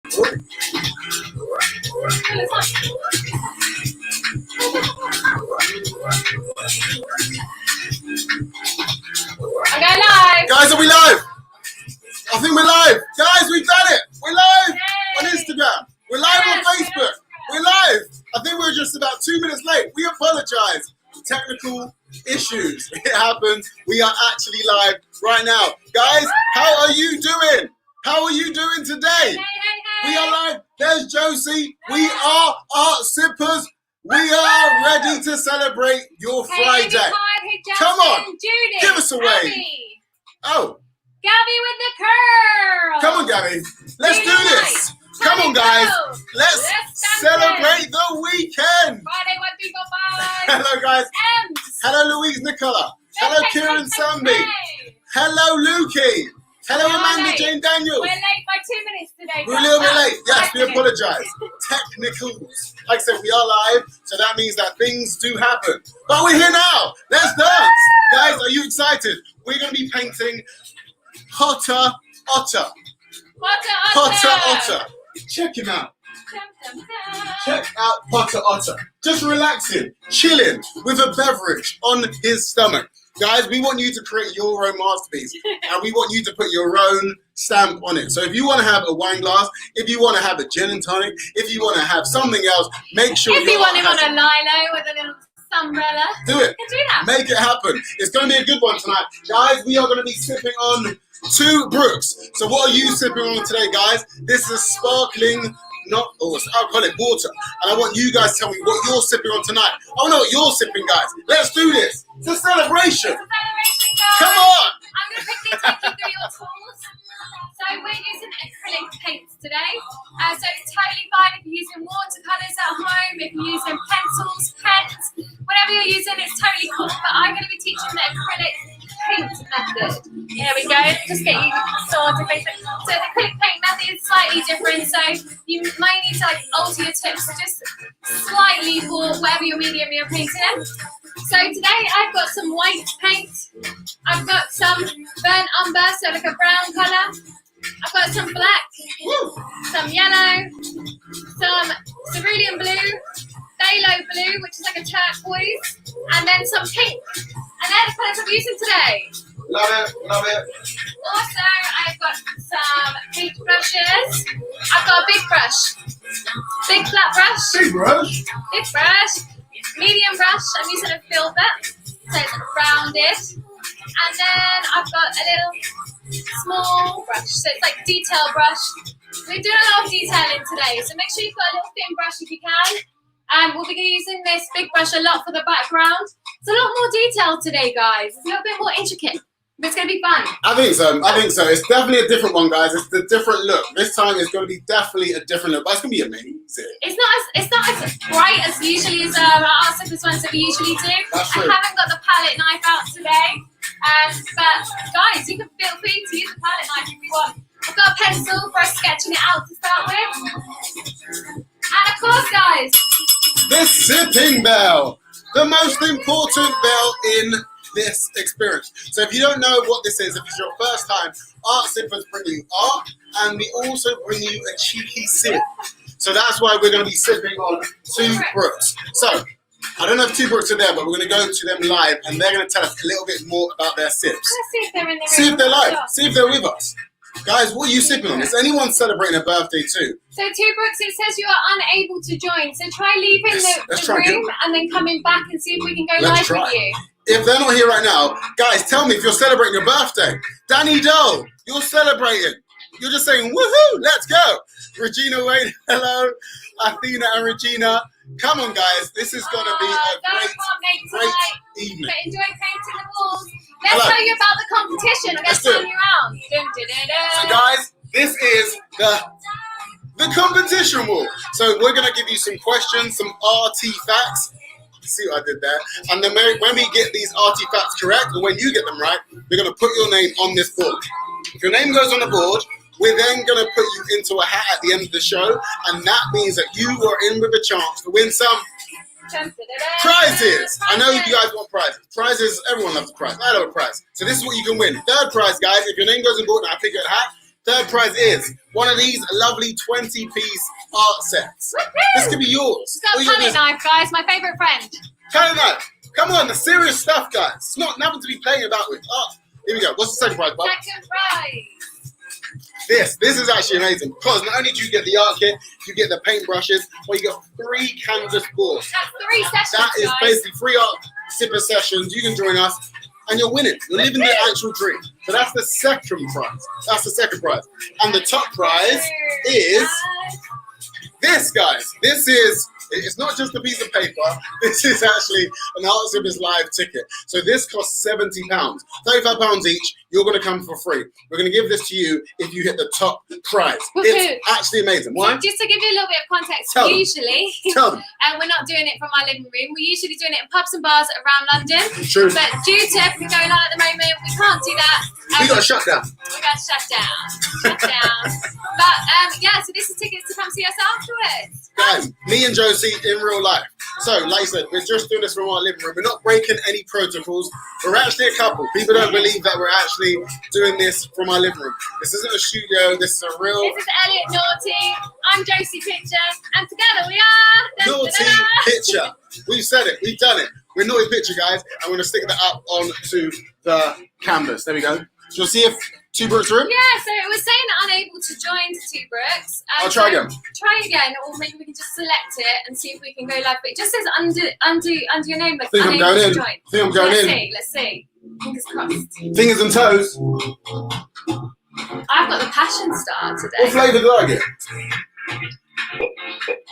I go live. Guys, are we live? I think we're live. Guys, we've done it. We're live on Instagram. We're live on Facebook. We're live. I think we're just about 2 minutes late. We apologize. Technical issues. It happened. We are actually live right now. Guys, how are you doing? How are you doing today? We are live. There's Josie. We are art sippers. We are ready to celebrate your Friday. Come on. Judy, give us a wave. Gabby. Oh. Gabby with the curl. Come on, Gabby. Let's do this. Come on, guys. Let's celebrate the weekend. Friday, 1, 2, 4, 5. Hello, guys. Ems. Hello, Louise Nicola. Hello, Kieran Sambi. Hello, Lukey. Hello, Amanda Jane Daniels. We're late by 2 minutes today. We're a little bit late. Yes, we apologize. Technicals. Like I said, we are live, so that means that things do happen. But we're here now. Let's dance. Guys, are you excited? We're going to be painting Otter. Otter. Check him out. Check out Otter. Just relaxing, chilling with a beverage on his stomach. Guys, we want you to create your own masterpiece, and we want you to put your own stamp on it. So if you want to have a wine glass, if you want to have a gin and tonic, if you want to have something else, make sure if you want him on a lilo with a little umbrella, do it. You can do that. Make it happen. It's going to be a good one tonight. Guys, we are going to be sipping on 2 Brooks. So what are you sipping on today, guys? This is sparkling, it's alcoholic water. And I want you guys to tell me what you're sipping on tonight. I want to know what you're sipping, guys. Let's do this. It's a celebration. Come on. I'm going to quickly take you through your tools. So we're using acrylic paints today. So it's totally fine if you're using watercolors at home, if you're using pencils, pens, whatever you're using, it's totally cool. But I'm going to be teaching the acrylic paint method. Here we go. Just get you sorted basically. So the acrylic paint method is slightly different. So you might need to alter your tips just slightly for whatever your medium you're painting in. So today I've got some white paint. I've got some burnt umber, so like a brown colour. I've got some black, some yellow, some cerulean blue, phthalo blue, which is like a turquoise, and then some pink. And they're the colours I'm using today. Love it. Also, I've got some paintbrushes. I've got a big brush, big flat brush. Big brush. Big brush. Medium brush. I'm using a filbert, so it's rounded. And then I've got a little small brush, so it's like detail brush. We're doing a lot of detailing today, so make sure you've got a little thin brush if you can. We'll be using this big brush a lot for the background. It's a lot more detailed today, guys. It's a little bit more intricate, but it's going to be fun. I think so. It's definitely a different one, guys. It's the different look. This time it's going to be definitely a different look, but it's going to be amazing. It's not as bright as usually as our art sippers ones that we usually do. That's true. I haven't got the palette knife out today. But guys, you can feel free to use the palette knife if you want. I've got a pencil for sketching it out to start with. And of course, guys, the sipping bell, the most important bell in this experience. So if you don't know what this is, if it's your first time, art sippers bring you art, and we also bring you a cheeky sip. So that's why we're going to be sipping on 2 Brooks. So I don't know if 2 Brooks are there, but we're going to go to them live, and they're going to tell us a little bit more about their sips. let's see if they're in the room. See if they're live. See if they're with us. Guys, what are you sipping on? Is anyone celebrating a birthday too? So 2 Brooks, it says you are unable to join. So try leaving Let's the try room and then coming back and see if we can go live with you. If they're not here right now, guys, tell me if you're celebrating your birthday. Danny Doe, you're celebrating. You're just saying, woohoo, let's go. Regina Wayne, hello. Athena and Regina. Come on, guys. This is going to be a great evening. But enjoy painting the walls. Let's tell you about the competition. I'm going to turn you around. So, guys, this is the competition wall. So we're going to give you some questions, some artifacts. See what I did there? And then when we get these artifacts correct, or when you get them right, we're going to put your name on this board. If your name goes on the board, we're then going to put you into a hat at the end of the show, and that means that you are in with a chance to win some prizes. I know you guys want prizes. Prizes, everyone loves a prize. I love a prize. So this is what you can win. 3rd prize, guys, if your name goes on board and I pick a hat, Third prize is one of these lovely 20-piece art sets. This could be yours. It's got a palette knife, guys. My favourite friend. Palette knife. Come on, the serious stuff, guys. It's not nothing to be playing about with. Oh, here we go. What's the second prize, Bob? Second prize. This is actually amazing because not only do you get the art kit, you get the paintbrushes, but you get 3 canvas boards. That's 3 sessions, That is guys. basically 3 art sipper sessions. You can join us and you're winning. You're living the actual dream. So that's the second prize. That's the second prize. And the top prize is this, guys. This is, it's not just a piece of paper. This is actually an Art Zippers live ticket. So this costs £70. £35 each. You're going to come for free. We're going to give this to you if you hit the top prize. It's actually amazing. Why? Just to give you a little bit of context, Tell them. usually, Tell them. and we're not doing it from our living room. We're usually doing it in pubs and bars around London. True. But due to everything going on at the moment, we can't do that. We got a shutdown. We got shut down. Shut down. But yeah, so this is tickets to come see us afterwards. Guys, me and Josie in real life. So, like I said, we're just doing this from our living room. We're not breaking any protocols. We're actually a couple. People don't believe that we're actually doing this from our living room. This isn't a studio. This is a real... This is Elliot Naughty. I'm Josie Pitcher. And together we are... NorteyPitcher. We've said it. We've done it. We're NorteyPitcher, guys. I'm going to stick that up onto the canvas. There we go. So you'll see if Two Brooks are in? Yeah, so it was saying unable to join to Two Brooks. I'll try again. Try again, or maybe we can just select it and see if we can go live. But it just says under your name, but I think I'm unable going to in. join. I think I'm going in. Let's see. Fingers crossed. Fingers and toes. I've got the Passion Star today. What flavour did I get?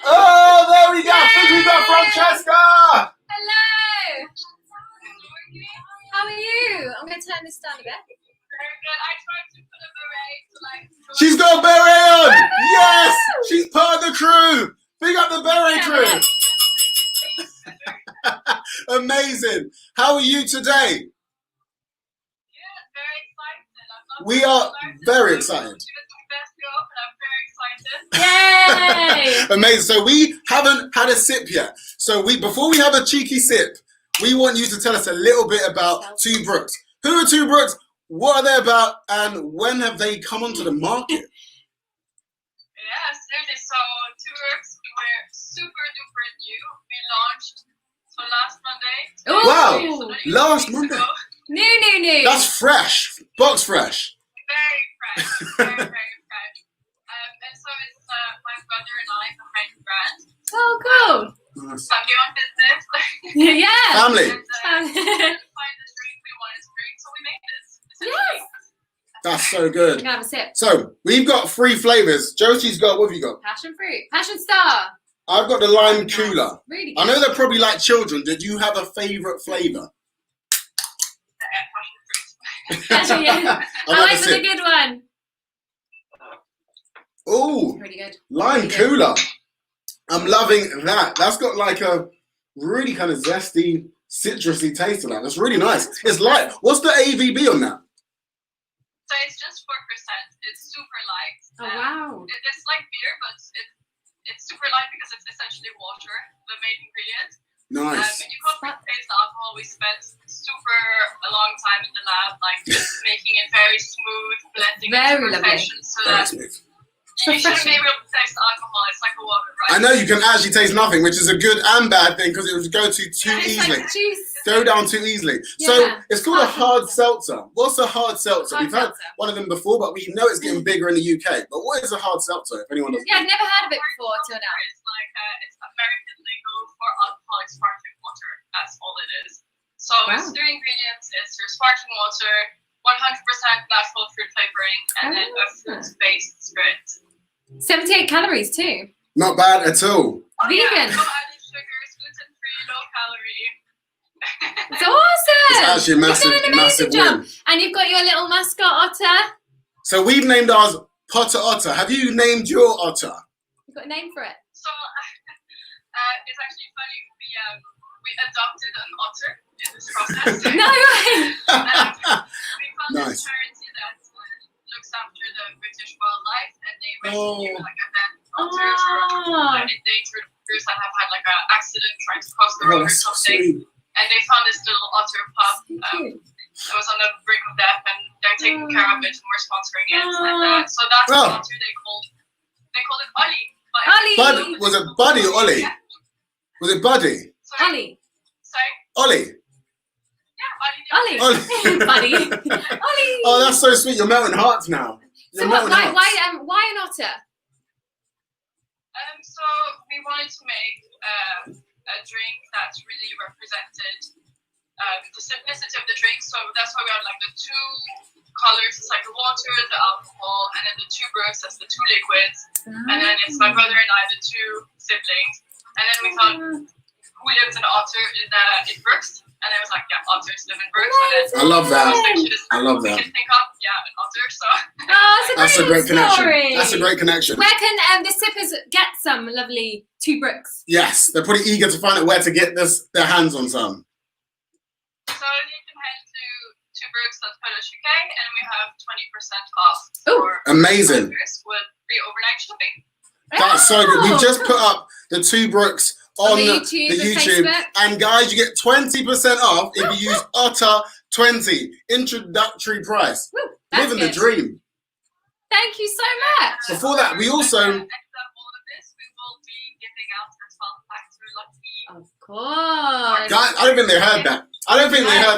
Oh, there we go. I think we got Francesca. Hello. How are you? I'm going to turn this down a bit. Very good. I tried to put a beret to like. She's got a beret on. Yes, she's part of the crew. Big up the beret crew. Amazing. How are you today? Yeah, very excited. We are very excited. Yay! Amazing. So we haven't had a sip yet. So before we have a cheeky sip, we want you to tell us a little bit about Two Brooks. Who are Two Brooks? What are they about? And when have they come onto the market? Yeah, absolutely. So Two Brooks, we're super duper new. We launched last Monday. Ooh. Wow, last Monday. New. That's fresh. Box fresh. Very fresh. Very, very fresh. And so it's my brother and I behind the brand. Oh, cool. Nice. Family-owned business. Yeah. Family. And we couldn't find the drink we wanted to drink, so we made this. Yes. That's so We're good. going to have a sip. So we've got 3 flavors. Josie's got, what have you got? Passion fruit. Passion Star. I've got the lime cooler. Really I good. know they're probably like children. Did you have a favorite flavor? Actually, yeah. I like the good one. Oh, Pretty good. lime cooler. I'm loving that. That's got like a really kind of zesty, citrusy taste to that. That's really nice. It's light. What's the AVB on that? So it's just 4%. It's super light. Oh, wow. It's like beer, but it's super light because it's essentially water, the main ingredient. Nice. And you can't really taste the alcohol. We spent a long time in the lab, like just making it very smooth, blending Very it to lovely. perfection, so Very that smooth. you shouldn't be able to taste the alcohol. It's like a water, right? I know you can actually taste nothing, which is a good and bad thing because it would go too It's easily. like juice. Go down too easily. So Yeah. it's called a hard seltzer. What's a hard seltzer? Hard We've had seltzer. one of them before, but we know it's getting bigger in the UK. But what is a hard seltzer, if anyone doesn't Yeah, know? I've never heard of it before till now. It's like it's American legal for alcoholic sparkling water. That's all it is. So it's 3 ingredients. It's your sparkling water, 100% natural fruit flavoring, and then a fruit-based spirit. 78 calories too. Not bad at all. Vegan. No added sugars, gluten-free, low calorie. It's awesome. It's actually a massive, You've done an massive amazing job. win. And you've got your little mascot otter. So we've named ours Potter Otter. Have you named your otter? You've got a name for it. So it's actually funny. We adopted an otter in this process. No way. We found Nice. this charity that looks after the British wildlife, and they rescue Oh. like abandoned otters or endangered otters that have had like an accident trying to cross the road or That's so something. sweet. And they found this little otter pup. that was on the brink of death, and they're taking care of it, and we're sponsoring it. And so that's the otter they called it Ollie. Ollie. Was it Buddy or Ollie? Yeah. Was it Buddy? Ollie. Sorry? Ollie. Yeah, Ollie. Ollie. Buddy. Ollie. Oh, that's so sweet. You're melting hearts now. So why an otter? So we wanted to make a drink that's really represented the simplicity of the drink. So that's why we have like the two colors. It's like the water, the alcohol, and then the two brooks, that's the two liquids. And then it's my brother and I, the two siblings. And then we thought, who lives in the otter in Brooks? And I was like, yeah, otters live in Brooks. I love that. I love that. We can think of, an otter. So that's a great connection. That's a great connection. Where can the sippers get some lovely two brooks? Yes, they're pretty eager to find out where to get their hands on some. So you can head to brooks.co.uk and we have 20% off for amazing with free overnight shipping. That's so good. We've just put up the two brooks on the YouTube. And guys, you get 20% off if you use OTTER20 introductory price. Woo, living the dream. Thank you so much. Before that, we also all of this, we will be giving out a 12 pack through Lucky. Of course. guys, I don't think they heard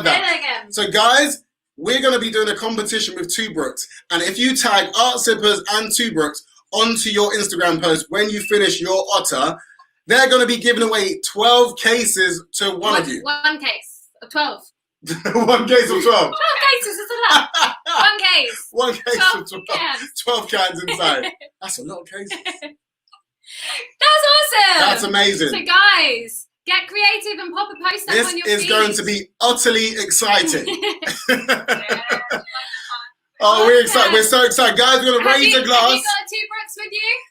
that. So guys, we're going to be doing a competition with Two Brooks, and if you tag Art Sippers and Two Brooks onto your Instagram post when you finish your otter, they're going to be giving away 12 cases to one of you. One case of 12. 1 case of 12. 12 cases is a lot. One case. 1 case 12 of 12. cans. 12 cans inside. That's a lot of cases. That's awesome. That's amazing. So guys, get creative and pop a post up on your feed. This is going to be utterly exciting. Oh, we're excited. We're so excited. Guys, we're going to raise a glass. Have you got Two Brooks with you?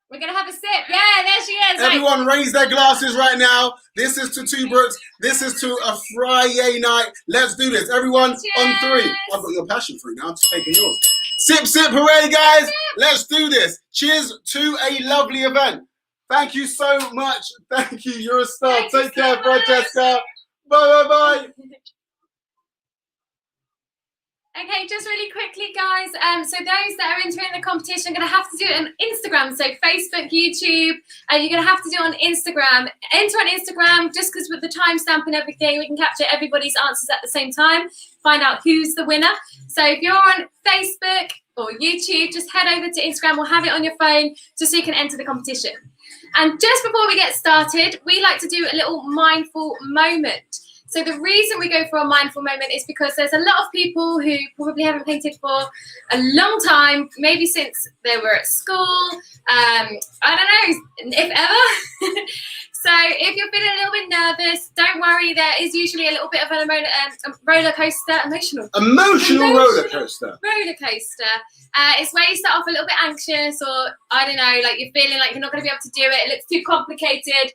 We're going to have a sip. Yeah, there she is. Everyone raise their glasses right now. This is to Two Brooks. This is to a Friday night. Let's do this. Everyone on 3. I've got your passion fruit now. I'm just taking yours. Sip, sip, hooray, guys. Let's do this. Cheers to a lovely event. Thank you so much. Thank you. You're a star. Take care, Francesca. Bye, bye, bye. Okay, just really quickly, guys. So those that are entering the competition are going to have to do it on Instagram. So Facebook, YouTube, you're going to have to do it on Instagram. Enter on Instagram, just because with the timestamp and everything, we can capture everybody's answers at the same time, find out who's the winner. So if you're on Facebook or YouTube, just head over to Instagram or have it on your phone just so you can enter the competition. And just before we get started, we like to do a little mindful moment. So the reason we go for a mindful moment is because there's a lot of people who probably haven't painted for a long time, maybe since they were at school, I don't know, if ever. So if you're feeling a little bit nervous, don't worry, there is usually a little bit of an roller coaster, emotional roller coaster. Roller coaster. It's where you start off a little bit anxious, or I don't know, like you're feeling like you're not going to be able to do it, it looks too complicated.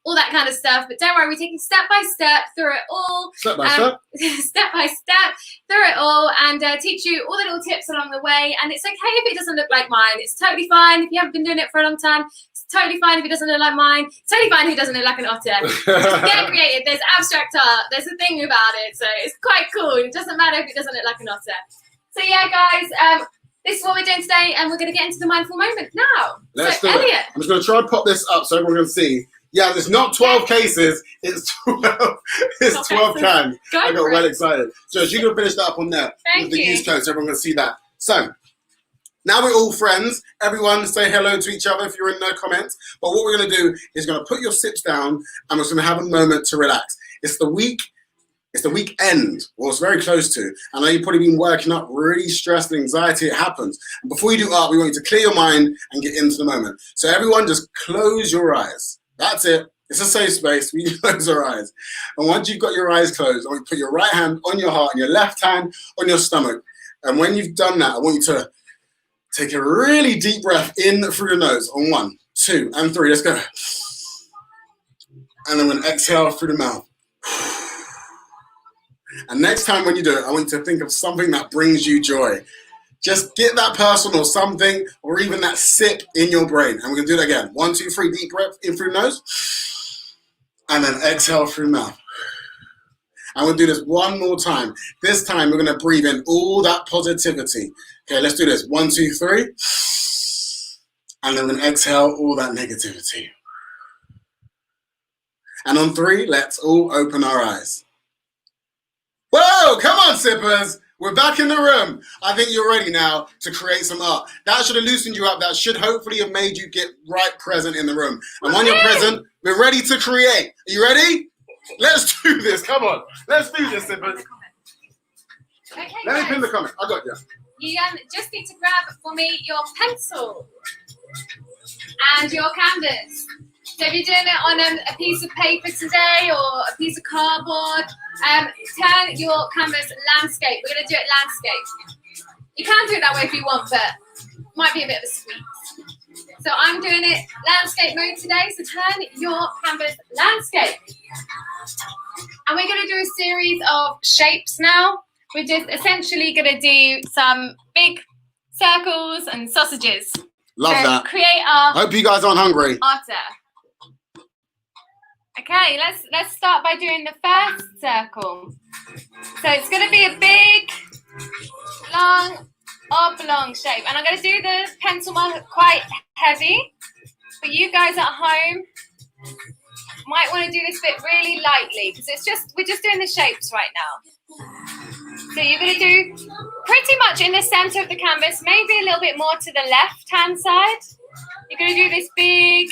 All that kind of stuff, but don't worry, we're taking step by step through it all. Step by step. Step by step through it all, and teach you all the little tips along the way. And it's okay if it doesn't look like mine. It's totally fine if you haven't been doing it for a long time. It's totally fine if it doesn't look like mine. It's totally fine if it doesn't look like an otter. Get creative. There's abstract art. There's a thing about it, so it's quite cool. It doesn't matter if it doesn't look like an otter. So yeah, guys. This is what we're doing today, and we're going to get into the mindful moment now. Let's do it. I'm just going to try and pop this up so everyone can see. Yeah, there's not 12 cases, it's 12, it's 12 cans. I got well excited. So you can finish that up on there with the use code so everyone can see that. So, now we're all friends. Everyone say hello to each other if you're in the comments. But what we're going to do is going to put your sips down and we're going to have a moment to relax. It's the weekend, well, it's very close to. I know you've probably been working up, really stressed and anxiety, it happens. And before you do art, we want you to clear your mind and get into the moment. So everyone just close your eyes. That's it. It's a safe space. We close our eyes. And once you've got your eyes closed, I want you to put your right hand on your heart and your left hand on your stomach. And when you've done that, I want you to take a really deep breath in through the nose on 1, 2, and 3. Let's go. And then we're going to exhale through the mouth. And next time when you do it, I want you to think of something that brings you joy. Just get that person or something, or even that sip in your brain. And we're going to do that again. 1, 2, 3, deep breath in through the nose. And then exhale through the mouth. And we'll do this one more time. This time we're gonna breathe in all that positivity. Okay, let's do this. 1, 2, 3. And then we're gonna exhale all that negativity. And on 3, let's all open our eyes. Whoa, come on, sippers. We're back in the room. I think you're ready now to create some art. That should have loosened you up. That should hopefully have made you get right present in the room. And when you're present, we're ready to create. Are you ready? Let's do this. Come on. Let's do this, sippers. Okay, Let me pin the comment. I got you. You just need to grab for me your pencil and your canvas. So if you're doing it on a piece of paper today or a piece of cardboard, turn your canvas landscape. We're going to do it landscape. You can do it that way if you want, but it might be a bit of a squeeze. So I'm doing it landscape mode today, so turn your canvas landscape. And we're going to do a series of shapes now. We're just essentially going to do some big circles and sausages. Love that. Create our Hope you guys aren't hungry. OTTER. Okay, let's start by doing the first circle. So it's going to be a big, long, oblong shape. And I'm going to do the pencil mark quite heavy. But you guys at home might want to do this bit really lightly because we're just doing the shapes right now. So you're going to do pretty much in the center of the canvas, maybe a little bit more to the left-hand side. You're going to do this big,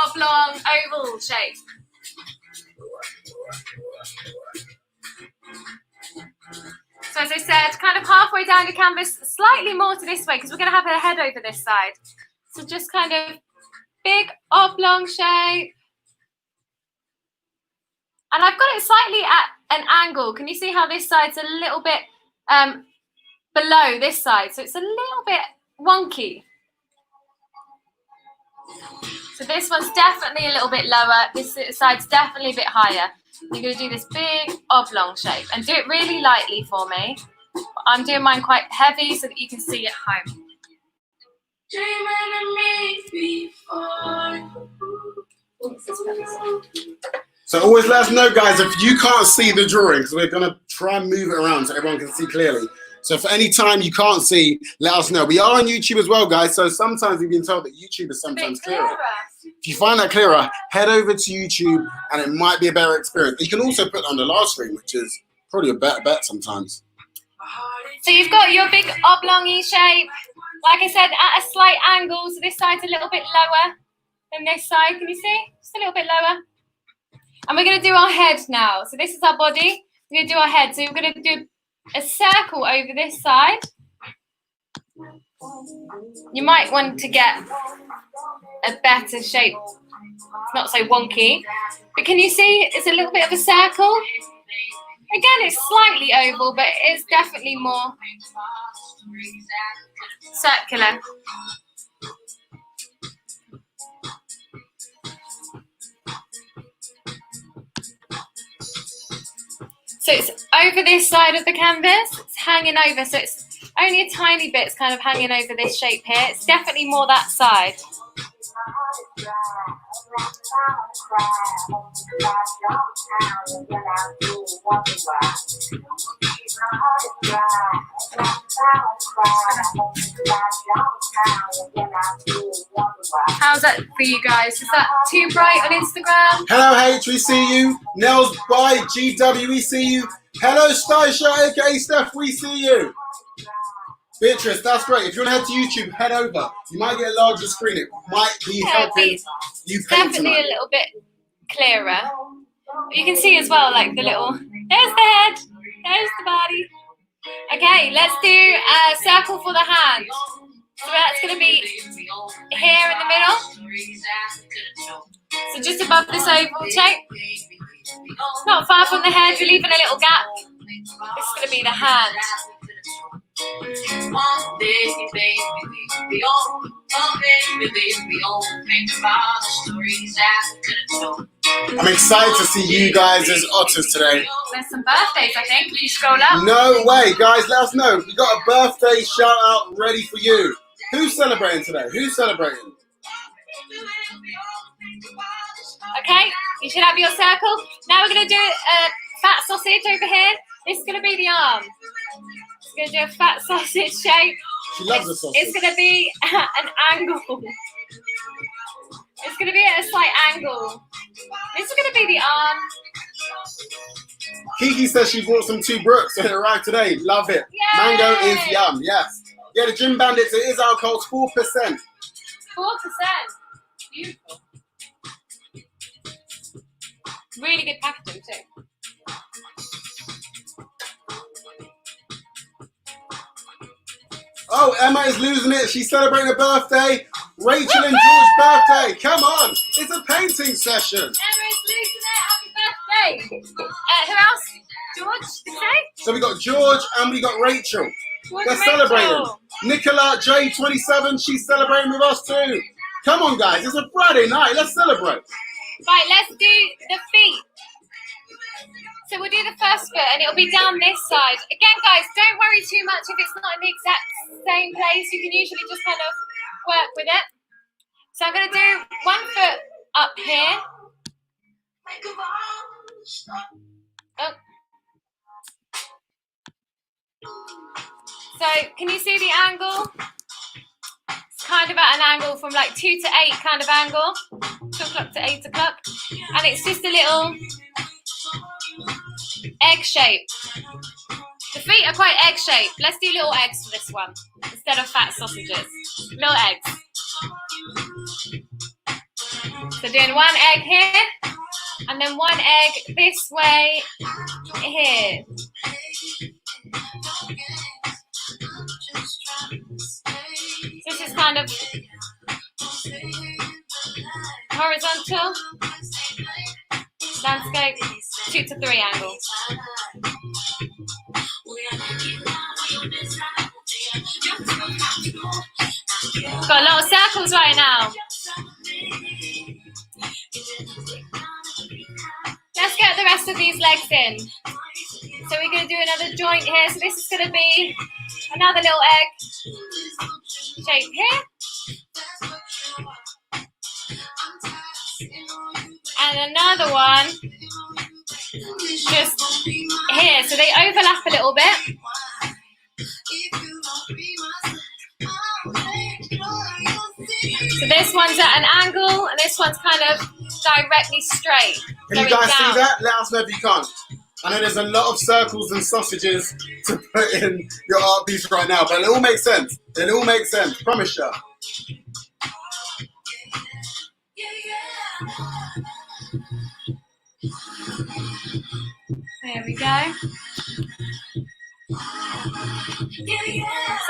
oblong, oval shape. So as I said, kind of halfway down the canvas, slightly more to this way because we're going to have a head over this side. So just kind of big, oblong shape. And I've got it slightly at an angle. Can you see how this side's a little bit below this side? So it's a little bit wonky. So this one's definitely a little bit lower. This side's definitely a bit higher. You're going to do this big oblong shape and do it really lightly for me. I'm doing mine quite heavy so that you can see at home. So always let us know, guys, if you can't see the drawing, because we're going to try and move it around so everyone can see clearly. So for any time you can't see, let us know. We are on YouTube as well, guys, so sometimes we've been told that YouTube is sometimes clearer. If you find that clearer, head over to YouTube and it might be a better experience. You can also put it on the large screen, which is probably a better bet sometimes. So you've got your big oblong-y shape. Like I said, at a slight angle, so this side's a little bit lower than this side. Can you see? Just a little bit lower. And we're going to do our head now. So this is our body. We're going to do our head. So we're going to do a circle over this side. You might want to get a better shape. It's not so wonky. But can you see it's a little bit of a circle? Again, it's slightly oval, but it is definitely more circular. So it's over this side of the canvas, it's hanging over, so it's only a tiny bit, it's kind of hanging over this shape here. It's definitely more that side. How's that for you guys? Is that too bright on Instagram? Hello H, we see you. Nels by GW, we see you. Hello Stysha, aka Steph, we see you. Beatrice, that's great. If you want to head to YouTube, head over. You might get a larger screen. It might be helping you paint definitely tonight. a little bit clearer. But you can see as well, like the little, there's the head, there's the body. Okay, let's do a circle for the hand. So that's going to be here in the middle. So just above this oval shape. Not far from the head, we're leaving a little gap. This is going to be the hand. I'm excited to see you guys as otters today. There's some birthdays, I think, if you scroll up. No way, guys, let us know. We got a birthday shout out ready for you. Who's celebrating today? Who's celebrating? Okay, You should have your circle. Now we're going to do a fat sausage over here. This is going to be the arm. It's going to do a fat sausage shape. She loves the sausage. It's going to be an angle. It's going to be at a slight angle. This is going to be the arm. Kiki says she bought some 2 Brooks and it arrived today. Love it. Yay! Mango is yum, yes. Yeah, the Gym Bandits, it is alcohol, 4%. 4%. Beautiful. Really good packaging too. Oh, Emma is losing it. She's celebrating a birthday. Rachel and George's birthday. Come on. It's a painting session. Emma is losing it. Happy birthday. Who else? George, did you say? So we got George and we got Rachel. George They're and celebrating. Rachel. Nicola J27, she's celebrating with us too. Come on, guys. It's a Friday night. Let's celebrate. Right, let's do the feet. So we'll do the first foot and it'll be down this side. Again, guys, don't worry too much if it's not in the exact same place. You can usually just kind of work with it. So I'm going to do one foot up here. Oh. So can you see the angle? It's kind of at an angle from like 2 to 8 kind of angle. 2 o'clock to 8 o'clock. And it's just a little egg shape. The feet are quite egg shaped. Let's do little eggs for this one instead of fat sausages. Little eggs. So doing one egg here and then one egg this way here. This is kind of horizontal landscape 2 to 3 angle. Got a lot of circles right now. Let's get the rest of these legs in. So we're going to do another joint here. So this is going to be another little egg shape here. And another one just here. So they overlap a little bit. So this one's at an angle and this one's kind of directly straight. Can you guys see that? Let us know if you can't. I know there's a lot of circles and sausages to put in your art piece right now, but it all makes sense. It all makes sense. Promise you. There we go. So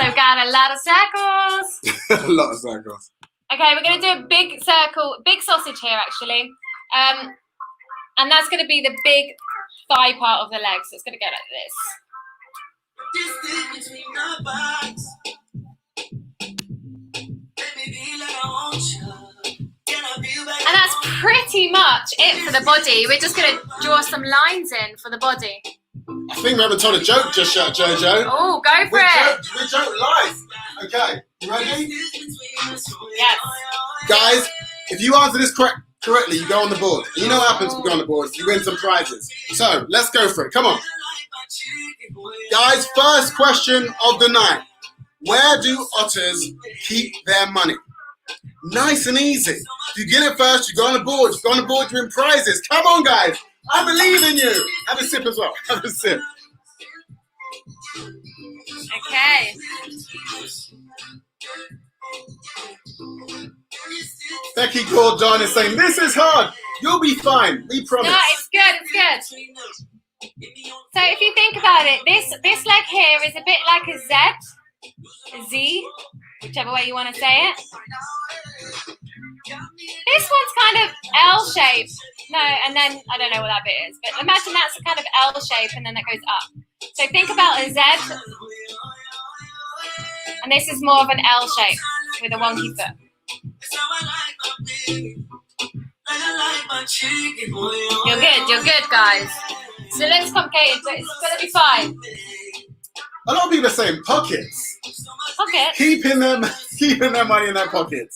we've got a lot of circles. A lot of circles. Okay, we're going to do a big circle, big sausage here actually. And that's going to be the big thigh part of the leg. So it's going to go like this. And that's pretty much it for the body. We're just going to draw some lines in for the body. I think we haven't told a joke just yet, Jojo. Oh, go for it. We joke live. Okay, you ready? Yes. Guys, if you answer this correctly, you go on the board. You know what happens if you go on the board. You win some prizes. So, let's go for it. Come on. Guys, first question of the night. Where do otters keep their money? Nice and easy. If you get it first, you go on the board. You go on the board, you win prizes. Come on, guys. I believe in you. Have a sip as well. Have a sip. Okay. Becky Gordon is saying, this is hard. You'll be fine. We promise. No, it's good. It's good. So if you think about it, this leg here is a bit like a Z, whichever way you want to say it. This one's kind of L shaped. No, and then I don't know what that bit is, but imagine that's a kind of L shape and then that goes up. So think about a Z, and this is more of an L shape with a wonky foot. You're good, guys. It's a little complicated, but it's gonna be fine. A lot of people are saying pockets. Pockets? Keeping their money in their pockets.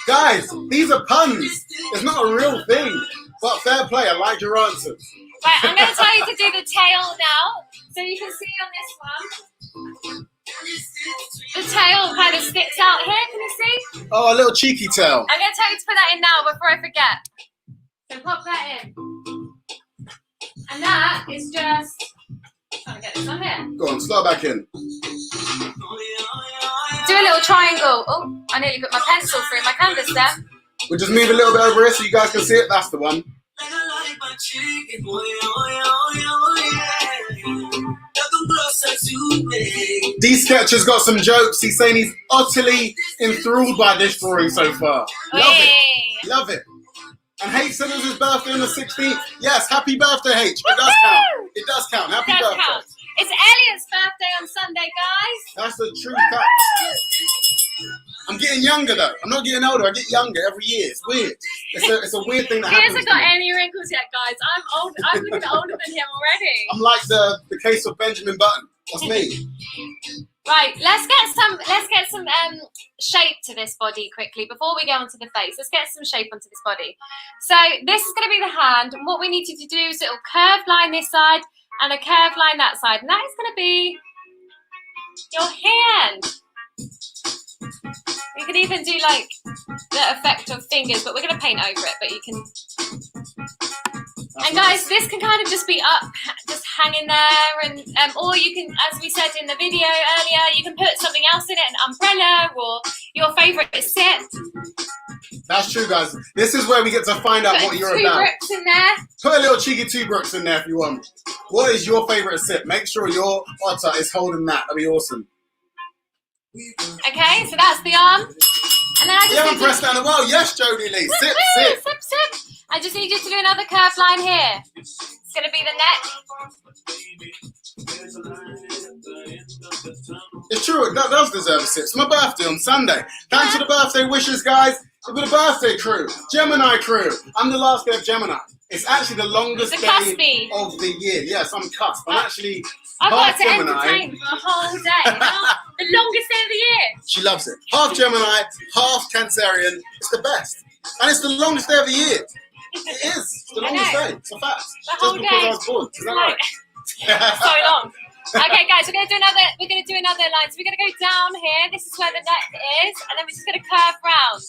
Guys, these are puns. It's not a real thing. But fair play, I like your answers. Right, I'm going to tell you to do the tail now. So you can see on this one, the tail kind of sticks out here. Can you see? Oh, a little cheeky tail. I'm going to tell you to put that in now before I forget. So pop that in. And that is just... trying to get this on here. Go on, start back in. Do a little triangle. Oh, I nearly put my pencil through my canvas there. We'll just move a little bit over here so you guys can see it. That's the one. D-Sketcher's got some jokes. He's saying he's utterly enthralled by this drawing so far. Love it. Love it. And H said it was his birthday on the 16th. Yes, happy birthday, H. It does count. It does count. Happy birthday. Count. It's Elliot's birthday on Sunday, guys. That's the true fact. I'm getting younger though. I'm not getting older. I get younger every year. It's weird. It's a weird thing that He happens. hasn't got any wrinkles yet, guys. I'm old. I'm looking older than him already. I'm like the case of Benjamin Button. That's me. Right, let's get some shape to this body quickly before we go onto the face. Let's get some shape onto this body. So this is going to be the hand. And what we need you to do is a little curved line this side and a curved line that side. And that is going to be your hand. You can even do like the effect of fingers, but we're going to paint over it. But you can. And guys, this can kind of just be up, just hanging there, and or you can, as we said in the video earlier, you can put something else in it, an umbrella or your favourite sip. That's true, guys. This is where we get to find out what you're about. Two brooks in there. Put a little cheeky two brooks in there if you want. What is your favourite sip? Make sure your otter is holding that. That'd be awesome. Okay, so that's the arm. And then I just you haven't pressed down the well. Yes, Jodie Lee. Sip, sip. Sip, sip. I just need you to do another curved line here. It's going to be the neck. It's true, it does deserve a sip. It's my birthday on Sunday. Thanks for the birthday wishes, guys. For the birthday crew, Gemini crew. I'm the last day of Gemini. It's actually the longest day of the year. Yes, I'm cusp. I'm actually I've got half to Gemini. entertain for a whole day. The longest day of the year. She loves it. Half Gemini, half Cancerian. It's the best. And it's the longest day of the year. It is. It's the longest day. It's a fact. The whole Just because day. I was born. Is that right? So long. Okay, guys, we're gonna do another line. So we're gonna go down here. This is where the neck is, and then we're just gonna curve round.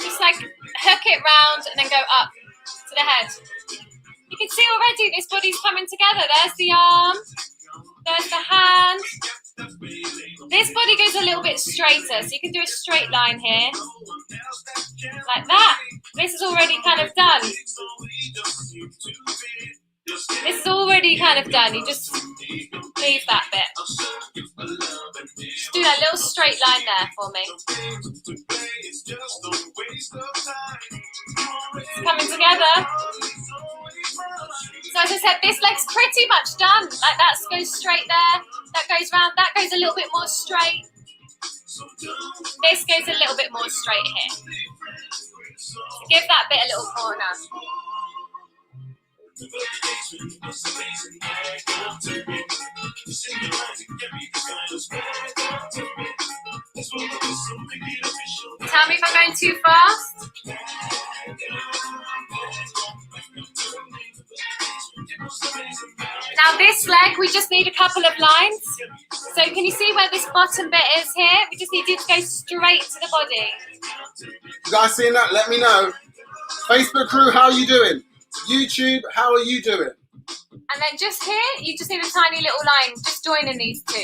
Just like hook it round and then go up to the head. You can see already this body's coming together. There's the arm. There's the hand. This body goes a little bit straighter, so you can do a straight line here. Like that. This is already kind of done. This is already kind of done. You just leave that bit. Just do that little straight line there for me. It's coming together. So as I said, this leg's pretty much done. Like that goes straight there. That goes round. That goes a little bit more straight. This goes a little bit more straight here. So give that bit a little corner. Tell me if I'm going too fast. Now this leg, we just need a couple of lines. So can you see where this bottom bit is here? We just need you to go straight to the body. You guys seeing that? Let me know. Facebook crew, how are you doing? YouTube, how are you doing? And then just here, you just need a tiny little line, just joining these two.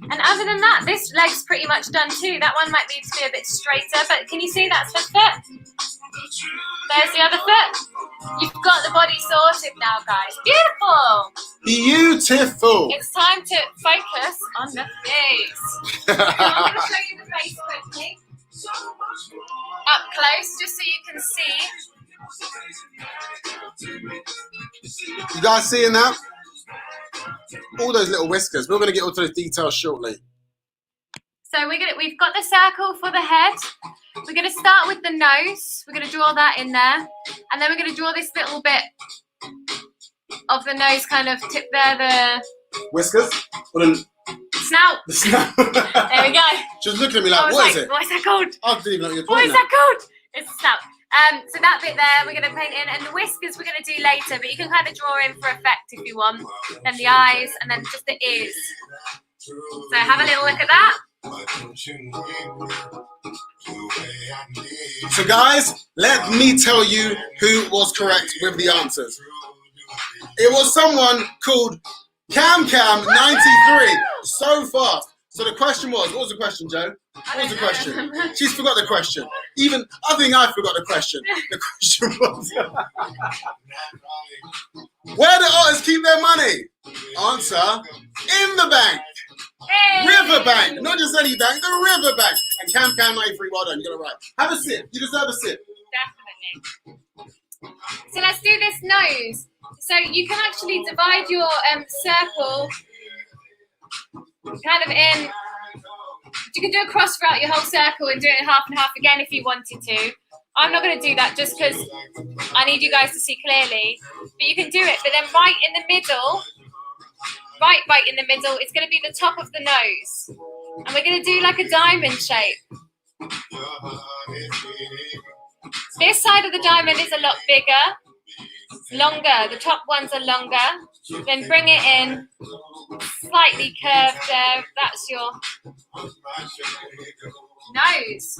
And other than that, this leg's pretty much done too. That one might need to be a bit straighter, but can you see that's the foot? There's the other foot. You've got the body sorted now, guys. Beautiful. Beautiful. It's time to focus on the face. I'm going to show you the face quickly. Up close, just so you can see. You guys seeing that? All those little whiskers. We're going to get onto the details shortly. So we've got the circle for the head. We're going to start with the nose. We're going to draw that in there. And then we're going to draw this little bit of the nose kind of tip there. The whiskers? Or the Snout. The snout. There we go. She was looking at me like, what is it? What is that called? I didn't even know what you're What talking is that called? It's a snout. So that bit there we're going to paint in, and the whiskers we're going to do later, but you can kind of draw in for effect if you want. Then the eyes, and then just the ears. So have a little look at that. So guys, let me tell you who was correct with the answers. It was someone called CamCam93. So fast. So the question was, what was the question, Joe? What was the question? She's forgot the question. Even, I think I forgot the question. The question was, where do otters keep their money? Answer, in the bank. Hey. Riverbank, not just any bank, the riverbank. And CamCam93, well done, you got it right. Have a sip, you deserve a sip. Definitely. So let's do this nose. So you can actually divide your circle kind of in. You can do a cross throughout your whole circle and do it in half and half again if you wanted to. I'm not going to do that just because I need you guys to see clearly. But you can do it. But then right in the middle, right in the middle, it's going to be the top of the nose. And we're going to do like a diamond shape. This side of the diamond is a lot bigger, longer. The top ones are longer. Then bring it in, slightly curved there. That's your nose.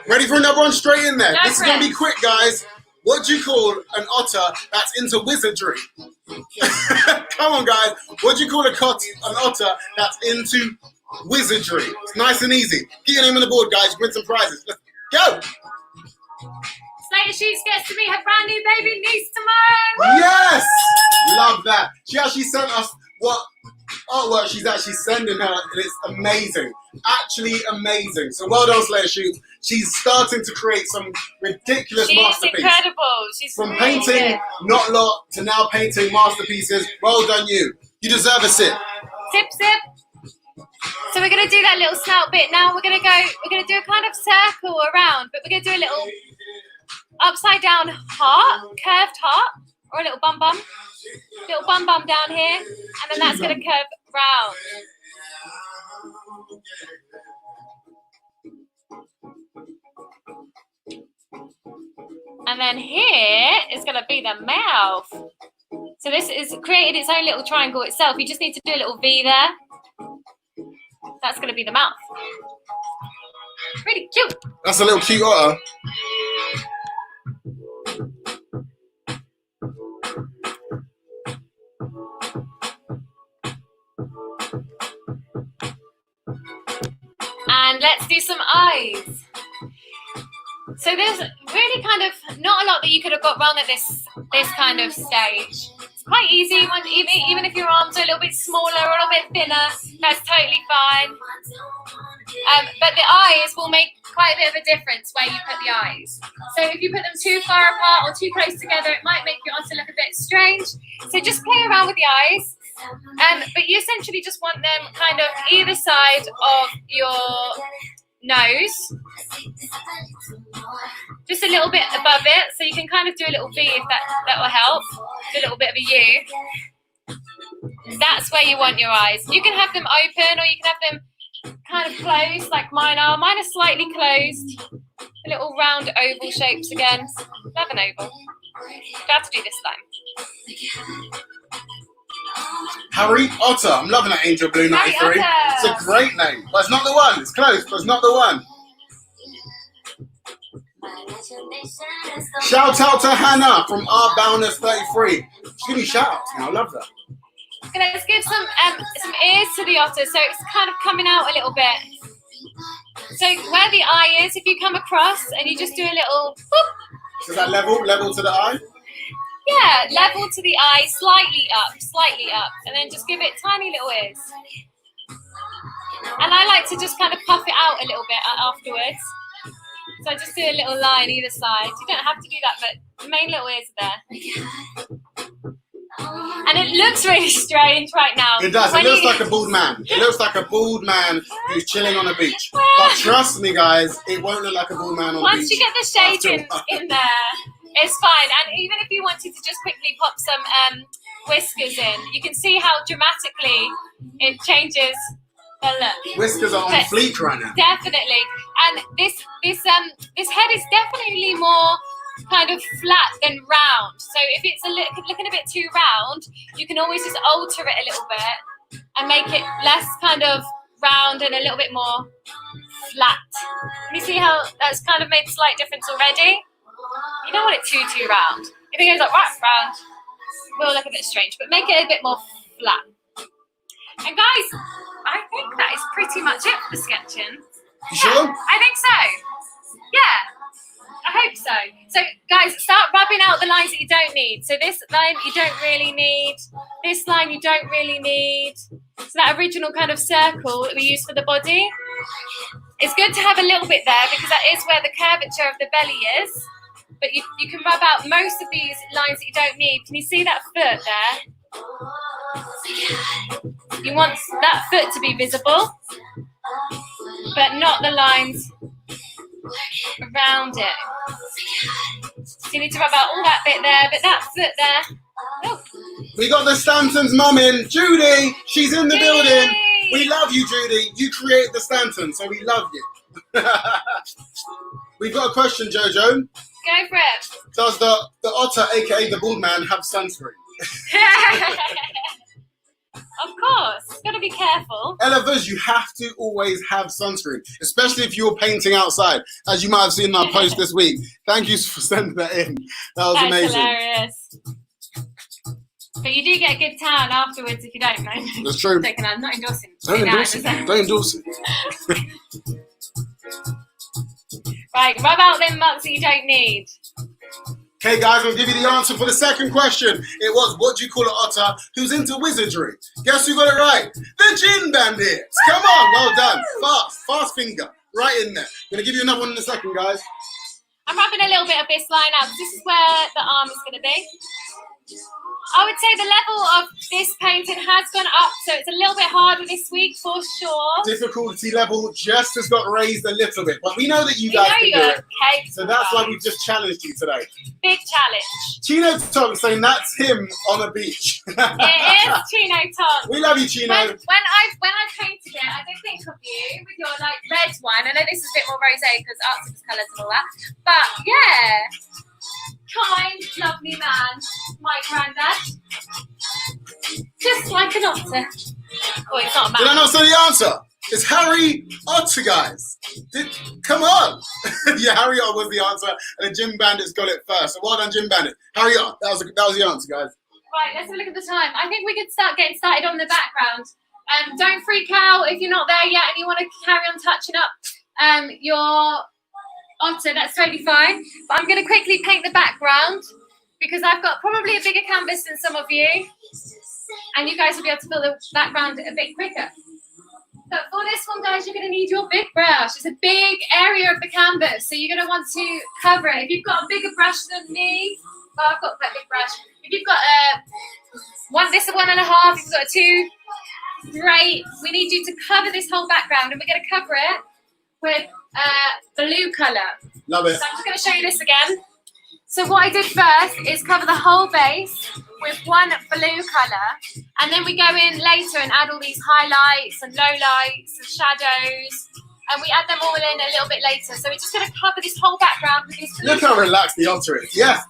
Ready for another one? Straight in there. This is going to be quick, guys. What do you call an otter that's into wizardry? Come on, guys. What do you call an otter that's into wizardry? It's nice and easy. Get your name on the board, guys. You win some prizes. Let's go. Slater Shoots gets to meet her brand new baby niece tomorrow. Yes. Love that. She actually sent us what artwork she's actually sending her, and it's amazing. Actually amazing. So well done, Slater Shoots. She's starting to create some ridiculous masterpieces. She's incredible. She's From really painting good. not lot to now painting masterpieces. Well done, you. You deserve a sip. Sip, sip. So we're going to do that little snout bit now. We're going to do a kind of circle around, but we're going to do a little upside down heart, curved heart, or a little bum bum. Little bum bum down here, and then that's going to curve round. And then here is going to be the mouth. So this is created its own little triangle itself. You just need to do a little V there. That's going to be the mouth. Really cute. That's a little cute otter. And let's do some eyes. So there's really kind of not a lot that you could have got wrong at this kind of stage. It's quite easy, even if your arms are a little bit smaller or a little bit thinner, that's totally fine. But the eyes will make quite a bit of a difference where you put the eyes. So if you put them too far apart or too close together, it might make your otter look a bit strange. So just play around with the eyes. But you essentially just want them kind of either side of your nose, just a little bit above it, so you can kind of do a little V if that will help. Do a little bit of a U. That's where you want your eyes. You can have them open or you can have them kind of closed like mine are. Mine are slightly closed. The little round oval shapes again. Love an oval. Got to do this time. Harry Otter. I'm loving that Angel Blue 93. It's a great name. But it's not the one. It's close, but it's not the one. Shout out to Hannah from Bounders 33. She's giving me shout outs now. I love that. Let's give some ears to the otter, so it's kind of coming out a little bit. So where the eye is, if you come across and you just do a little whoop. Is that level to the eye? Yeah, level to the eye, slightly up, and then just give it tiny little ears. And I like to just kind of puff it out a little bit afterwards. So I just do a little line either side. You don't have to do that, but the main little ears are there. And it looks really strange right now. It does. When It looks you- like a bald man. It looks like a bald man who's chilling on a beach. But trust me, guys, it won't look like a bald man on the beach. Once you get the shade After a in, while. in there, it's fine. And even if you wanted to just quickly pop some whiskers in, you can see how dramatically it changes the look. Whiskers are on But- fleek right now. Definitely. And this head is definitely more kind of flat than round. So if it's looking a bit too round, you can always just alter it a little bit and make it less kind of round and a little bit more flat. Can you see how that's kind of made a slight difference already? You don't want it too round. If it goes like right round, it will look a bit strange, but make it a bit more flat. And guys, I think that is pretty much it for the sketching. You sure? I think so. Yeah. I hope so. So, guys, start rubbing out the lines that you don't need. So this line you don't really need. This line you don't really need. So that original kind of circle that we use for the body. It's good to have a little bit there because that is where the curvature of the belly is. But you can rub out most of these lines that you don't need. Can you see that foot there? You want that foot to be visible, but not the lines around it. So you need to rub out all that bit there, but that foot there. Oh. We got the Stantons' mum in, Judy. She's in the Judy! building. We love you, Judy. You create the Stantons, so we love you. We've got a question, Jojo. Go for it. Does the otter, aka the bald man, have sunscreen? Of course, got to be careful. Elevers, you have to always have sunscreen, especially if you're painting outside, as you might have seen in our post this week. Thank you for sending that in. That was That's amazing. hilarious. But you do get a good tan afterwards if you don't, know. That's true. I'm not endorsing. Don't doing endorse that, it. Don't endorse it. Right, rub out them marks that you don't need. Okay, guys, I'll give you the answer for the second question. It was, what do you call an otter who's into wizardry? Guess who got it right? The Gin Bandits. Come on, well done. Fast finger. Right in there. I'm going to give you another one in a second, guys. I'm rubbing a little bit of this line out because this is where the arm is going to be. I would say the level of this painting has gone up, so it's a little bit harder this week for sure. Difficulty level just has got raised a little bit, but we know that you guys can do it. Okay, So that's why we've just challenged you today. big challenge. Chino Tom saying that's him on a beach. It is Chino Tom. We love you, Chino. When I painted it, I did think of you with your like red one. I know this is a bit more rosé because Arctic's colours and all that, but yeah. Kind, lovely man, my granddad. Just like an otter. Oh, it's not a man. Did I not say the answer? It's Harry Otter, guys. Come on. Yeah, Harry Otter was the answer, and the Gin Bandits got it first. So well done, Gin Bandit. Harry Otter, that was the answer, guys. Right, let's have a look at the time. I think we could start getting started on the background. Don't freak out if you're not there yet and you want to carry on touching up your otter, that's totally fine. But I'm going to quickly paint the background because I've got probably a bigger canvas than some of you. And you guys will be able to fill the background a bit quicker. But for this one, guys, you're going to need your big brush. It's a big area of the canvas, so you're going to want to cover it. If you've got a bigger brush than me, well, I've got quite a big brush. If you've got this is 1.5, if you've got a 2, great. We need you to cover this whole background, and we're going to cover it with blue colour. Love it. So I'm just going to show you this again. So what I did first is cover the whole base with one blue colour, and then we go in later and add all these highlights and lowlights and shadows, and we add them all in a little bit later. So we're just going to cover this whole background with this blue. Look how relaxed the otter is. Yes,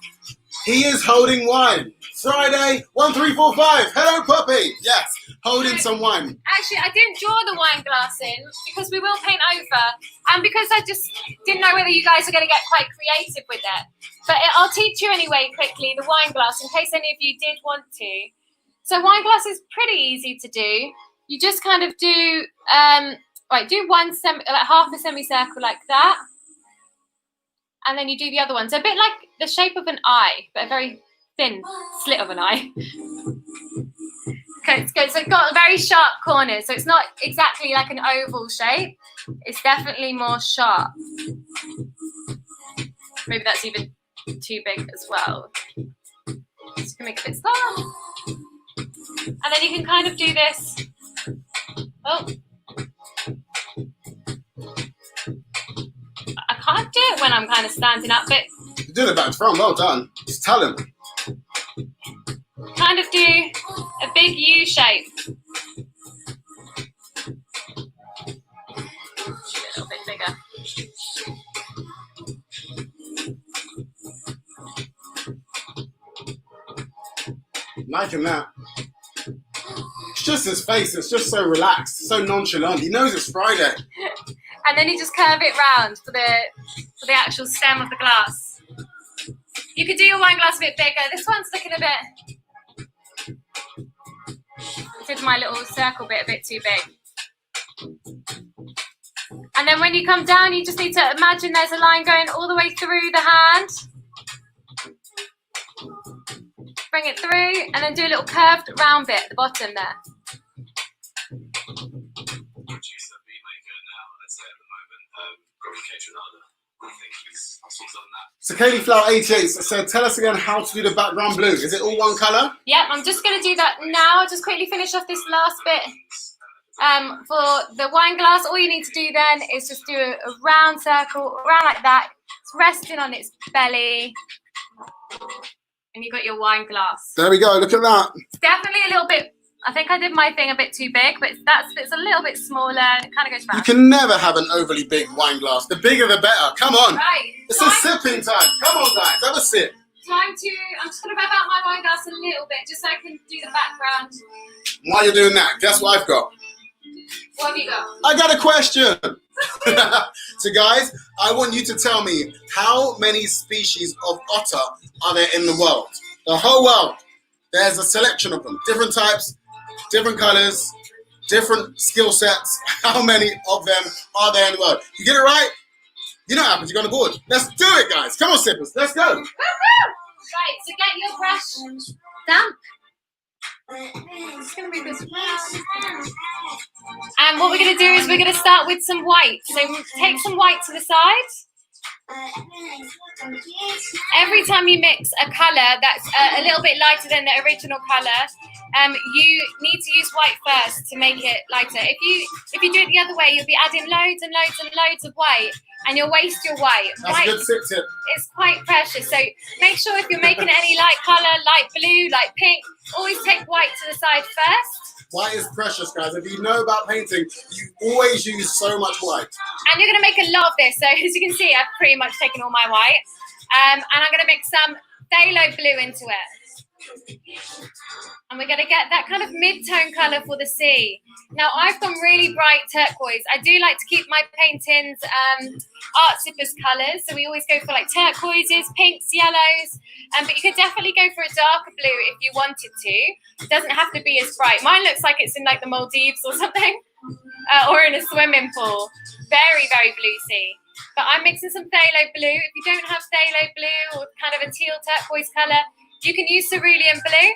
he is holding wine. Friday, 1345. Hello, puppy. Yes, holding some wine. Actually, I didn't draw the wine glass in because we will paint over, and because I just didn't know whether you guys are going to get quite creative with it. But I'll teach you anyway quickly the wine glass in case any of you did want to. So wine glass is pretty easy to do. You just kind of do do one half a semicircle like that, and then you do the other one. So a bit like the shape of an eye, but a very thin slit of an eye. Okay, it's good. So it's got very sharp corners. So it's not exactly like an oval shape. It's definitely more sharp. Maybe that's even too big as well. Just gonna make it a bit smaller. then you can kind of do this. Oh. I can't do it when I'm kind of standing up, but... You did it back to front, well done. It's talent. Kind of do a big U shape. A little bit bigger. Liking that. It's just his face, it's just so relaxed, so nonchalant. He knows it's Friday. And then you just curve it round for the actual stem of the glass. You could do your wine glass a bit bigger. This one's looking a bit... I did my little circle bit a bit too big. And then when you come down, you just need to imagine there's a line going all the way through the hand. Bring it through, and then do a little curved round bit at the bottom there. So Cauliflower88 said, tell us again how to do the background blue. Is it all one colour? Yep, I'm just going to do that now. I'll just quickly finish off this last bit. For the wine glass, all you need to do then is just do a round circle, around like that. It's resting on its belly. And you've got your wine glass. There we go, look at that. It's definitely a little bit, I think I did my thing a bit too big, but it's a little bit smaller and it kind of goes round. You can never have an overly big wine glass. The bigger the better. Come on. Right. It's a sipping time. Come on, guys, have a sip. I'm just going to rev out my wine glass a little bit just so I can do the background. While you're doing that, guess what I've got? What have you got? I got a question. So guys, I want you to tell me how many species of otter are there in the world? The whole world. There's a selection of them. Different types, different colors, different skill sets. How many of them are there in the world? You get it right? You know what happens, you go on the board. Let's do it, guys. Come on, sippers. Let's go. Right, so get your brush damp. It's going to be this round. And what we're going to do is we're going to start with some white. So take some white to the side. Every time you mix a colour that's a little bit lighter than the original colour, you need to use white first to make it lighter. If you do it the other way, you'll be adding loads and loads and loads of white, and you'll waste your white. That's white, a good sip tip. It's quite precious, so make sure if you're making any light colour, light blue, light pink, always take white to the side first. White is precious, guys. If you know about painting, you always use so much white. And you're going to make a lot of this. So as you can see, I've pretty much taken all my white. And I'm going to mix some phthalo blue into it. And we're going to get that kind of mid-tone colour for the sea. Now, I've gone really bright turquoise. I do like to keep my paintings art sippers colours. So we always go for like turquoises, pinks, yellows. But you could definitely go for a darker blue if you wanted to. It doesn't have to be as bright. Mine looks like it's in like the Maldives or something. Or in a swimming pool. Very, very blue sea. But I'm mixing some phthalo blue. If you don't have phthalo blue or kind of a teal turquoise colour, you can use cerulean blue.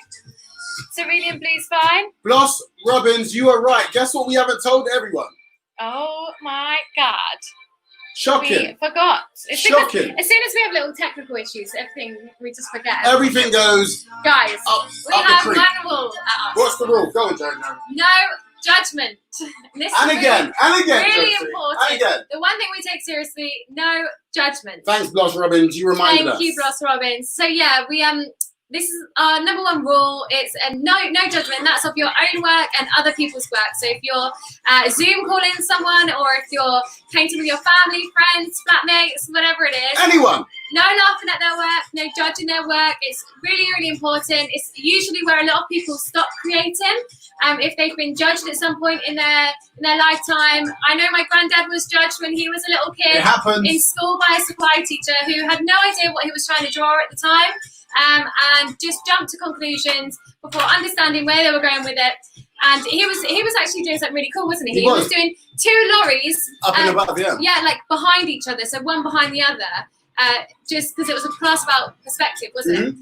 Cerulean blue's fine. Bloss Robbins, you are right. Guess what we haven't told everyone? Oh my God. Shocking. We forgot. It's Shocking. As soon as we have little technical issues, everything, we just forget. Everything goes Guys, we up have the one creek. rule at us. What's the rule? Go on, Joe. No judgment. This And is again, and again. really Josie. important. And again. The one thing we take seriously, no judgment. Thanks, Bloss Robbins. You reminded us. Thank you, Bloss Robbins. So yeah, this is our number one rule. It's no judgment. That's of your own work and other people's work. So if you're Zoom calling someone, or if you're painting with your family, friends, flatmates, whatever it is. Anyone. No laughing at their work, no judging their work. It's really, really important. It's usually where a lot of people stop creating. If they've been judged at some point in their lifetime. I know my granddad was judged when he was a little kid. It happens. In school by a supply teacher who had no idea what he was trying to draw at the time. And just jumped to conclusions before understanding where they were going with it. And he was actually doing something really cool, wasn't he? He was doing two lorries up and above, yeah. Yeah, like behind each other, so one behind the other, just because it was a class about perspective, wasn't it?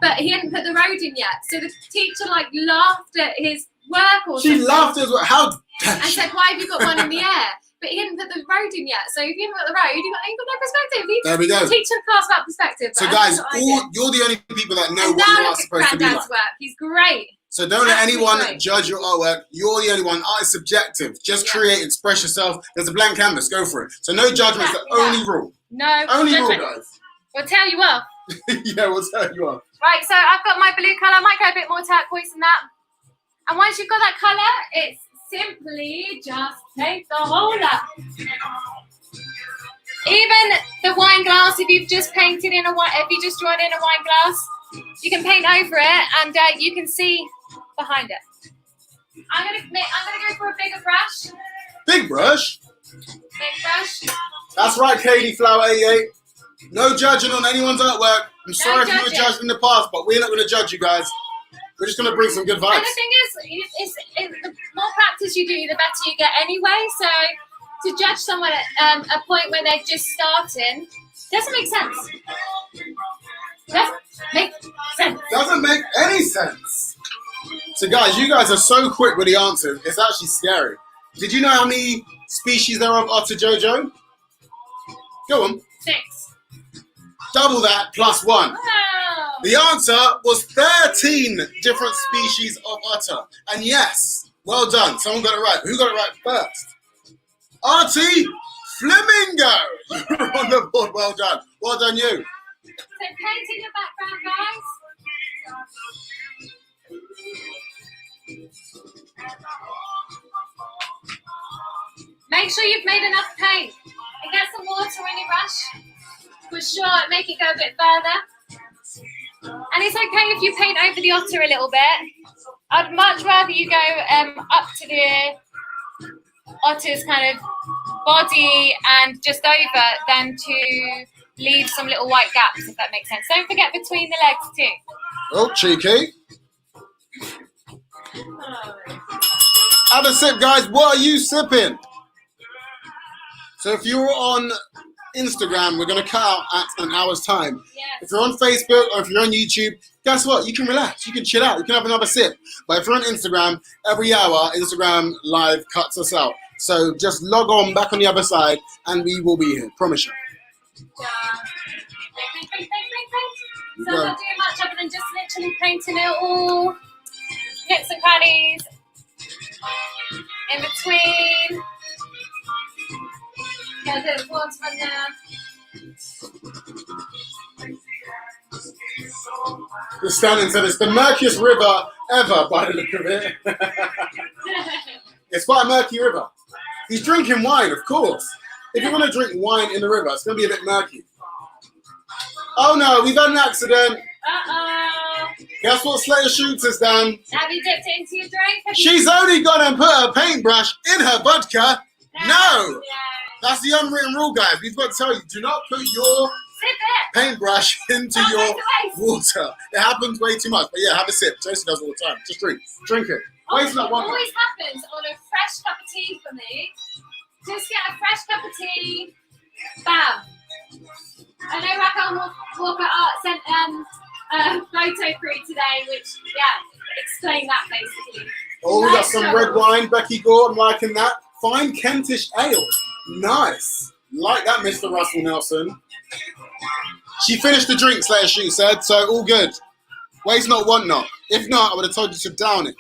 But he hadn't put the road in yet, so the teacher like laughed at his work or something. She laughed as well. How? And said, "Why have you got one in the air?" but he didn't put the road in yet. So if you haven't got the road, you've got no perspective. There we go. Teach a class about perspective. So guys, you're the only people that know what you are supposed to be like. Work. He's great. So don't let anyone judge your artwork. You're the only one. Art is subjective. Just create, express yourself. There's a blank canvas. Go for it. So no judgment is the only rule. No only judgment. rule, guys. We'll tell you off. Yeah, we'll tell you off. Right, so I've got my blue colour. I might go a bit more turquoise than that. And once you've got that colour, it's simply just take the whole up. Even the wine glass, if you've just painted in if you just drawn in a wine glass, you can paint over it and you can see behind it. I'm gonna go for a bigger brush. Big brush? Big brush. That's right, Katie Flower 88. No judging on anyone's artwork. I'm sorry if you were judged in the past, but we're not going to judge you guys. We're just going to bring some good vibes. And the thing is, the more practice you do, the better you get anyway. So to judge someone at a point where they're just starting doesn't make sense. Doesn't make any sense. So guys, you guys are so quick with the answers. It's actually scary. Did you know how many species there are of otter, Jojo? Go on. 6. Double that plus 1. Wow. The answer was 13 different species of otter. And yes, well done. Someone got it right. Who got it right first? Artie Flamingo. You're on the board. Well done. Well done, you. So paint in the background, guys. Make sure you've made enough paint. And get some water in your brush. For sure, make it go a bit further. And it's okay if you paint over the otter a little bit. I'd much rather you go up to the otter's kind of body and just over than to leave some little white gaps, if that makes sense. Don't forget between the legs too. Oh, cheeky. Have a sip, guys. What are you sipping? So if you're on Instagram, we're going to cut out at an hour's time. Yes. If you're on Facebook or if you're on YouTube, guess what? You can relax. You can chill out. You can have another sip. But if you're on Instagram, every hour, Instagram Live cuts us out. So just log on back on the other side and we will be here. Promise you. So I'm not doing much other than just literally painting little nooks and crannies in between. Get a bit of water on there. The standing said it's the murkiest river ever by the look of it. It's quite a murky river. He's drinking wine, of course. If you want to drink wine in the river, it's going to be a bit murky. Oh no, we've had an accident. Uh-oh. Guess what Slayer Shoots has done? Have you dipped it into your drink? She's only gone and put her paintbrush in her vodka. No! Yeah. That's the unwritten rule, guys. We've got to tell you, do not put your paintbrush into your water. It happens way too much. But yeah, have a sip. Jason does all the time. Just drink. Drink it. Waste not one. It always happens on a fresh cup of tea for me. Just get a fresh cup of tea. Bam. I know Raquel Walker Art sent photo through today, which, explain that basically. Oh, we got some red wine. Becky Gore, I'm liking that. Fine Kentish ale. Nice. Like that, Mr. Russell Nelson. She finished the drink, Slayer Shoe said, so all good. Waste not, want not. If not, I would have told you to down it.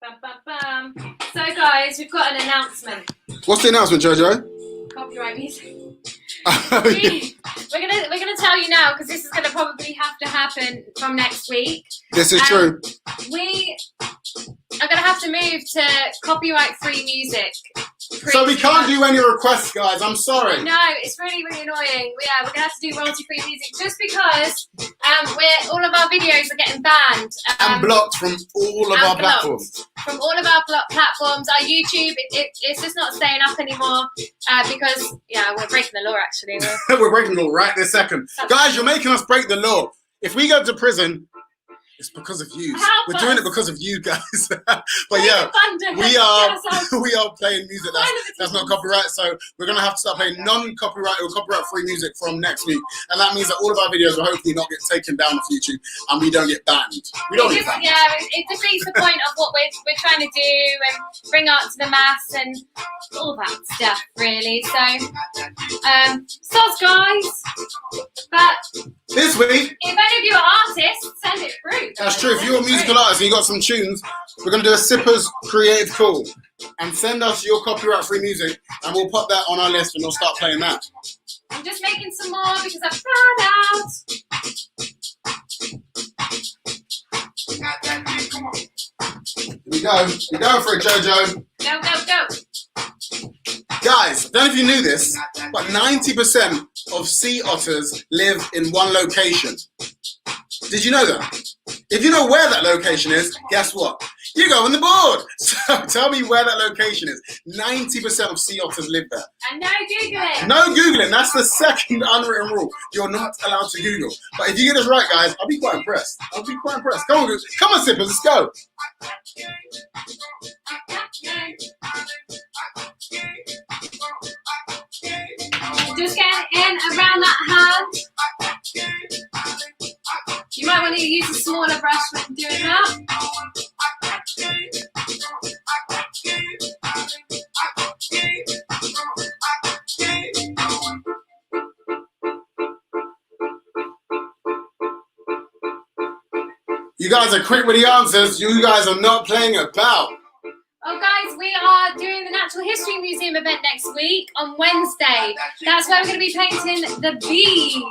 Bum, bum, bum. So, guys, we've got an announcement. What's the announcement, Jojo? Copyright music. We're gonna tell you now because this is gonna probably have to happen from next week. This is true. We are gonna have to move to copyright-free music. So we can't do any requests, guys. I'm sorry. No, it's really, really annoying. We're gonna have to do royalty-free music just because all of our videos are getting banned and blocked from all of our platforms. From all of our platforms, our YouTube, it's just not staying up anymore because we're breaking the law. Actually, we're breaking the law right this second, guys. You're making us break the law. If we go to prison, It's because of you. Help We're doing us. it because of you guys. But Play yeah, the thunder. we are playing music Find that's not copyright. So we're gonna have to start playing non-copyright or copyright-free music from next week, and that means that all of our videos will hopefully not get taken down off YouTube, and we don't get banned. We don't get banned. Yeah, it defeats the point of what we're trying to do and bring art to the mass and all that stuff, really. So, soz guys. But This week, if any of you are artists, send it through. that's true. If you're a musical artist and you got some tunes, we're gonna do a Sippers Creative Call, and send us your copyright-free music, and we'll put that on our list, and we'll start playing that. I'm just making some more because I've run out. Here we go. We're going for it, Jojo. Go, go, go. Guys, I don't know if you knew this, but 90% of sea otters live in one location. Did you know that? If you know where that location is, guess what? You go on the board. So tell me where that location is. 90% of sea otters live there. And no Googling. No Googling. That's the second unwritten rule. You're not allowed to Google. But if you get this right, guys, I'll be quite impressed. Come on, come on, Sippers, let's go. Just get in around that hand. You might want to use a smaller brush when doing that. You guys are quick with the answers. You guys are not playing about. Oh, guys, we are doing the Natural History Museum event next week on Wednesday. That's where we're going to be painting the bee.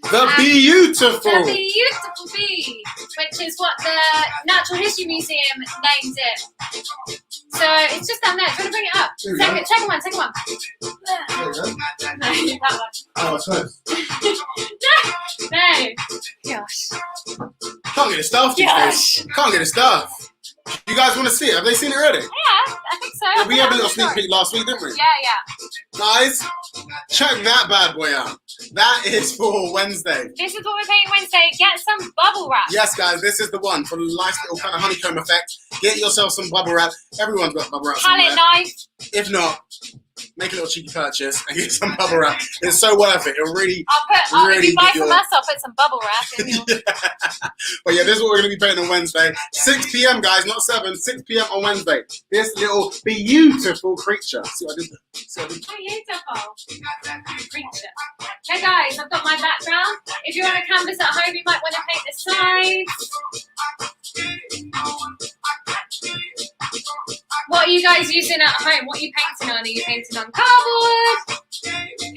The beautiful. The beautiful bee, which is what the Natural History Museum named it. So it's just down there. Do you want to bring it up? Second one. There you go. No, that one. Oh, it's close. No. Gosh. Can't get the stuff. Gosh. Can't get the stuff. You guys want to see it? Have they seen it already? Yeah, I think so. Yeah, we had a little sneak peek last week, didn't we? Yeah. Guys, check that bad boy out. That is for Wednesday. This is what we're painting Wednesday. Get some bubble wrap. Yes, guys, this is the one for the nice little kind of honeycomb effect. Get yourself some bubble wrap. Everyone's got bubble wrap Palette somewhere. knife. If not, make a little cheeky purchase and get some bubble wrap. It's so worth it. It'll really, If you buy from us, I'll put some bubble wrap in your... yeah. But yeah, this is what we're going to be painting on Wednesday. 6 p.m, guys, not 7. 6 p.m. on Wednesday. This little beautiful creature. See what I did there? See what I did there? Beautiful creature. Okay, guys, I've got my background. If you're on a canvas at home, you might want to paint the sides. What are you guys using at home? What are you painting on? Are you painting on cardboard?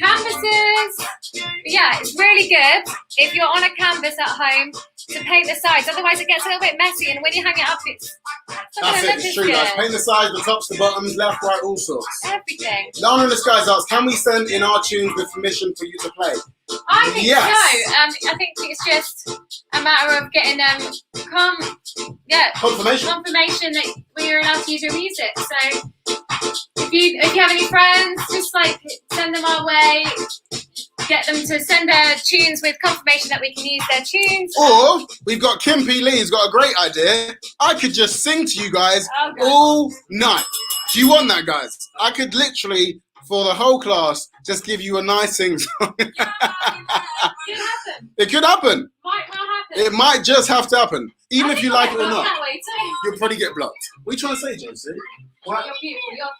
Canvases? But yeah, it's really good if you're on a canvas at home to paint the sides. Otherwise, it gets a little bit messy, and when you hang it up, it's not That's going it, to look it's as true, guys. good. Paint the sides, the tops, the bottoms, left, right, all sorts. Everything. Lana in the Skies asks, can we send in our tunes with permission for you to play? I think Yes. so. I think it's just a matter of getting confirmation that we're allowed to use your music. So if you have any friends, just like send them our way. Get them to send their tunes with confirmation that we can use their tunes. Or we've got Kim P. Lee's got a great idea. I could just sing to you guys all night. Do you want that, guys? I could literally, for the whole class, just give you a nice sing song. It could happen. It could happen. Might not happen. It might just have to happen. Even if you like it or not. That way too. You'll probably get blocked. What are you trying to say, Josie? What? You're beautiful.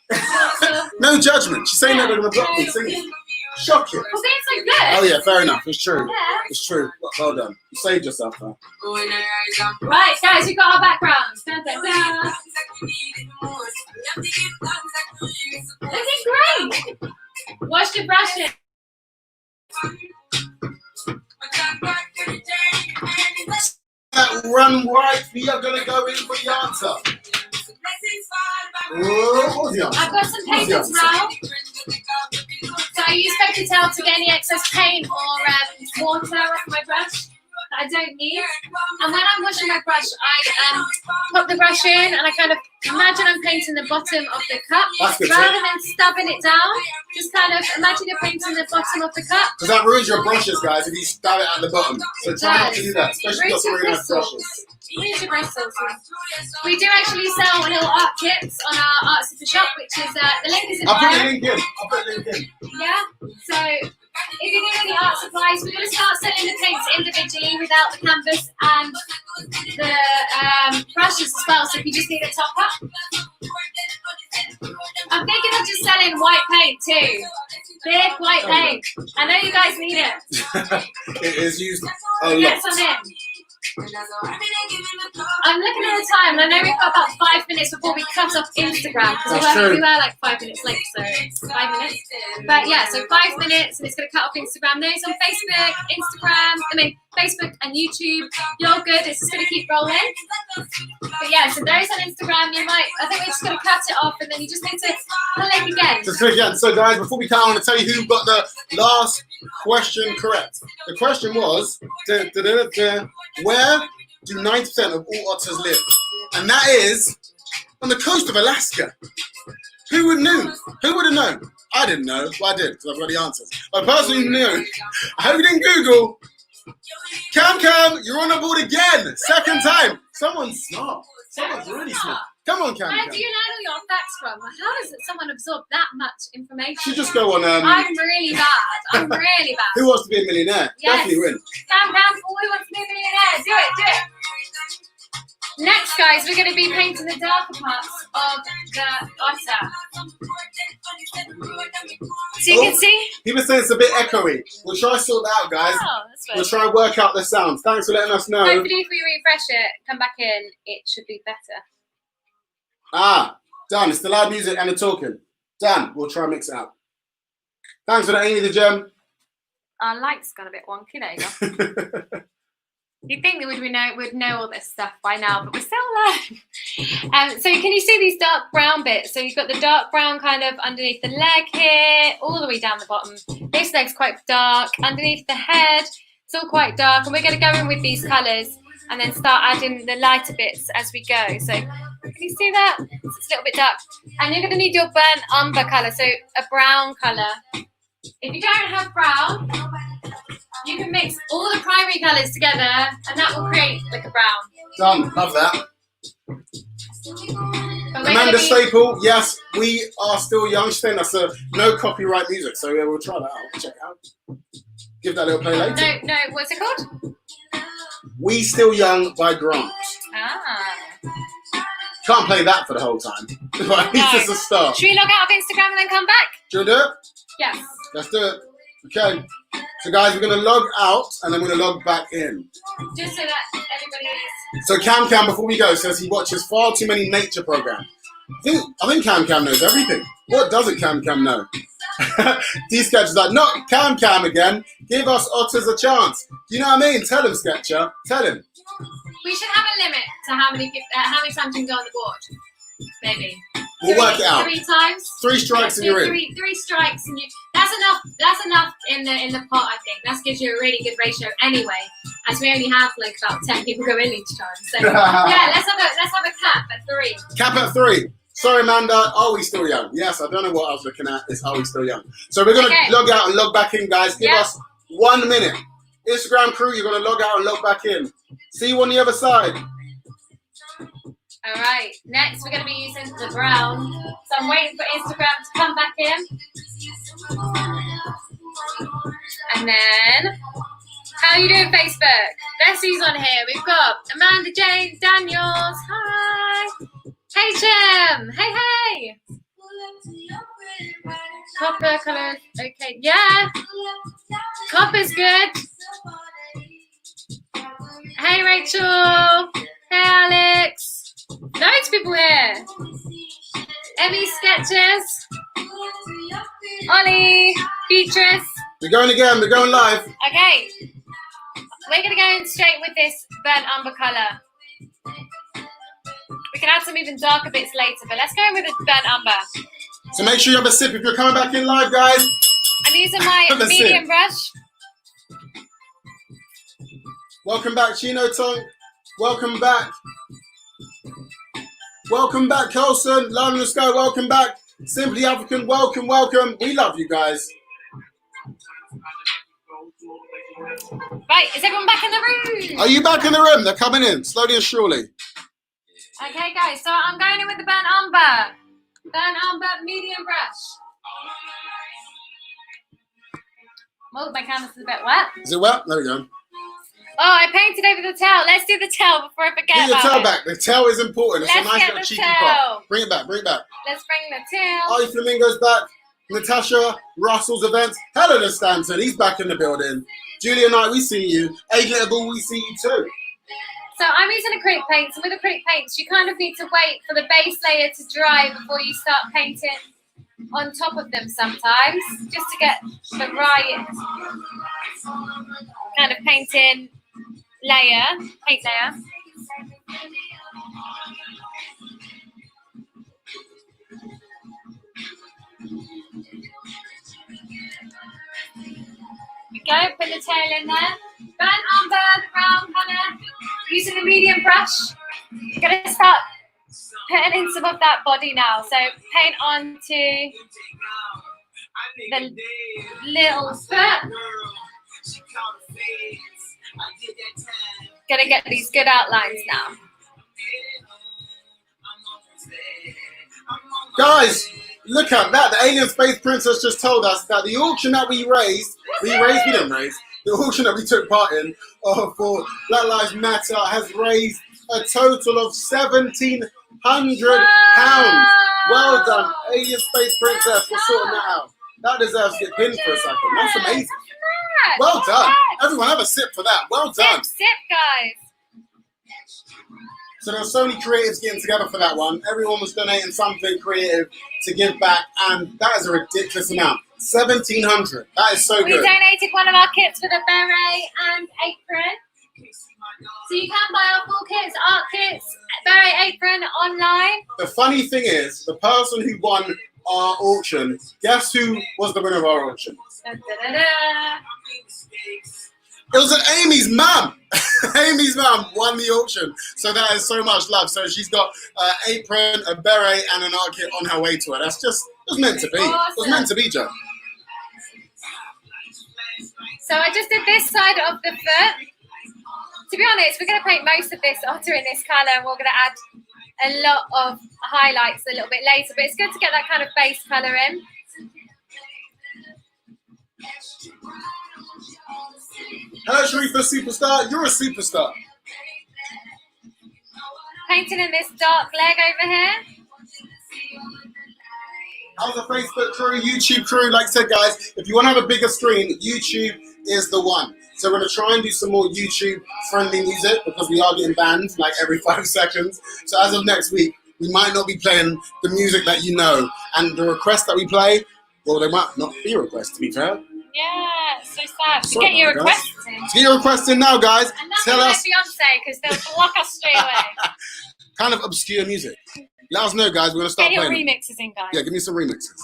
You're No judgment. She's saying that they're going to block me singing. Shocking. Well, it's so good. Oh yeah, fair enough. It's true. Yeah. It's true. Well done. You saved yourself, though. Right, guys, we've got our backgrounds. Da, da, da. Looking great. Wash your brushes. That run right, we are going to go in for the answer. What was the answer? I've got some paper towel. So I use paper towel to get any excess paint or water off my brush that I don't need. And when I'm washing my brush, I put the brush in and I kind of imagine I'm painting the bottom of the cup That's good, rather than stubbing it down. Just kind of imagine you're painting the bottom of the cup. Because that ruins your brushes, guys, if you stab it at the bottom. So try not to do that, especially if you've got some really nice brushes. Here's your bristles. We do actually sell little art kits on our art super shop, which is the link is in I'll put bio. the link in. I'll put the link in. Yeah. So if you need any art supplies, we're going to start selling the paints individually without the canvas and the brushes as well. So if you just need a top up, I'm thinking of just selling white paint too. Big white paint. I know you guys need it. It is used a lot. Get some in. I'm looking at the time, and I know we've got about 5 minutes before we cut off Instagram because we were like 5 minutes late, so 5 minutes. But yeah, so 5 minutes, and it's going to cut off Instagram. Those on Facebook, Facebook and YouTube, you're good. It's just going to keep rolling. But yeah, so those on Instagram, I think we're just going to cut it off, and then you just need to click again. Just click again. So guys, before we cut, I want to tell you who got the last question correct. The question was, where do 90% of all otters live? And that is on the coast of Alaska. Who would know? Who would have known? I didn't know. Well, I did, because I've got the answers. I personally knew. I hope you didn't Google. Cam, you're on the board again. Second time. Someone's smart. Someone's really smart. Come on, Cam. Where do you learn all your facts from? How does someone absorb that much information? You just go on. I'm really bad. I'm really bad. Who Wants to Be a Millionaire? Yes. Definitely win. Cam, Who Wants to Be a Millionaire? Do it. Next, guys, we're going to be painting the darker parts of the otter. So you can see? People say it's a bit echoey. We'll try to sort that out, guys. Oh, that's good. We'll try and work out the sounds. Thanks for letting us know. Hopefully, if we refresh it, come back in, it should be better. Ah, done. It's the loud music and the talking. Done. We'll try and mix it up. Thanks for that, Amy the Gem. Our light's gone a bit wonky. There you go. You'd think that we'd know all this stuff by now, but we're still learning. So can you see these dark brown bits? So you've got the dark brown kind of underneath the leg here, all the way down the bottom. This leg's quite dark. Underneath the head, it's all quite dark. And we're going to go in with these colours and then start adding the lighter bits as we go. So can you see that? It's a little bit dark. And you're going to need your burnt umber colour, so a brown colour. If you don't have brown, you can mix all the primary colours together and that will create like a brown. Done. Love that. Amanda Staple, yes, we are still young. She's saying that's a no copyright music. So yeah, we'll try that out. Check it out. Give that a little play later. No, what's it called? We Still Young by Grant. Ah. Can't play that for the whole time. But at least it's a start. Should we log out of Instagram and then come back? Do you want to do it? Yes. Let's do it. Okay. So guys, we're going to log out and then we're going to log back in. Just so that everybody is. So Cam, before we go, says he watches far too many nature programs. I think Cam knows everything. What doesn't Cam know? D-Sketch is like, not Cam again. Give us otters a chance. Do you know what I mean? Tell him, Sketcher. Tell him. We should have a limit to how many times you can go on the board. Maybe. We'll work it out. 3 times. 3 strikes and you're in. 3 strikes and you. That's enough. That's enough in the pot. I think that gives you a really good ratio anyway, as we only have like about 10 people go in each time. So yeah, let's have a cap at 3. Cap at 3. Sorry, Amanda. Are we still young? Yes, I don't know what I was looking at. It's are we still young? So we're gonna log out and log back in, guys. Give us 1 minute. Instagram crew, you're gonna log out and log back in. See you on the other side. All right, next we're going to be using the brown. So I'm waiting for Instagram to come back in. And then, how are you doing, Facebook? Bessie's on here. We've got Amanda Jane Daniels. Hi. Hey, Jim. Hey. Copper colours. Okay, yeah. Copper's good. Hey, Rachel. Hey, Alex. Loads of people here. Emmy Sketches. Ollie. Beatrice. We're going again. We're going live. Okay. We're going to go in straight with this burnt umber colour. We can add some even darker bits later, but let's go in with the burnt umber. So make sure you have a sip if you're coming back in live, guys. I'm using my medium brush. Welcome back, Chino Tong. Welcome back. Welcome back, Colson. Love in the Sky, welcome back. Simply African, welcome. We love you guys. Right, is everyone back in the room? Are you back in the room? They're coming in, slowly and surely. Okay, guys, so I'm going in with the burnt umber. Burnt umber, medium brush. Oh, my canvas is a bit wet. Is it wet? There we go. Oh, I painted over the tail. Let's do the tail before I forget Get your about tail it. back. The tail is important. It's Let's a nice get little the cheeky tail. part. Bring it back, bring it back. Let's bring the tail. Are Flamingo's back? Natasha Russell's events. Hello, Stanton. He's back in the building. Julia Knight, we see you. Adrian Bull, we see you too. So I'm using acrylic paints, and with acrylic paints, you kind of need to wait for the base layer to dry before you start painting on top of them sometimes, just to get the right kind of paint layer. Go, put the tail in there. Burnt umber, the brown colour. Using a medium brush. I'm going to start putting in some of that body now. So paint onto the little foot. Gonna get these good outlines now. Guys, look at that. The Alien Space Princess just told us that the auction that we didn't raise, the auction that we took part in for Black Lives Matter has raised a total of £1,700. Well done, Alien Space Princess, for sorting that out. That deserves to get pinned for a second. That's amazing. Well done. Everyone have a sip for that. Well done. Sip, guys. So there were so many creatives getting together for that one. Everyone was donating something creative to give back, and that is a ridiculous amount. 1,700. That is so We good. donated one of our kits with a beret and apron. So you can buy our full kits, art kits, beret, apron online. The funny thing is, the person who won our auction, guess who was the winner of our auction? Da, da, da, da. It was Amy's mum. Amy's mum won the auction. So that is so much love. So she's got an apron, a beret, and an art kit on her way to her. That's just, it was meant to be. Awesome. It was meant to be, Joe. So I just did this side of the foot. To be honest, we're going to paint most of this otter in this colour, and we're going to add a lot of highlights a little bit later. But it's good to get that kind of base colour in. Hello, Sharifa Superstar. You're a superstar. Painting in this dark leg over here. How's the Facebook crew, YouTube crew? Like I said, guys, if you want to have a bigger screen, YouTube is the one. So we're going to try and do some more YouTube-friendly music because we are getting banned like every 5 seconds. So as of next week, we might not be playing the music that you know. And the requests that we play, well, they might not be requests, to be fair. Yeah, so sad. To Sorry get your about that, guys. requests in. To get your requests in now, guys, And not tell like us Beyonce, because they'll block us straight away. kind of obscure music. Let us know, guys. We're going to start Get your playing. remixes in, guys. Yeah, give me some remixes.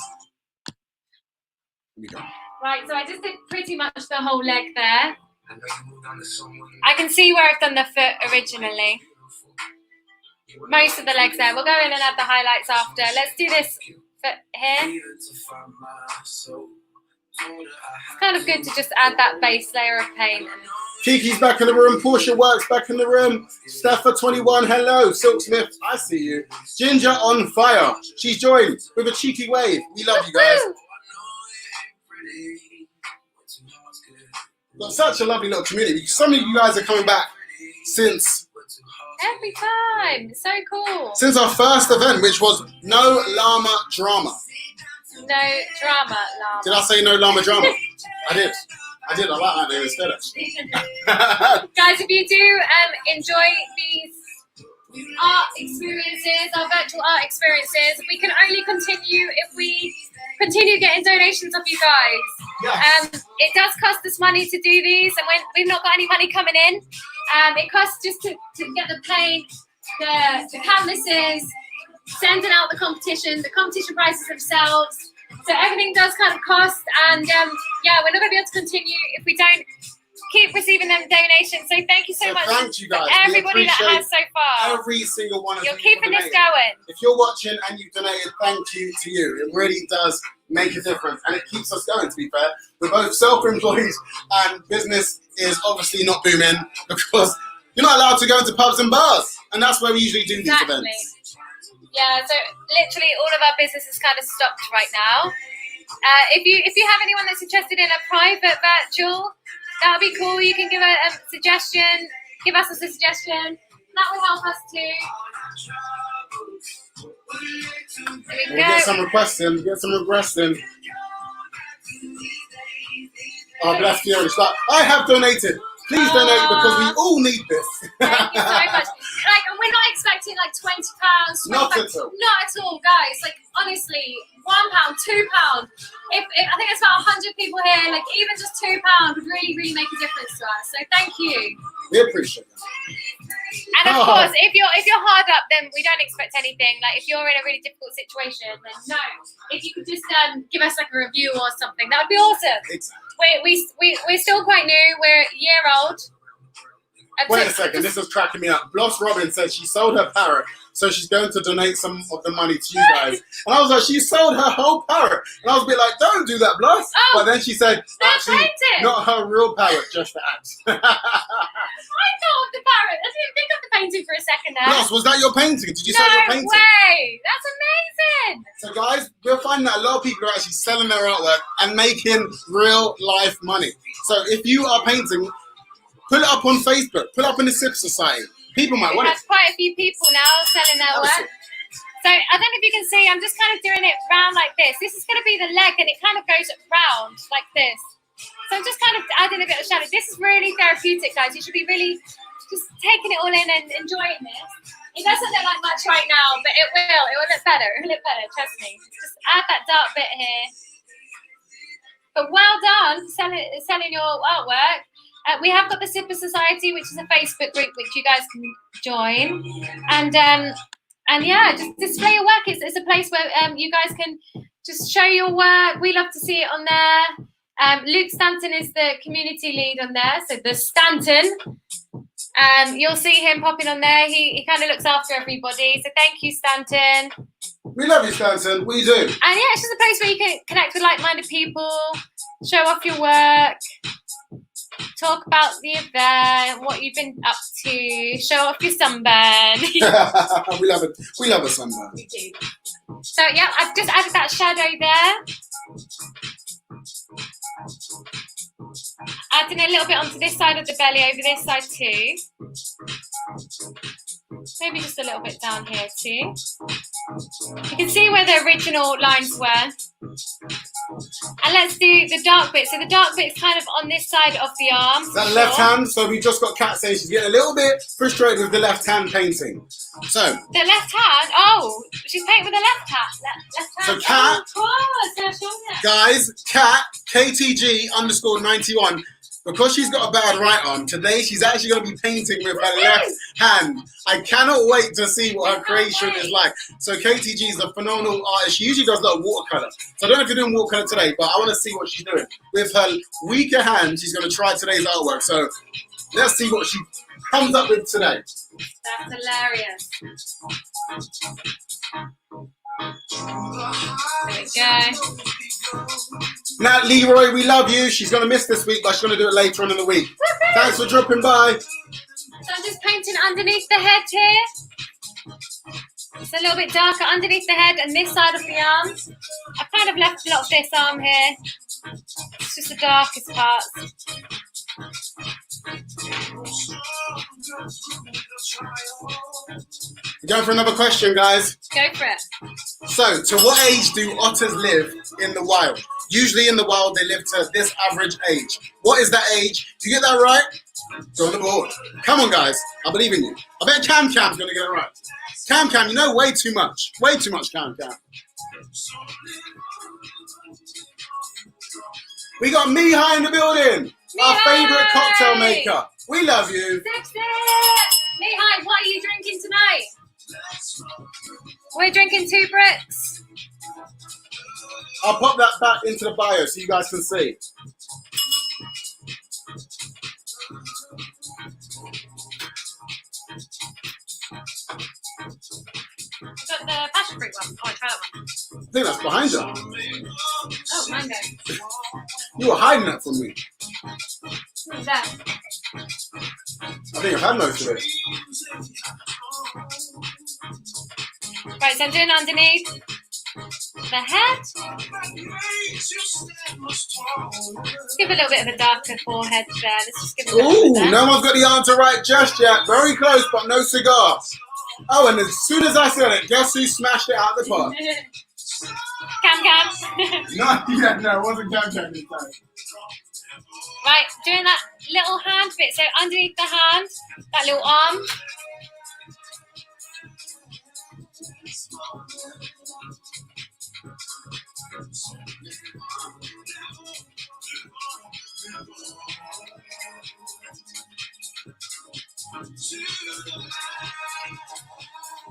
Here we go. Right, so I just did pretty much the whole leg there. I can see where I've done the foot originally. Most of the legs there. We'll go in and add the highlights after. Let's do this foot here. It's kind of good to just add that base layer of paint. Kiki's back in the room. Portia Works back in the room. Steffa21, hello. Silksmith, I see you. Ginger on fire. She's joined with a cheeky wave. We love you guys. Got such a lovely little community. Some of you guys are coming back since Every time. It's so cool. since our first event, which was No Llama Drama. No drama, love. Did I say No Llama Drama? I did. I like that name instead, actually. Guys, if you do enjoy these art experiences, our virtual art experiences, we can only continue if we continue getting donations of you guys. Yes. It does cost us money to do these, and when we've not got any money coming in, it costs just to get the paint, the canvases, sending out the competition prices themselves. So everything does kind of cost, and yeah, we're not going to be able to continue if we don't keep receiving them donations. So thank you so much thank you guys. for everybody that has so far. Every single one of you. You're keeping this going. If you're watching and you've donated, thank you to you. It really does make a difference, and it keeps us going, to be fair. We're both self-employed, and business is obviously not booming because you're not allowed to go into pubs and bars, and that's where we usually do these events. Yeah, so literally all of our business is kind of stopped right now. If you have anyone that's interested in a private virtual, that would be cool. You can give a suggestion, give us a suggestion. That will help us too. We'll get some requests in. Oh, bless you. I have donated. Please donate because we all need this. Thank you so much. Like, and we're not expecting like £20. Not at all. Not at all, guys. Like, honestly, £1, £2. If I think it's about 100 people here, like even just £2 would really, really make a difference to us. So thank you. We appreciate that. And of course, if you're hard up, then we don't expect anything. Like if you're in a really difficult situation, then no. If you could just give us like a review or something, that would be awesome. Exactly. We're still quite new. We're a year old. Wait a second, this is cracking me up. Bloss Robin said she sold her parrot, so she's going to donate some of the money to you guys. And I was like, she sold her whole parrot. And I was a bit like, don't do that, Bloss. Oh, but then she said, actually, not her real parrot, just the act. I thought of the parrot. I didn't think of the painting for a second there. Bloss, was that your painting? Did you sell your painting? No way. That's amazing. So guys, we're finding that a lot of people are actually selling their artwork and making real life money. So if you are painting, put it up on Facebook, put it up in the Sip Society. People might want it. There's quite a few people now selling their work. So I don't know if you can see, I'm just kind of doing it round like this. This is going to be the leg and it kind of goes round like this. So I'm just kind of adding a bit of shadow. This is really therapeutic, guys. You should be really just taking it all in and enjoying this. It doesn't look like much right now, but it will. It will look better. It will look better, trust me. Just add that dark bit here. But well done selling your artwork. We have got the Sipper Society, which is a Facebook group which you guys can join, and yeah, just display your work. It's a place where you guys can just show your work. We love to see it on there. Luke Stanton is the community lead on there, so the Stanton. You'll see him popping on there. He kind of looks after everybody. So thank you, Stanton. We love you, Stanton. We do. And yeah, it's just a place where you can connect with like-minded people, show off your work. Talk about the event, what you've been up to, show off your sunburn. We love it. We love a sunburn. We do. So yeah, I've just added that shadow there. Adding a little bit onto this side of the belly, over this side too. Maybe just a little bit down here too. You can see where the original lines were. And let's do the dark bit. So the dark bit is kind of on this side of the arm. Is that left hand? So we just got Kat saying she's getting a little bit frustrated with the left hand painting. So the left hand. Oh, she's painting with the left hand. Left hand. So Kat, guys, Kat KTG_91. Because she's got a bad right arm, today she's actually going to be painting with her left hand. I cannot wait to see what her creation is like. So KTG is a phenomenal artist. She usually does like watercolor. So I don't know if you're doing watercolor today, but I want to see what she's doing. With her weaker hand, she's going to try today's artwork. So let's see what she comes up with today. That's hilarious. There we go. Nat Leroy, we love you. She's going to miss this week, but she's going to do it later on in the week. Thanks for dropping by. So I'm just painting underneath the head here. It's a little bit darker underneath the head and this side of the arm. I've kind of left a lot of this arm here. It's just the darkest part. We're going for another question, guys. Go for it. So, to what age do otters live in the wild? Usually in the wild, they live to this average age. What is that age? Do you get that right? Go on the board. Come on, guys. I believe in you. I bet Cam's going to get it right. Cam, you know way too much. Way too much, Cam. We got Mihai in the building. Our favourite cocktail maker. We love you. Sexy. Mihai, what are you drinking tonight? We're drinking 2 Brits. I'll pop that back into the bio so you guys can see. think that's behind her. Oh, mango. You were hiding that from me. What's that? I think I've had most of it. Right, so I'm doing underneath the head. Let's give a little bit of a darker forehead there. Let's just give a little Ooh, bit there. no one's got the answer right just yet. Very close, but no cigar. Oh, and as soon as I said it, guess who smashed it out of the park? Cam. No, it wasn't Cam this time. Right, doing that little hand bit. So underneath the hand, that little arm.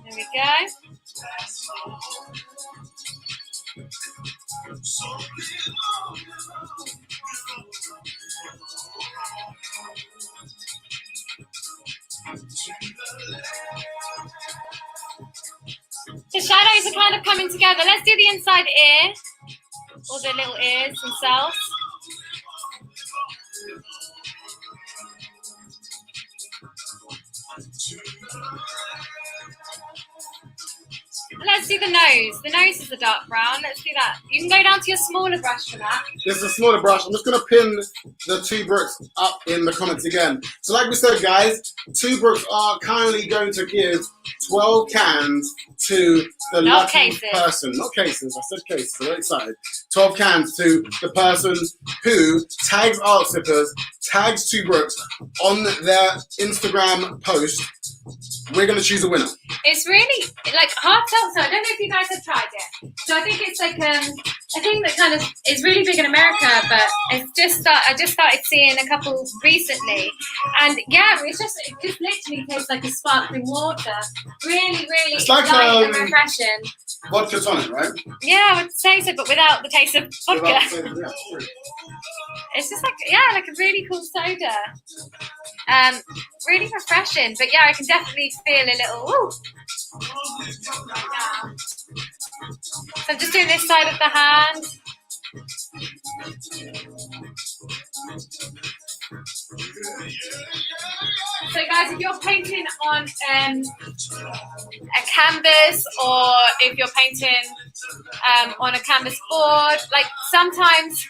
There we go. The shadows are kind of coming together. Let's do the inside ear, or the little ears themselves. Let's do the nose. The nose is a dark brown. Let's do that. You can go down to your smaller brush for that. This is a smaller brush. I'm just going to pin the two brooks up in the comments again. So like we said, guys, two brooks are kindly going to give 12 cans to the lucky person. Not cases. I said cases. I'm very excited. 12 cans to the person who tags Art Sippers, tags two brooks on their Instagram post. We're going to choose a winner. It's really like hard seltzer. I don't know if you guys have tried it. So I think it's like a thing that kind of is really big in America, but it's just I just started seeing a couple recently, and yeah, it just literally tastes like a sparkling water. Really, really It's like, light and refreshing. Vodka tonic, right? Yeah, I would say so, but without the taste of vodka. It's just like like a really cool soda. Really refreshing, but yeah, I can definitely feel a little. Ooh. Yeah. So I'm just doing this side of the hand. So guys, if you're painting on a canvas, or if you're painting on a canvas board, like sometimes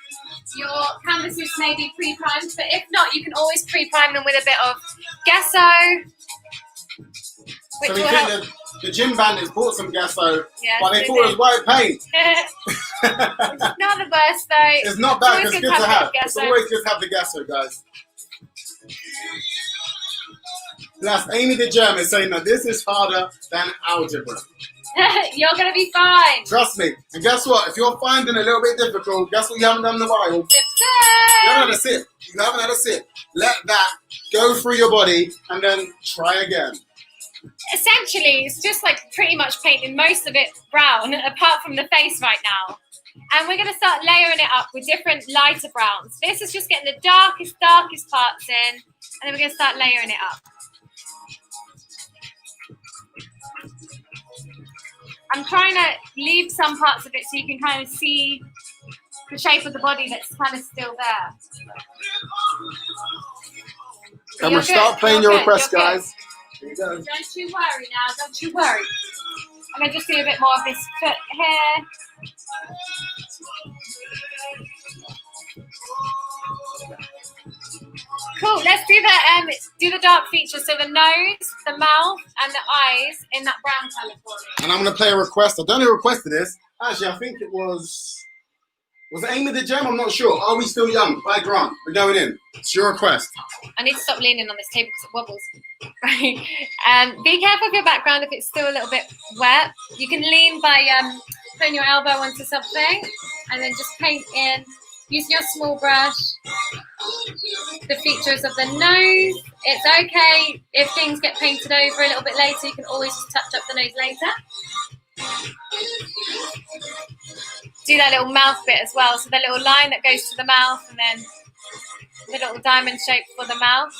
your canvases may be pre-primed, but if not, you can always pre-prime them with a bit of gesso. So we think the gym bandits bought some gesso, but they thought it was white paint. It's not the worst though. It's not bad, it's good to have. It's Gesso. always good to have the gesso, guys. Plus, Amy the Germ is saying that this is harder than algebra. You're going to be fine. Trust me. And guess what? If you're finding it a little bit difficult, guess what you haven't done in a while? You haven't had a sip. You haven't had a sip. Let that go through your body and then try again. Essentially, it's just like pretty much painting most of it brown, apart from the face right now. And we're going to start layering it up with different lighter browns. This is just getting the darkest parts in, and then we're going to start layering it up. I'm trying to leave some parts of it so you can kind of see the shape of the body that's kind of still there. I'm going to start playing your request, guys. Here you go. Don't you worry now, don't you worry. I'm going to just do a bit more of this foot here. Cool, let's do the dark features. So the nose, the mouth, and the eyes in that brown colour for me. And I'm going to play a request. I don't know who requested this. Actually, I think it was it Amy the Gem? I'm not sure. Are We Still Young? By Grant. We're going in. It's your request. I need to stop leaning on this table because it wobbles. Right. Be careful of your background if it's still a little bit wet. You can lean by putting your elbow onto something and then just paint in, using your small brush, the features of the nose. It's okay if things get painted over a little bit later. You can always just touch up the nose later. Do that little mouth bit as well. So the little line that goes to the mouth and then the little diamond shape for the mouth.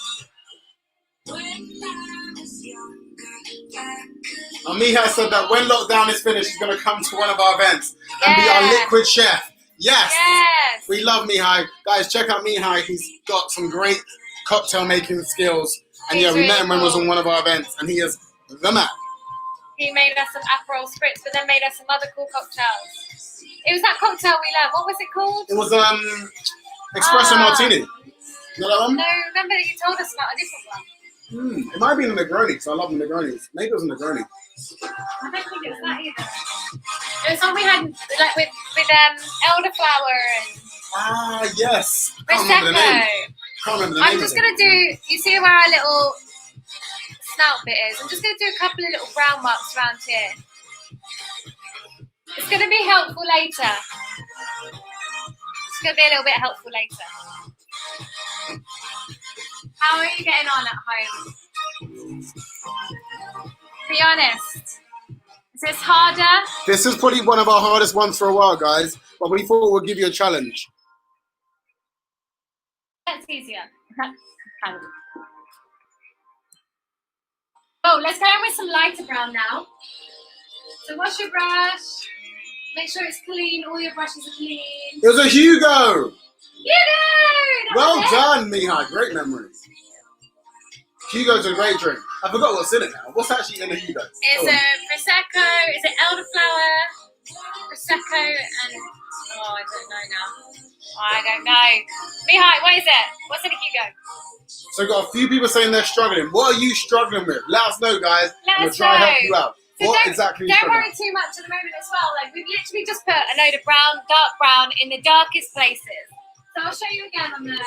And Mihai said that when lockdown is finished, he's going to come to one of our events and be our liquid chef. Yes. Yes. We love Mihai. Guys, check out Mihai. He's got some great cocktail making skills. And yeah, we met him when he was on one of our events, and he is the man. He made us some Aperol spritz, but then made us some other cool cocktails. It was that cocktail we learned. What was it called? It was espresso martini. You know that one? No, remember you told us about a different one. It might be a Negroni, because I love the Negronis. Maybe it was a Negroni. I don't think it was that either. It was one we had like with elderflower and yes. prosecco. I'm just gonna do. You see where our little snout bit is? I'm just gonna do a couple of little brown marks around here. It's gonna be helpful later. It's gonna be a little bit helpful later. How are you getting on at home? Be honest. Is this harder? This is probably one of our hardest ones for a while, guys. But we thought we'd give you a challenge. That's easier. Oh, let's go in with some lighter brown now. So wash your brush. Make sure it's clean. All your brushes are clean. It was a Hugo. Hugo! Well done, Mihai. Great memories. Hugo's a great drink. I forgot what's in it now. What's actually in a Hugo? It's a prosecco. Is it elderflower? Prosecco and I don't know now. I don't know. Mihai, what is it? What's in a Hugo? So we've got a few people saying they're struggling. What are you struggling with? Let us know, guys. Let us try and know. help you out. So What exactly are you don't struggling worry too much at the moment as well. Like we've literally just put a load of brown, dark brown in the darkest places. So I'll show you again on there.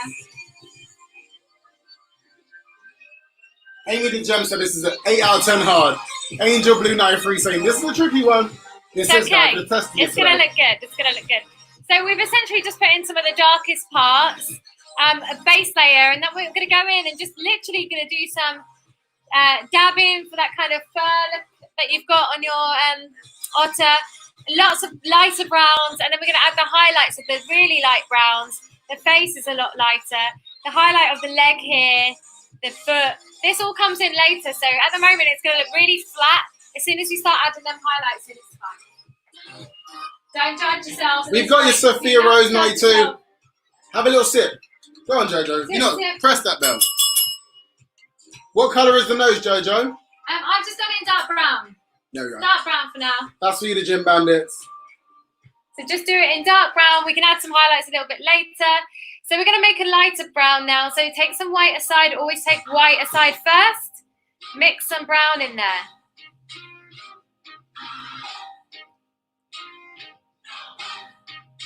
Amy the Gem said this is an 8 out of 10 hard. Angel Blue 93 saying this is a tricky one. This is okay. It's gonna look good. It's gonna look good. So we've essentially just put in some of the darkest parts, a base layer, and then we're gonna go in and just literally gonna do some dabbing for that kind of fur look that you've got on your otter. Lots of lighter browns, and then we're gonna add the highlights of the really light browns. The face is a lot lighter. The highlight of the leg here, the foot. This all comes in later, so at the moment it's going to look really flat. As soon as you start adding them highlights in, it's fine. Don't judge yourselves. We've got your Sophia Rose 92. Have a little sip. Go on, Jojo. Press that bell. What colour is the nose, Jojo? I've just done it in dark brown. There we go. Dark brown for now. That's for you, the Gym Bandits. So just do it in dark brown. We can add some highlights a little bit later. So we're going to make a lighter brown now. So take some white aside. Always take white aside first. Mix some brown in there.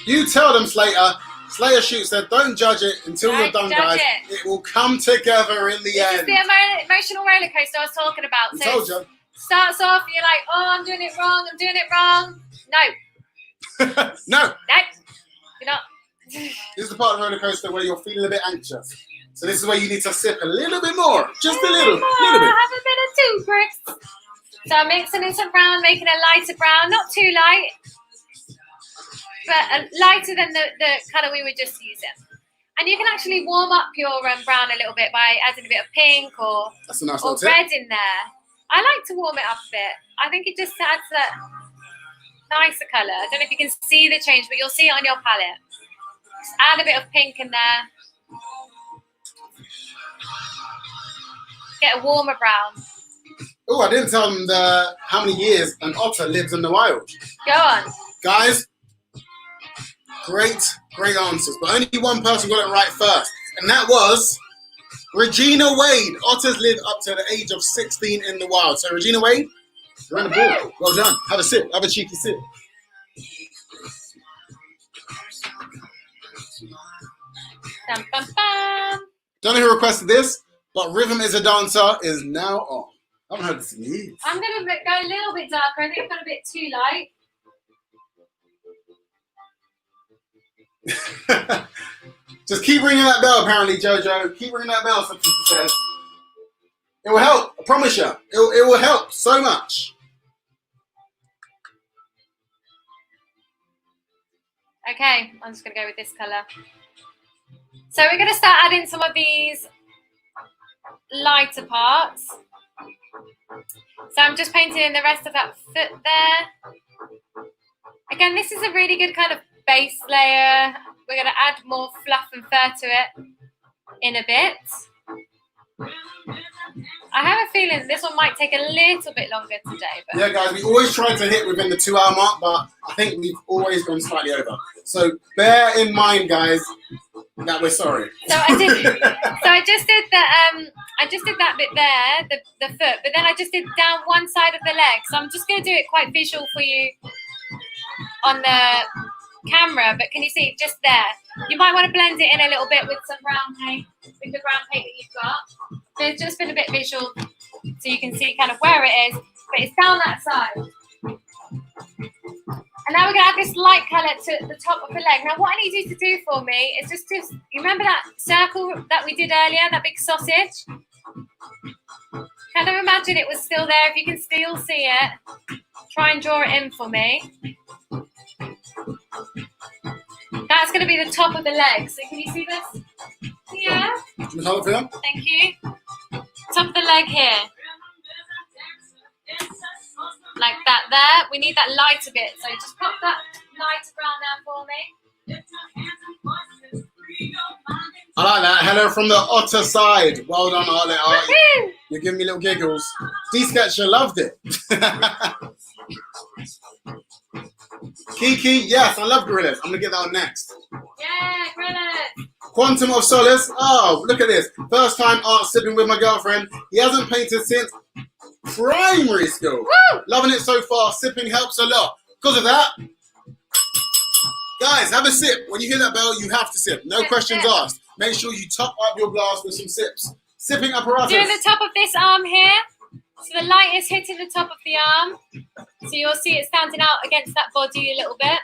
You tell them, Slater. Slater Shoot said, don't judge it until you're done, guys. It will come together in the end. This is the emotional roller coaster I was talking about. I told you. Starts off, you're like, oh, I'm doing it wrong. I'm doing it wrong. No. No. No. You're not. This is the part of the roller coaster where you're feeling a bit anxious. So this is where you need to sip a little bit more. Just a little bit. Have a bit of two bricks. So I'm mixing in some brown, making a lighter brown. Not too light, but lighter than the colour we were just using. And you can actually warm up your brown a little bit by adding a bit of pink or red in there. I like to warm it up a bit. I think it just adds that nicer colour. I don't know if you can see the change, but you'll see it on your palette. Just add a bit of pink in there. Get a warmer brown. Oh, I didn't tell them how many years an otter lives in the wild. Go on. Guys, great answers. But only one person got it right first. And that was Regina Wade. Otters live up to the age of 16 in the wild. So Regina Wade, you're on the board. Well done. Have a sip. Have a cheeky sip. Dum, bum, bum. Don't know who requested this, but Rhythm is a Dancer is now on. I haven't heard this in years. I'm going to go a little bit darker. I think I've got a bit too light. Just keep ringing that bell, apparently, Jojo. Keep ringing that bell, some people says. It will help. I promise you. It will help so much. Okay, I'm just going to go with this colour. So we're going to start adding some of these lighter parts. So I'm just painting in the rest of that foot there. Again, this is a really good kind of base layer. We're going to add more fluff and fur to it in a bit. I have a feeling this one might take a little bit longer today. But yeah, guys, we always try to hit within the 2 hour mark, but I think we've always gone slightly over. So bear in mind, guys, that we're sorry. So I just did that bit there, the foot, but then I just did down one side of the leg. So I'm just going to do it quite visual for you on the camera, but can you see it just there? You might want to blend it in a little bit with some brown paint, with the brown paint that you've got. There's just been a bit visual so you can see kind of where it is, but it's down that side. And now we're going to add this light colour to the top of the leg. Now what I need you to do for me is just you remember that circle that we did earlier, that big sausage? Kind of imagine it was still there. If you can still see it, try and draw it in for me. That's going to be the top of the leg. So can you see this? Yeah. Thank you. Top of the leg here. Like that there. We need that lighter bit. So just pop that lighter brown there for me. I like that. Hello from the Otter side. Well done, Arlette. You're giving me little giggles. D-Sketcher loved it. Kiki, yes, I love gorillas. I'm going to get that on next. Yeah, gorillas. Quantum of Solace. Oh, look at this. First time art sipping with my girlfriend. He hasn't painted since primary school. Woo! Loving it so far. Sipping helps a lot. Because of that, guys, have a sip. When you hear that bell, you have to sip. No questions asked. Make sure you top up your glass with some sips. Sipping apparatus. Doing the top of this arm here. So the light is hitting the top of the arm. So you'll see it standing out against that body a little bit.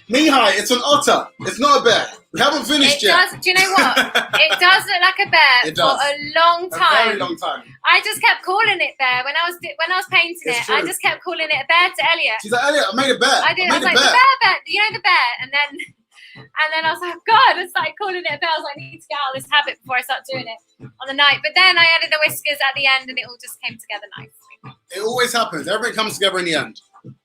Mihai, it's an otter. It's not a bear. We haven't finished yet. Do you know what? It does look like a bear for a long time. A very long time. I just kept calling it bear when I was painting it. True. I just kept calling it a bear to Elliot. She's like, Elliot, I made a bear. I was like, the bear, you know the bear, and then I was like, God, I started calling it a bear. I was like, I need to get out of this habit before I start doing it on the night. But then I added the whiskers at the end, and it all just came together nicely. It always happens. Everything comes together in the end.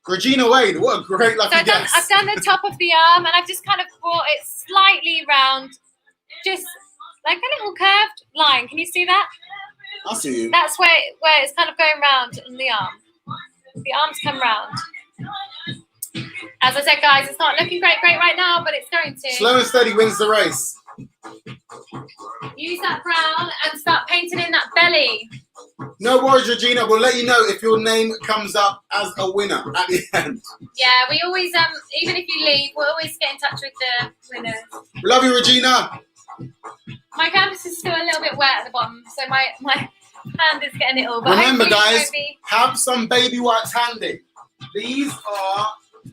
Regina Wade, what a great lucky guess. I've done the top of the arm, and I've just kind of brought it slightly round, just like a little curved line. Can you see that? I see you. That's where it's kind of going round on the arm. The arms come round. As I said, guys, it's not looking great right now, but it's going to. Slow and steady wins the race. Use that brown and start painting in that belly. No worries, Regina. We'll let you know if your name comes up as a winner at the end. Yeah, we always, even if you leave, we'll always get in touch with the winners. We love you, Regina. My canvas is still a little bit wet at the bottom, so my hand is getting it all. But remember, guys, have some baby wipes handy. These are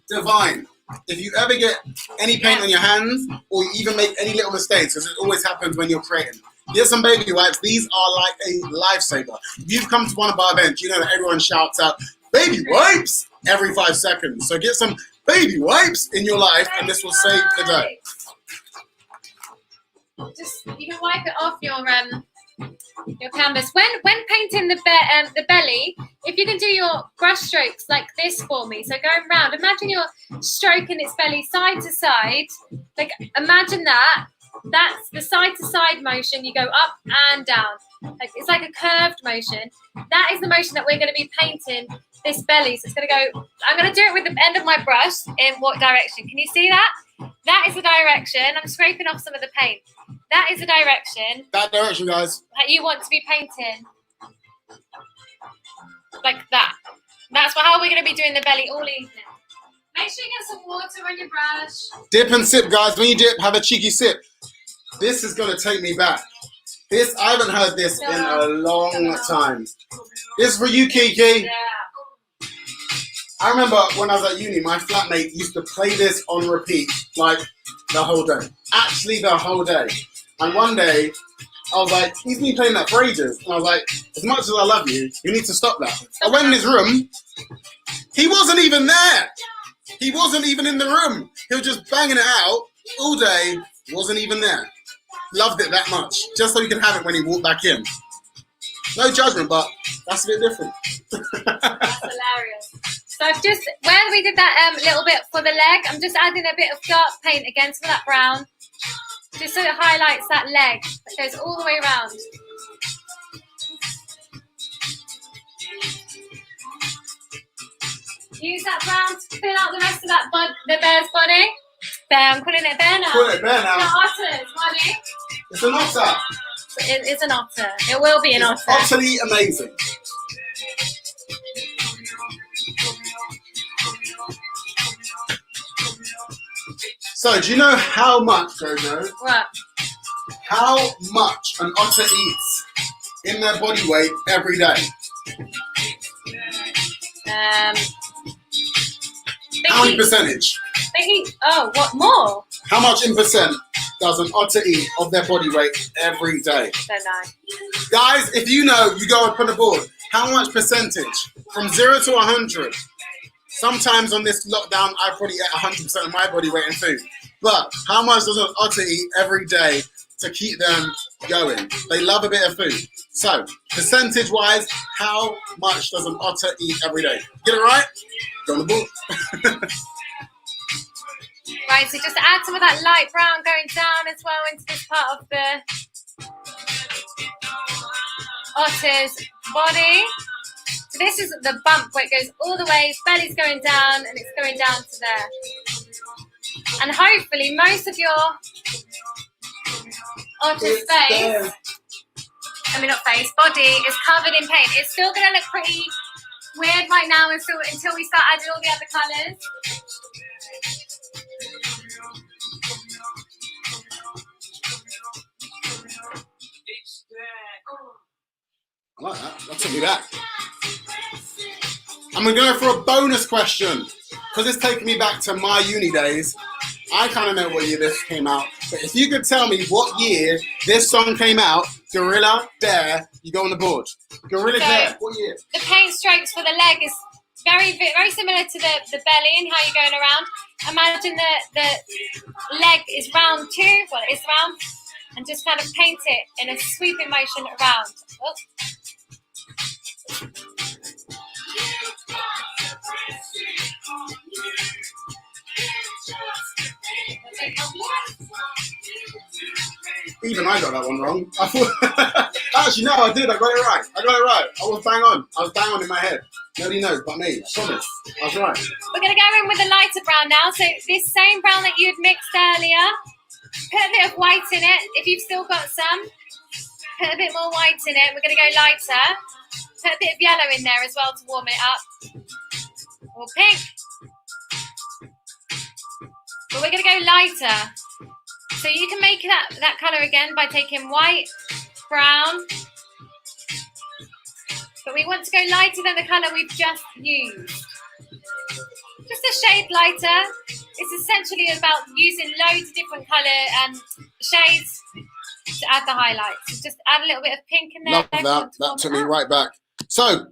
divine. If you ever get any paint on your hands, or you even make any little mistakes, because it always happens when you're creating, get some baby wipes. These are like a lifesaver. If you've come to one of our events, you know that everyone shouts out, baby wipes, every 5 seconds. So get some baby wipes in your life, and this will save the day. Just, you can wipe it off your canvas. When painting the belly, if you can do your brush strokes like this for me, so going round, imagine you're stroking its belly side to side. Like imagine that's the side to side motion. You go up and down. Like it's like a curved motion. That is the motion that we're going to be painting this belly. So it's going to go. I'm going to do it with the end of my brush. In what direction? Can you see that? That is the direction. I'm scraping off some of the paint. That is the direction. That direction, guys. That you want to be painting. Like that. That's how we're going to be doing the belly all evening. Make sure you get some water on your brush. Dip and sip, guys. When you dip, have a cheeky sip. This is going to take me back. I haven't heard this in a long time. This is for you, Kiki. Yeah. I remember when I was at uni, my flatmate used to play this on repeat, like the whole day. Actually, the whole day. And one day, I was like, he's been playing that for ages. And I was like, as much as I love you, you need to stop that. I went in his room. He wasn't even there. He wasn't even in the room. He was just banging it out all day. Wasn't even there. Loved it that much. Just so he could have it when he walked back in. No judgment, but that's a bit different. That's hilarious. So I've just, where we did that little bit for the leg, I'm just adding a bit of dark paint again to that brown. Just so it highlights that leg that goes all the way around. Use that brown to fill out the rest of that the bear's body. Bear, I'm calling it bear now. Call it bear now. The otter's body. It's an otter. It is an otter. It will be an otter. Utterly amazing. So, do you know how much, Jojo? What? How much an otter eats in their body weight every day? How many percentage? They eat, oh, what more? How much in percent does an otter eat of their body weight every day? Don't know. Guys, if you know, you go up on the board. How much percentage? From 0 to 100. Sometimes on this lockdown, I probably eat 100% of my body weight in food. But how much does an otter eat every day to keep them going? They love a bit of food. So, percentage-wise, how much does an otter eat every day? Get it right? Go on the board. Right, so just add some of that light brown going down as well into this part of the otter's body. So this is the bump where it goes all the way, belly's going down, and it's going down to there. And hopefully most of your otter's face, body is covered in paint. It's still going to look pretty weird right now until we start adding all the other colours. I like that. That took me back. I'm going to go for a bonus question because it's taking me back to my uni days. I kind of know what year this came out, but if you could tell me what year this song came out, Gorilla, Bear, you go on the board. Gorilla, Bear, what year? The paint strokes for the leg is very similar to the belly and how you're going around. Imagine the leg is round too, well it's round, and just kind of paint it in a sweeping motion around. Oh. Even I got that one wrong. I thought, actually, no, I did. I got it right. I was bang on. I was bang on in my head. Nobody knows but me. I promise. I was right. We're going to go in with a lighter brown now. So this same brown that you had mixed earlier, put a bit of white in it. If you've still got some, put a bit more white in it. We're going to go lighter. Put a bit of yellow in there as well to warm it up. Or pink. But we're going to go lighter. So you can make that colour again by taking white, brown. But we want to go lighter than the colour we've just used. Just a shade lighter. It's essentially about using loads of different colour shades to add the highlights. So just add a little bit of pink in there. Love that. That took me right back. So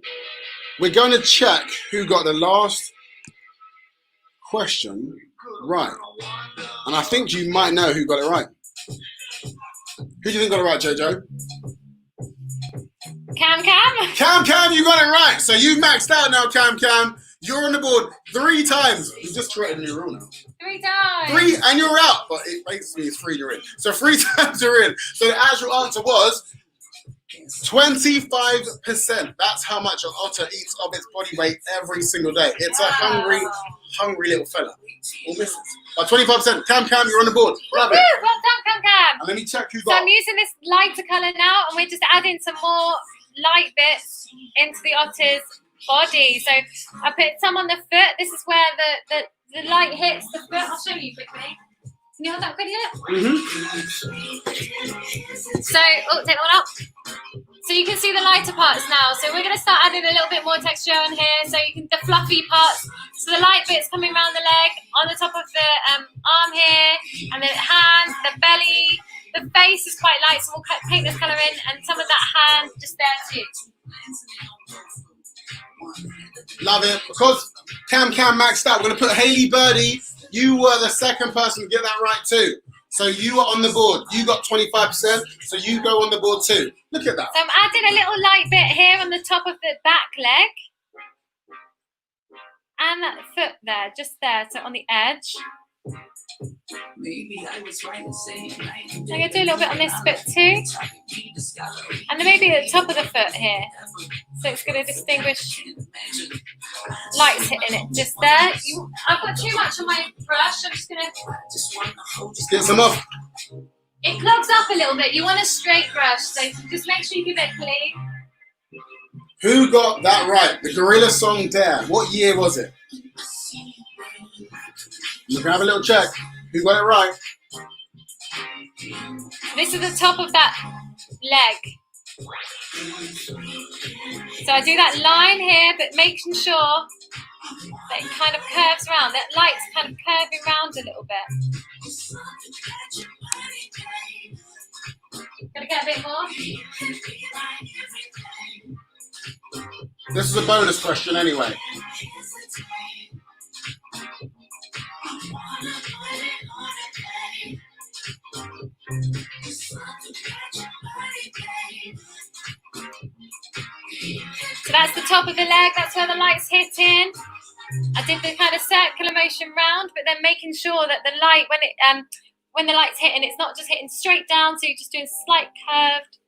we're going to check who got the last question right. And I think you might know who got it right. Who do you think got it right, Jojo? Cam. Cam, you got it right. So you've maxed out now, Cam. You're on the board 3 times. You just created a new rule now. 3 times. 3 and you're out. But it basically is 3 you're in. So 3 times you're in. So the actual answer was 25%. That's how much an otter eats of its body weight every single day. It's a hungry little fella. All misses. But 25%. Cam, you're on the board. Grab it. Well done, Cam. And let me check who So got. I'm using this lighter colour now, and we're just adding some more light bits into the otter's body. So I put some on the foot. This is where the light hits the foot. I'll show you quickly. Can you hold that quickly? So, take that one up. So you can see the lighter parts now. So we're going to start adding a little bit more texture on here. So you can the fluffy parts. So the light bits coming around the leg, on the top of the arm here, and the hand, the belly. The face is quite light, so we'll paint this colour in, and some of that hand just there too. Love it. Because Cam maxed out, we're going to put Hailey Birdie. You were the second person to get that right too. So you are on the board. You got 25%, so you go on the board too. Look at that. So I'm adding a little light bit here on the top of the back leg. And that foot there, just there, so on the edge. Maybe I was right in saying I'm going to do a little bit on this foot too. And then maybe at the top of the foot here. So it's going to distinguish lights hitting it just there. I've got too much on my brush. I'm just going to... Just get some off. It clogs up a little bit. You want a straight brush, so just make sure you keep it clean. Who got that right? The Gorilla song Dare. What year was it? You can have a little check. Who got it right? This is the top of that leg. So I do that line here, but making sure that it kind of curves around. That light's kind of curving around a little bit. Gonna get a bit more. This is a bonus question anyway. So that's the top of the leg, that's where the light's hitting. I did the kind of circular motion round, but then making sure that the light, when the light's hitting, it's not just hitting straight down, so you're just doing slight curved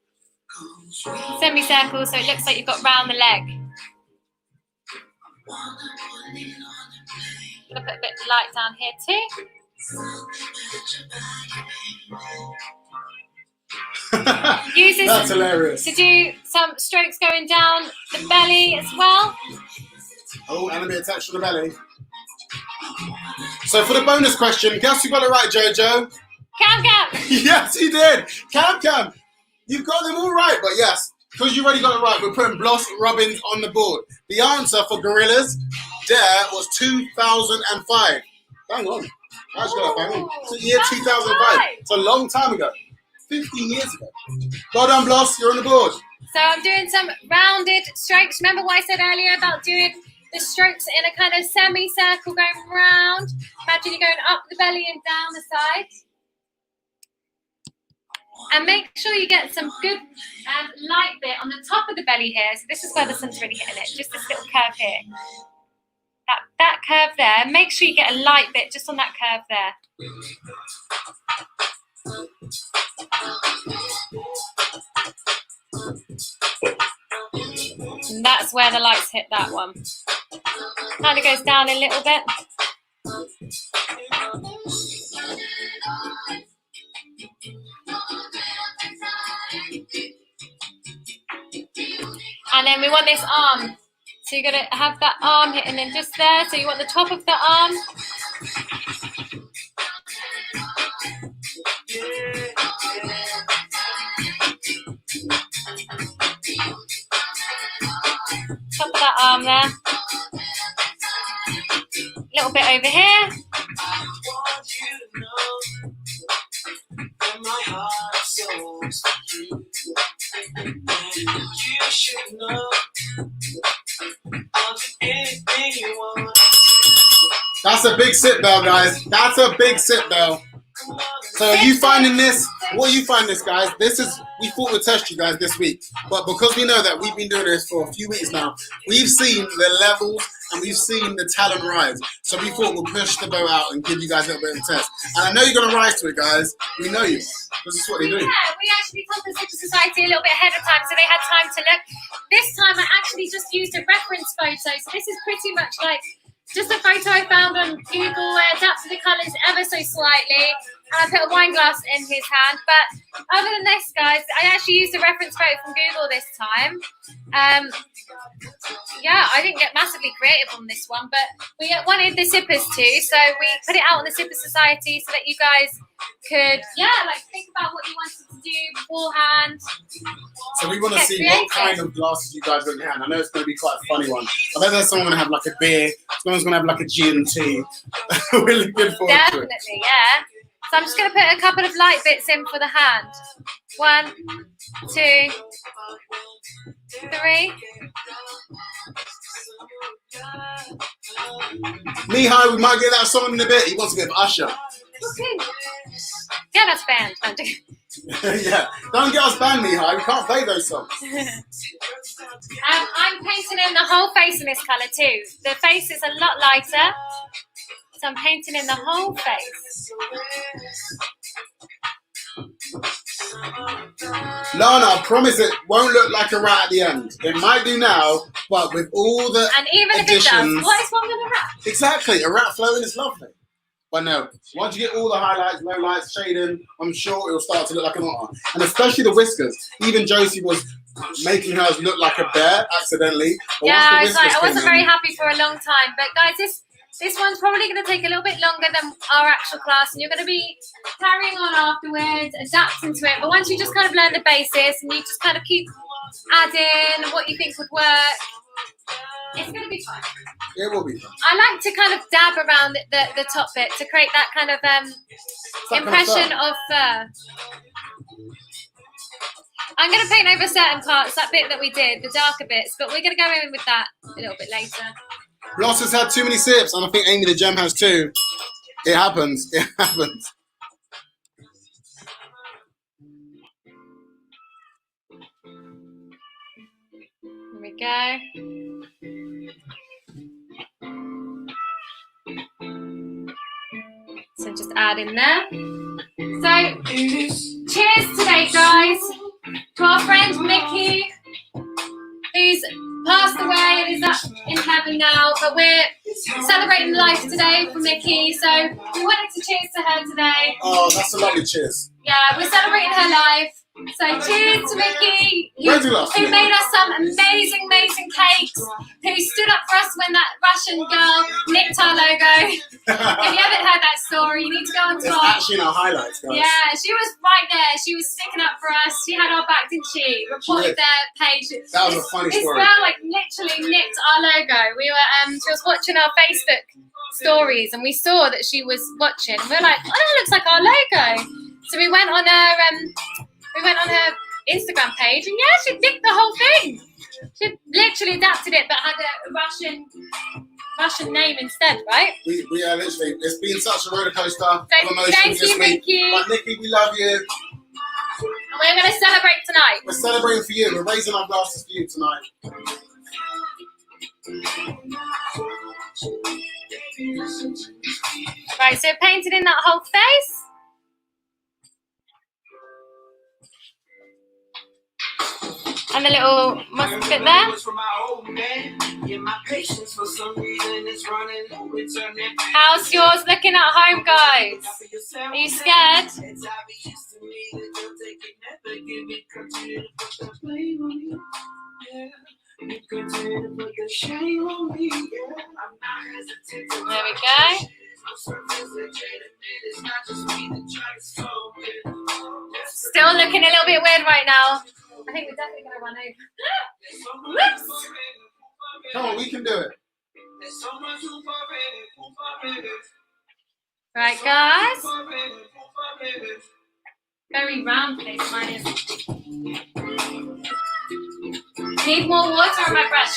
semicircle, so it looks like you've got round the leg. I'm gonna put a bit of light down here too. That's hilarious. To do some strokes going down the belly as well. Oh, and a bit of touch on the belly. So for the bonus question, guess who got it right, Jojo? Cam. Yes, he did. Cam. You've got them all right, but yes, because you already got it right, we're putting Bloss Robbins on the board. The answer for Gorillas Dare was 2005. Bang on. I just got that bang on. It's the year 2005. It's a long time ago. 15 years ago. Well done, Bloss. You're on the board. So I'm doing some rounded strokes. Remember what I said earlier about doing the strokes in a kind of semicircle going round? Imagine you're going up the belly and down the side. And make sure you get some good light bit on the top of the belly here. So this is where the sun's really hitting it. Just this little curve here. That curve there. Make sure you get a light bit just on that curve there. And that's where the lights hit that one. Kind of goes down a little bit. And then we want this arm. So you're going to have that arm hitting in just there. So you want the top of the arm. Top of that arm there. A little bit over here. That's a big sit bell, guys. That's a big sit bell. So are you finding this? What are you finding this, guys? We thought we'd test you guys this week, but because we know that we've been doing this for a few weeks now, we've seen the levels and we've seen the talent rise. So we thought we'll push the bow out and give you guys a little bit of a test. And I know you're going to rise to it, guys. We know you. This is what they do. Yeah, we actually told the Super Society a little bit ahead of time, so they had time to look. This time I actually just used a reference photo, so this is pretty much like just a photo I found on Google. I adapted the colours ever so slightly, and I put a wine glass in his hand. But other than this, guys, I actually used a reference photo from Google this time. Yeah, I didn't get massively creative on this one, but we wanted the sippers too, so we put it out on the Sipper Society so that you guys could, think about what you wanted to do beforehand. So we want to see what kind of glasses you guys got in your hand. I know it's going to be quite a funny one. I bet there's someone going to have like a beer. Someone's going to have like a G&T. We're looking forward to it. Definitely, yeah. So I'm just going to put a couple of light bits in for the hand. 1, 2, 3. Mihai, we might get that song in a bit. He wants a bit of Usher. Okay. Get us banned. Yeah, don't get us banned, Mihai. We can't play those songs. I'm painting in the whole face in this colour too. The face is a lot lighter, so I'm painting in the whole face. Lana, I promise it won't look like a rat at the end. It might do now, but with all the And even additions, if it does, what is wrong with a rat? Exactly, a rat floating is lovely. But no, once you get all the highlights, low lights, shading, I'm sure it'll start to look like an otter. And especially the whiskers. Even Josie was making hers look like a bear accidentally. Yeah, I wasn't very happy for a long time. But guys, this one's probably going to take a little bit longer than our actual class, and you're going to be carrying on afterwards, adapting to it. But once you just kind of learn the basis and you just kind of keep adding what you think would work, it's going to be fun. It will be fun. I like to kind of dab around the top bit to create that kind of impression of fur. I'm going to paint over certain parts, that bit that we did, the darker bits, but we're going to go in with that a little bit later. Ross has had too many sips, and I think Amy the Gem has too. It happens. It happens. Here we go. So just add in there. So, cheers today, guys, to our friend Mickey, who's passed away and is up in heaven now, but we're celebrating life today for Mickey, so we wanted to cheers to her today. Oh, that's a lovely cheers. Yeah, we're celebrating her life. So cheers to Mickey, who made us some amazing, amazing cakes, who stood up for us when that Russian girl nicked our logo. If you haven't heard that story, you need to go on It's top. actually in our highlights, guys. Yeah, she was right there. She was sticking up for us. She had our back, didn't she? Reported their page. That was a funny story. This girl like literally nicked our logo. We were she was watching our Facebook stories and we saw that she was watching. We were like, oh, that looks like our logo. So we went on her Instagram page and yeah, she nicked the whole thing. She literally adapted it, but had a Russian name instead, right? We are literally, it's been such a roller coaster of emotions thank this you, week. Mickey. But Nikki, we love you. And we're going to celebrate tonight. We're celebrating for you. We're raising our glasses for you tonight. Right, so painted in that whole face. And the little mustard bit there. How's yours looking at home, guys? Are you scared? There we go. Still looking a little bit weird right now. I think we're definitely going to run over. Whoops! Come on, we can do it. Right, guys. Very round face, mine is. Need more water on my brush.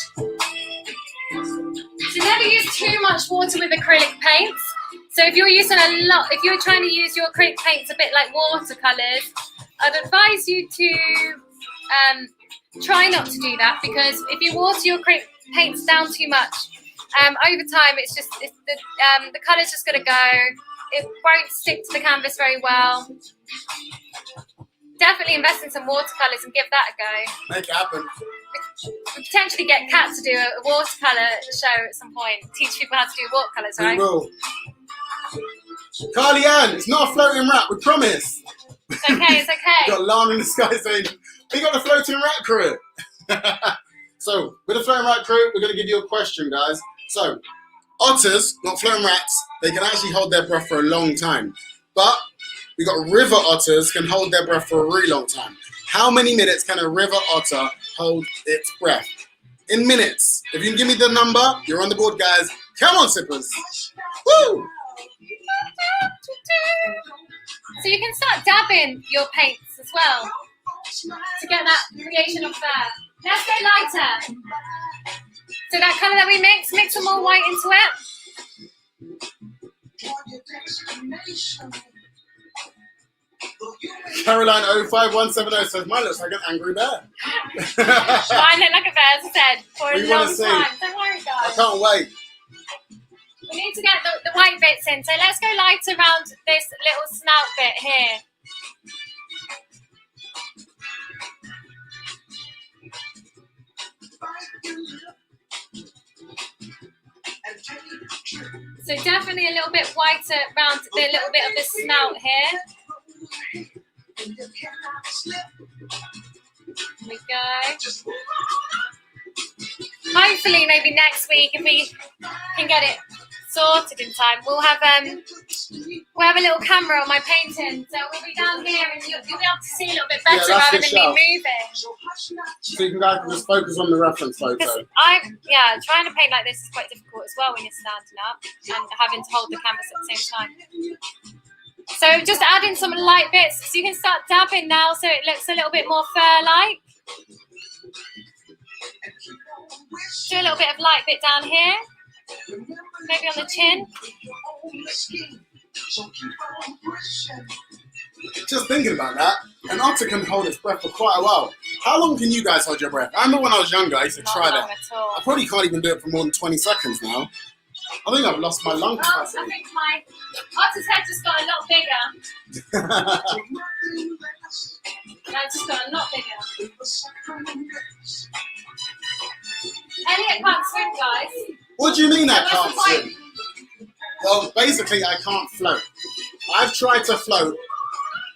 So never use too much water with acrylic paints. So if you're using a lot, if you're trying to use your acrylic paints a bit like watercolors, I'd advise you to try not to do that, because if you water your acrylic paints down too much, over time the colour's just going to go. It won't stick to the canvas very well. Definitely invest in some watercolours and give that a go. Make it happen. We potentially get Kat to do a watercolour show at some point. Teach people how to do watercolours, right? We will. Carly Ann, it's not a floating rat, we promise. It's okay, it's okay. Got Lana in the sky saying, we got the floating rat crew. So, with the floating rat crew, we're going to give you a question, guys. So, otters, not floating rats, they can actually hold their breath for a long time. But we got river otters can hold their breath for a really long time. How many minutes can a river otter hold its breath? In minutes. If you can give me the number, you're on the board, guys. Come on, sippers. Woo! So you can start dabbing your paints as well to get that creation of there. Let's go lighter. So that colour that we mix some more white into it. Caroline 05170 says, mine looks like an angry bear. Mine look like a bear, as I said, for a long time. Don't worry, guys. I can't wait. We need to get the white bits in. So let's go light around this little snout bit here. So definitely a little bit whiter around the little bit of the snout here. There we go. Hopefully maybe next week if we can get it sorted in time, we'll have a little camera on my painting, so we'll be down here and you'll be able to see a little bit better rather than me moving. So you guys can just focus on the reference photo. Trying to paint like this is quite difficult as well when you're standing up and having to hold the canvas at the same time. So just add in some light bits so you can start dabbing now so it looks a little bit more fur-like. Do a little bit of light bit down here, maybe on the chin. Just thinking about that, an otter can hold its breath for quite a while. How long can you guys hold your breath? I remember when I was younger, I used to try that. I probably can't even do it for more than 20 seconds now. I think I've lost my lung capacity. I think my otter's head just got a lot bigger. That's just got a lot bigger. Elliot can't swim, guys. What do you mean I can't swim? Well, basically I can't float. I've tried to float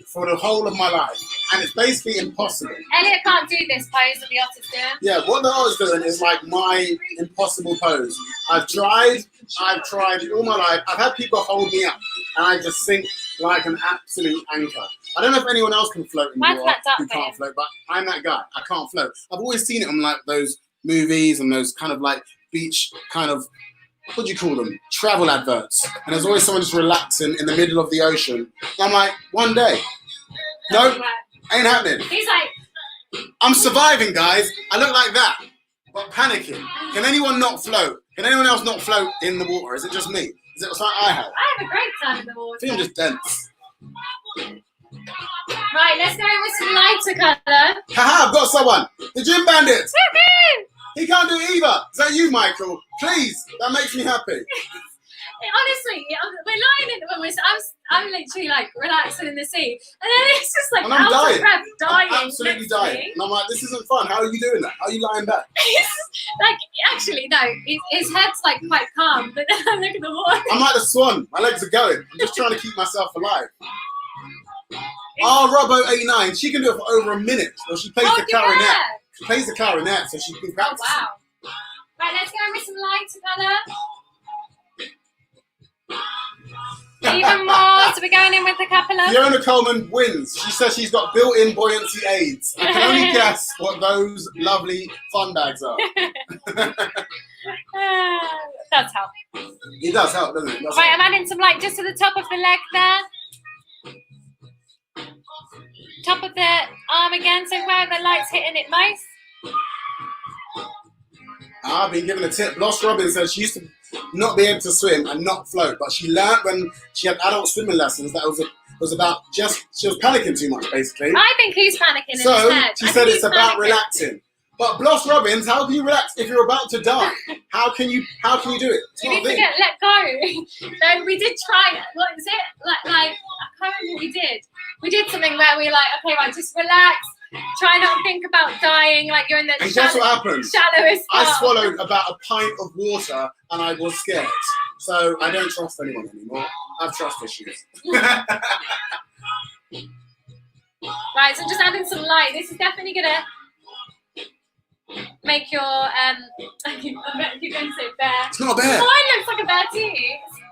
for the whole of my life, and it's basically impossible. Elliot can't do this pose that the otter's doing. Yeah, what the otter's doing is like my impossible pose. I've tried all my life. I've had people hold me up, and I just sink like an absolute anchor. I don't know if anyone else can float anymore who can't float, but I'm that guy. I can't float. I've always seen it on like those movies and those kind of like beach kind of, what do you call them? Travel adverts. And there's always someone just relaxing in the middle of the ocean. And I'm like, one day. Nope, ain't happening. He's like, I'm surviving, guys. I look like that, but panicking. Can anyone not float? Can anyone else not float in the water? Is it just me? Is it something I have? I have a great time in the water. I think I'm just dense. Right, let's go in with some lighter colour. Haha, I've got someone. The Gym Bandit. Woohoo! He can't do it either. Is that you, Michael? Please, that makes me happy. Honestly, we're lying in when I'm literally like relaxing in the sea, and then it's just like and I'm dying. Of breath, dying. I'm absolutely dying. And I'm like, this isn't fun. How are you doing that? How are you lying back? Like, actually, no, his head's like quite calm, but then I look at the water. I'm like the swan. My legs are going. I'm just trying to keep myself alive. Robbo89, she can do it for over a minute. Well, she plays the clarinet. Yeah. She plays the clarinet, so she can practice. Oh, wow. Right, let's go with some lighter colour. Even more, so we're going in with a couple of... Fiona Coleman wins. She says she's got built-in buoyancy aids. I can only guess what those lovely fun bags are. Does help. It does help, doesn't it? Right, I'm adding some light just to the top of the leg there. Top of the arm again, so where the light's hitting it most. I've been given a tip. Lost Robin says she used to not be able to swim and not float, but she learned when she had adult swimming lessons that it was about just, she was panicking too much, basically. I think he's panicking in his head. So she said it's about relaxing. But Bloss Robbins, how can you relax if you're about to die? How can you do it? You need to let go. No, we did try. What is it? Like I can't remember what we did. We did something where we were like, okay, right, just relax. Try not to think about dying, like you're in the guess what happened? Shallowest part. I swallowed about a pint of water and I was scared. So I don't trust anyone anymore. I have trust issues. Right, so just adding some light. This is definitely gonna make your I keep going to say bear. It's not a bear. Mine looks like a bear too.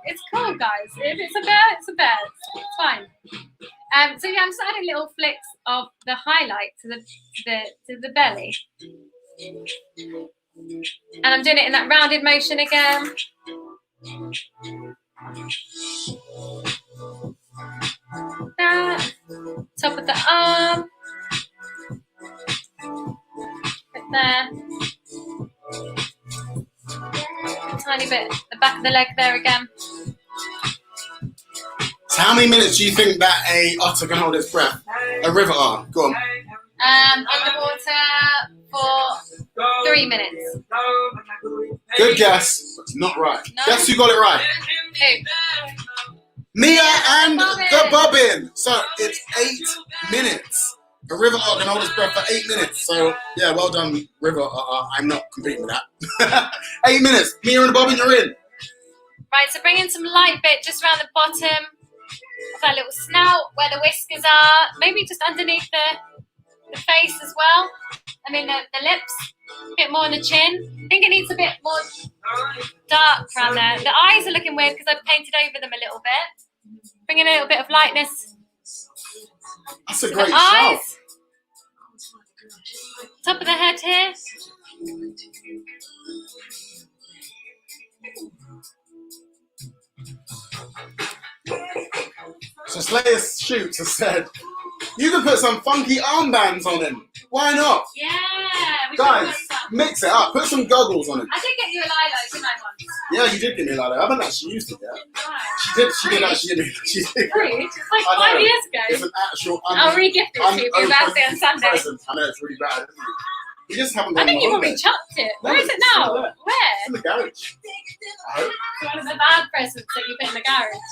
It's cool, guys. If it's a bear, it's a bear. It's fine. So yeah, I'm just adding little flicks of the highlight to the belly, and I'm doing it in that rounded motion again. Da, of the arm. Bit there. A tiny bit the back of the leg there again. So how many minutes do you think that a otter can hold its breath? A river otter. Go on. Underwater for 3 minutes. Good guess, but it's not right. No? Guess who got it right? Who? Mia and Bobbin. the bobbin. So it's 8 minutes. A river otter can hold its breath for 8 minutes. So yeah, well done, river otter. I'm not competing with that. 8 minutes. Mia and the bobbin, you're in. Right, so bring in some light bit just around the bottom of that little snout where the whiskers are. Maybe just underneath the face as well. I mean the lips. A bit more on the chin. I think it needs a bit more dark around there. The eyes are looking weird because I've painted over them a little bit. Bring in a little bit of lightness. That's a The great shout. eyes. Top of the head here. So Slayer Shoots has said, you can put some funky armbands on him. Why not? Yeah. We should Guys, put some. mix it up. Put some goggles on him. I did get you a lilo, didn't I, once? Yeah, you did give me a lot. I haven't actually used it yet. Right. She did actually give me. She did. Rude. It's like I know. 5 years It's ago. an actual I'll re-gift it to you for your birthday on Sunday. present. I know it's really bad, isn't it? You just haven't I gone think you along probably with it. chucked it. No, Where is it it's now? still there. Where? It's in the garage. I hope. It's one of the bad presents that you put in the garage.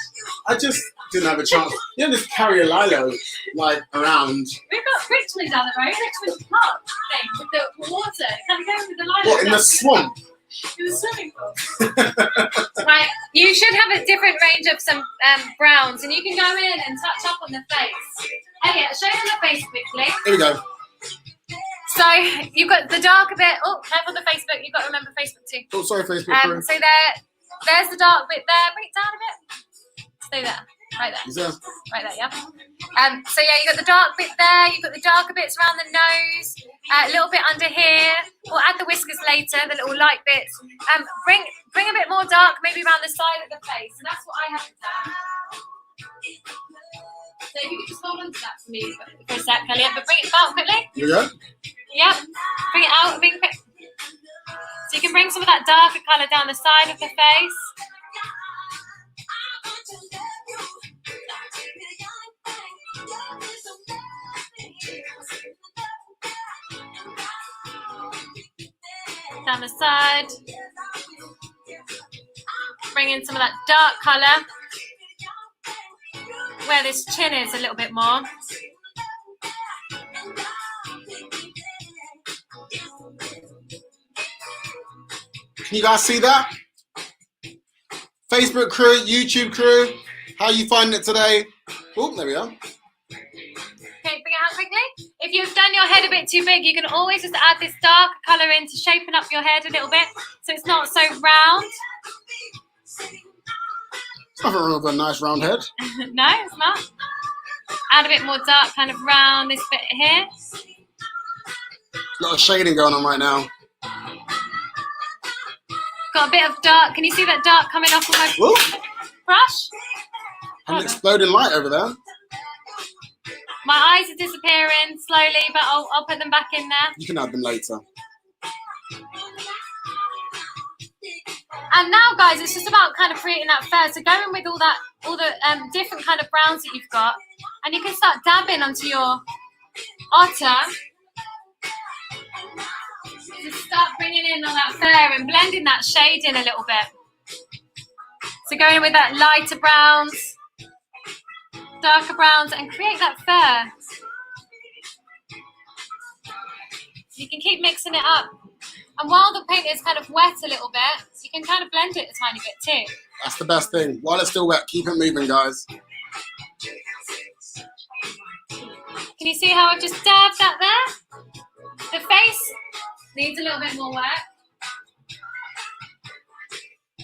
I just didn't have a chance. You don't just carry a lilo like around. We've got Richmond down the road, Richmond Park thing with the water. Can go with the lilo. What, in the swamp? In the swimming pool. Right, you should have a different range of some browns, and you can go in and touch up on the face. Elliot, show them the face quickly. Here we go. So you've got the darker bit. Oh, careful the Facebook. You've got to remember Facebook too. Oh, sorry, Facebook crew. So there's the dark bit there. Bring it down a bit. Stay there. Right there. Is there? Right there, yeah. So yeah, you got the dark bit there. You've got the darker bits around the nose. A little bit under here. We'll add the whiskers later, the little light bits. Bring a bit more dark, maybe around the side of the face. And that's what I have done. So if you could just hold on to that for me for a sec, Elliot. But bring it out quickly. Here we go. Yep. Bring it out. So you can bring some of that darker colour down the side of the face. Down the side. Bring in some of that dark colour where this chin is a little bit more. Can you guys see that? Facebook crew, YouTube crew, how you finding it today? Oh, there we are. Okay, bring it out quickly. If you've done your head a bit too big, you can always just add this dark colour in to shapen up your head a little bit so it's not so round. Nothing wrong with a nice round head. No, it's not. Add a bit more dark kind of round this bit here. A lot of shading going on right now. Got a bit of dark. Can you see that dark coming off of my Whoa, brush? an exploding light over there. My eyes are disappearing slowly, but I'll put them back in there. You can add them later. And now, guys, it's just about kind of creating that fur. So go in with all the different kind of browns that you've got, and you can start dabbing onto your otter. Just start bringing in all that fur and blending that shade in a little bit. So go in with that lighter browns, darker browns, and create that fur. You can keep mixing it up. And while the paint is kind of wet a little bit, you can kind of blend it a tiny bit too. That's the best thing. While it's still wet, keep it moving, guys. Can you see how I've just dabbed that there? The face needs a little bit more work.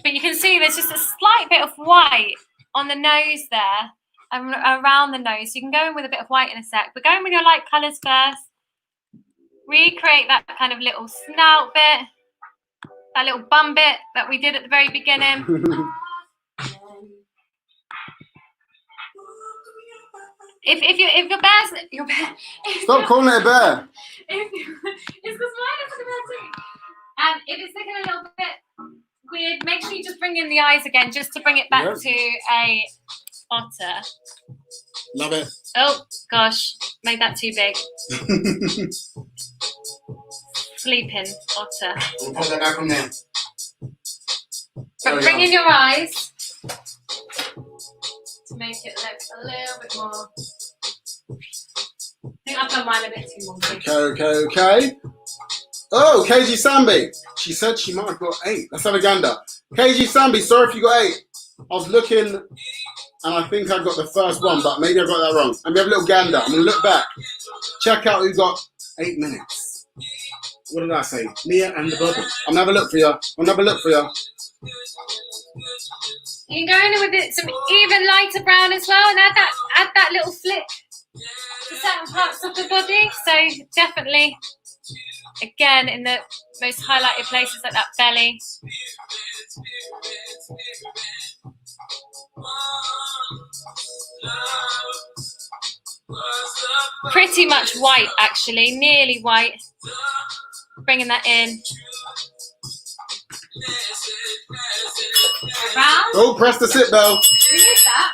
But you can see there's just a slight bit of white on the nose there, and around the nose. So you can go in with a bit of white in a sec. But go in with your light colours first. Recreate that kind of little snout bit, that little bum bit that we did at the very beginning. if your bear's your bear. Stop calling it a bear. It's because mine is like a bear too. If it's looking a little bit weird, make sure you just bring in the eyes again, just to bring it back to a otter. Love it. Oh gosh, made that too big. Sleeping otter. We'll put that back on there. But bring in your eyes to make it look a little bit more. I think I've done mine a bit too wonky. Okay. Oh, KG Sambi. She said she might have got 8. Let's have a gander. KG Sambi, sorry if you got 8. I was looking and I think I got the first one, but maybe I got that wrong. Let me have a little gander. I'm going to look back. Check out who got 8 minutes. What did I say? Mia and the bubble. I'm going to have a look for you. You can go in with it, some even lighter brown as well, and add that little flick to certain parts of the body. So definitely, again, in the most highlighted places like that belly. Pretty much white, actually, nearly white. Bringing that in. Around. Oh, press the sit bell. We need that.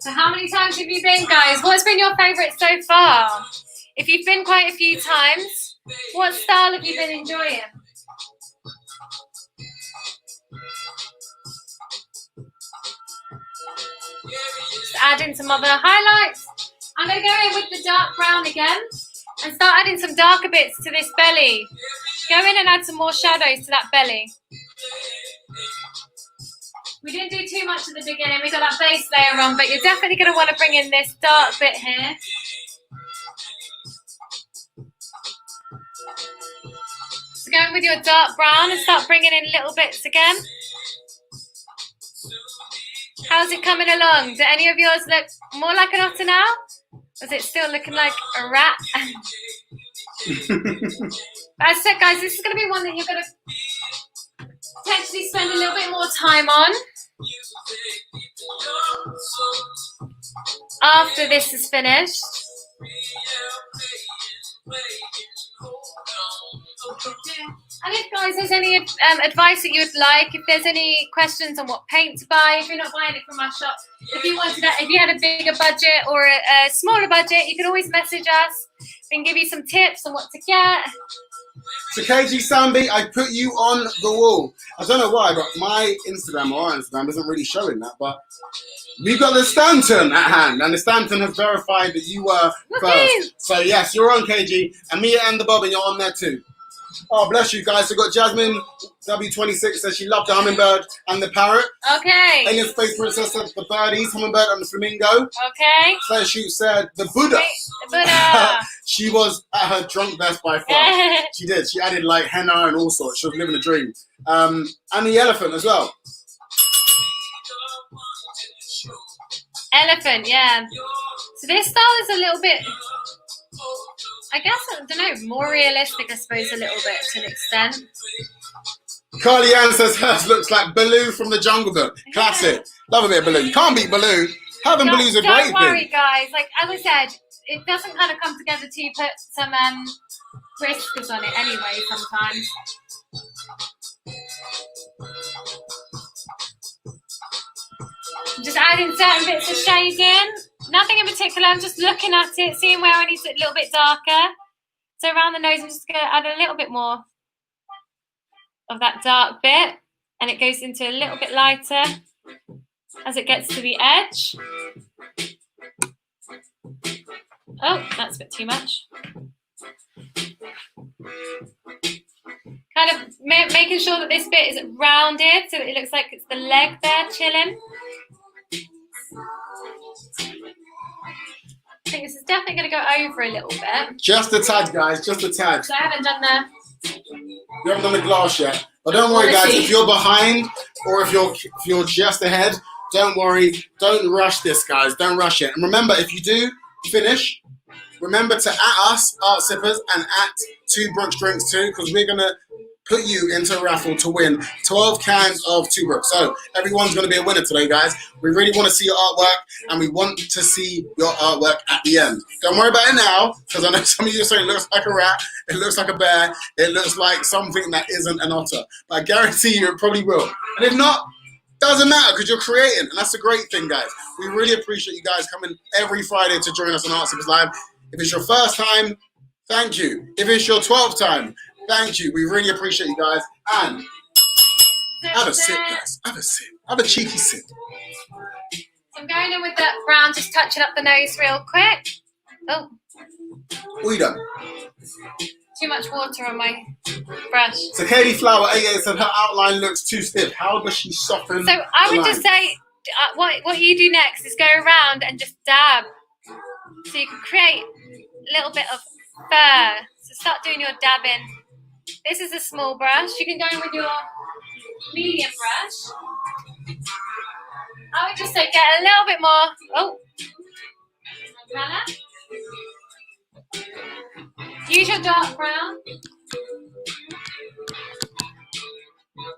So how many times have you been, guys? What's been your favourite so far? If you've been quite a few times, what style have you been enjoying? Just add in some other highlights. I'm going to go in with the dark brown again and start adding some darker bits to this belly. Go in and add some more shadows to that belly. We didn't do too much at the beginning. We got that base layer on, but you're definitely going to want to bring in this dark bit here. So go in with your dark brown and start bringing in little bits again. How's it coming along? Do any of yours look more like an otter now? Or is it still looking like a rat? As I said, guys, this is going to be one that you're going to potentially spend a little bit more time on after this is finished. And if, guys, there's any advice that you would like, if there's any questions on what paint to buy, if you're not buying it from our shop, if you had a bigger budget or a smaller budget, you can always message us. We can give you some tips on what to get. So KG Sambi, I put you on the wall. I don't know why, but my Instagram or our Instagram isn't really showing that, but we've got the Stanton at hand, and the Stanton has verified that you were first. So yes, you're on, KG, and Mia and the Bobbin, you're on there too. Oh, bless you guys. So we've got Jasmine W26 says she loved the hummingbird and the parrot. Okay. Alien Space Princess said the birdies, hummingbird and the flamingo. Okay. So she said the Buddha. The Buddha. She was at her drunk best by far. She did. She added like henna and all sorts. She was living a dream. And the elephant as well. Elephant, yeah. So this style is a little bit, I guess, I don't know, more realistic, I suppose, a little bit to an extent. Carly Ann says hers looks like Baloo from the Jungle Book. Classic. Yeah. Love a bit of Baloo. You can't beat Baloo. Having Baloo's a great thing. Don't worry, guys. Like, as I said, it doesn't kind of come together till you put some whiskers on it anyway sometimes. I'm just adding certain bits of shade in. Nothing in particular. I'm just looking at it, seeing where I need it a little bit darker. So around the nose, I'm just going to add a little bit more of that dark bit. And it goes into a little bit lighter as it gets to the edge. Oh, that's a bit too much. Kind of making sure that this bit is rounded so that it looks like it's the leg there chilling. I think this is definitely going to go over a little bit. Just a tad, guys. Just a tad. So I haven't done You haven't done the glass yet. But don't worry, guys. If you're behind or if you're just ahead, don't worry. Don't rush this, guys. Don't rush it. And remember, if you do finish, remember to @ us, Art Sippers, and @ 2 Brooks Drinks too, because we're going to put you into a raffle to win 12 cans of tuber. So everyone's going to be a winner today, guys. We really want to see your artwork, and we want to see your artwork at the end. Don't worry about it now, because I know some of you are saying it looks like a rat, it looks like a bear, it looks like something that isn't an otter. But I guarantee you it probably will. And if not, doesn't matter, because you're creating, and that's a great thing, guys. We really appreciate you guys coming every Friday to join us on Art Sippers Live. If it's your first time, thank you. If it's your 12th time, thank you. We really appreciate you guys. And have a sip, guys. Have a sip. Have a cheeky sip. So I'm going in with that brown, just touching up the nose real quick. Oh. What you done? Too much water on my brush. So Katie Flower 88 said her outline looks too stiff. How does she soften? So I would just say, what you do next is go around and just dab. So you can create a little bit of fur. So start doing your dabbing. This is a small brush. You can go in with your medium brush. I would just say get a little bit more. Oh. Colour. Use your dark brown.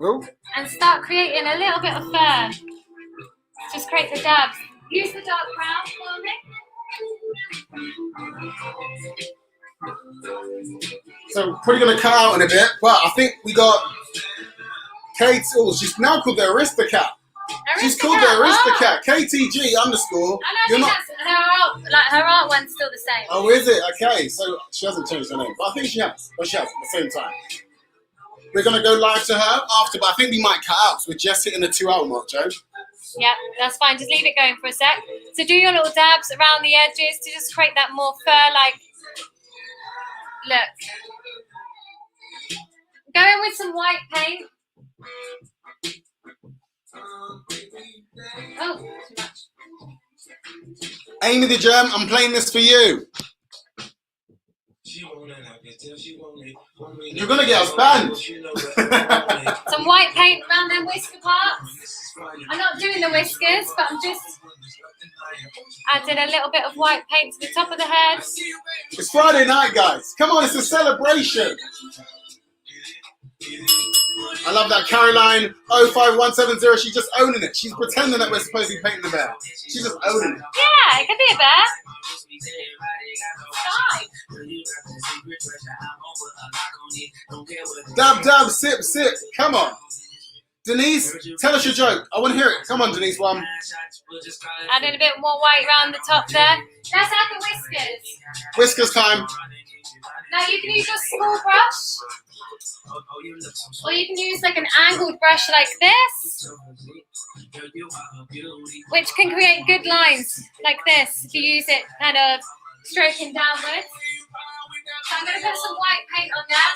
Oh. And start creating a little bit of fur. Just create the dabs. Use the dark brown for me. So probably going to cut out in a bit, but I think we got Kate. Oh, she's now called the Aristocat. She's called the Aristocat. KTG underscore. I know, that's her art one's still the same. Oh, is it? Okay, so she hasn't changed her name, but I think she has. But she has at the same time. We're going to go live to her after, but I think we might cut out. So we're just hitting the 2 hour mark, Joe. Yeah, that's fine. Just leave it going for a sec. So do your little dabs around the edges to just create that more fur-like look. Go in with some white paint. Oh, too much. Amy the Gem, I'm playing this for you. You're going to get us banned. Some white paint around them whisker parts. I'm not doing the whiskers, but I'm just adding a little bit of white paint to the top of the head. It's Friday night, guys. Come on, it's a celebration. I love that. Caroline 05170, she's just owning it. She's pretending that we're supposed to be painting the bear. She's just owning it. Yeah, it could be a bear. Dab, dab, sip, sip. Come on. Denise, tell us your joke. I want to hear it. Come on, Denise, one. Adding a bit more white around the top there. Let's add the whiskers. Whiskers time. Now you can use your small brush. Or you can use like an angled brush like this, which can create good lines like this if you use it kind of stroking downwards. So I'm going to put some white paint on that.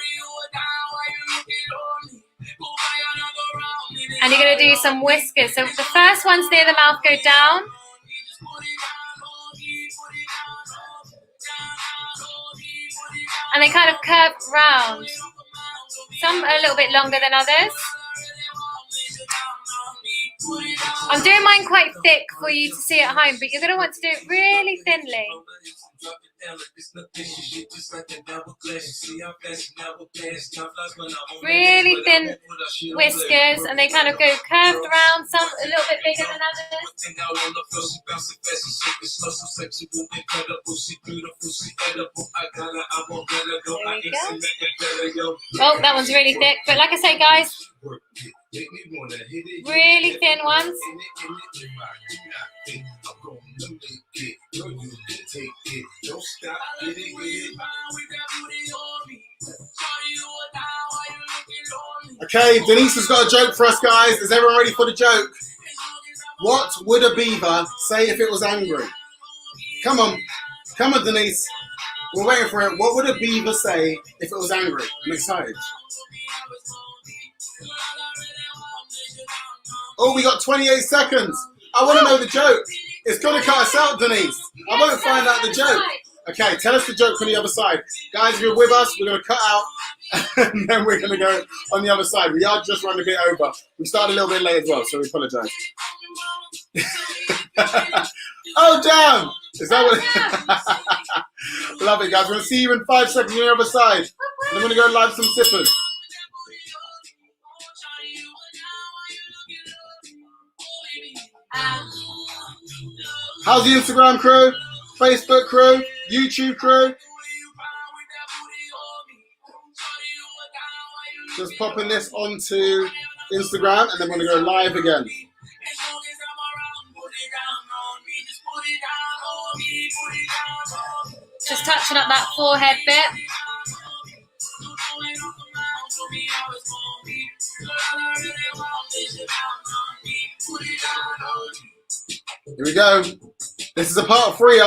And you're going to do some whiskers. So the first ones near the mouth go down. And they kind of curve round. Some are a little bit longer than others. I'm doing mine quite thick for you to see at home, but you're going to want to do it really thinly. Really thin whiskers, and they kind of go curved around, some a little bit bigger than others. There we go. Oh, that one's really thick, but like I say, guys, really thin ones. Okay, Denise has got a joke for us, guys. Is everyone ready for the joke? What would a beaver say if it was angry? Come on, Denise. We're waiting for it. What would a beaver say if it was angry? I'm excited. Oh, we got 28 seconds. I want to know the joke. It's going to cut us out, Denise. I won't find out the joke. Okay, tell us the joke from the other side. Guys, if you're with us, we're going to cut out, and then we're going to go on the other side. We are just running a bit over. We started a little bit late as well, so we apologise. Oh, damn! Is that what? Love it, guys. We're going to see you in 5 seconds on the other side. And I'm going to go live some sippers. How's the Instagram crew? Facebook crew? YouTube crew? Just popping this onto Instagram and then we're going to go live again. Just touching up that forehead bit. Here we go. This is a part 3.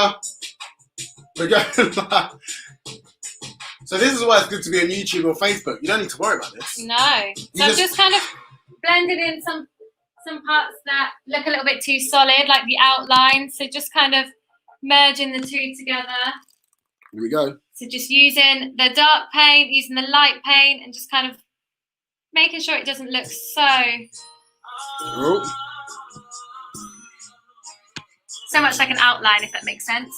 We're going live. So this is why it's good to be on YouTube or Facebook. You don't need to worry about this. No. So I'm just kind of blending in some parts that look a little bit too solid, like the outline. So just kind of merging the two together. Here we go. So just using the dark paint, using the light paint, and just kind of making sure it doesn't look so much like an outline, if that makes sense.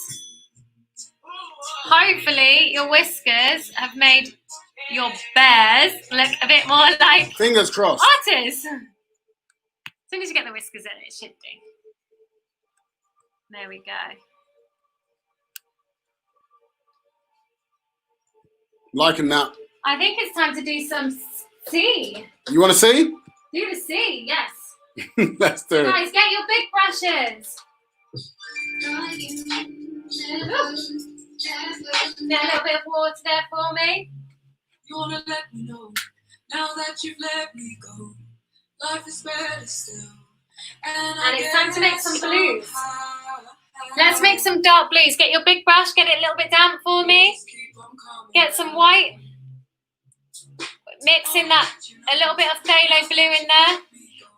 Hopefully your whiskers have made your bears look a bit more like fingers crossed. Otters. As soon as you get the whiskers in, it should do. There we go. Liking that. I think it's time to do some C. You want to see? Do the C, yes. Let's do it. Guys, get your big brushes. Get a little bit of water there for me. You wanna let me know now that you've let me go. Life is better still. And it's time to make some blues. Let's make some dark blues. Get your big brush, get it a little bit damp for me. Get some white. Mixing that, a little bit of phthalo blue in there.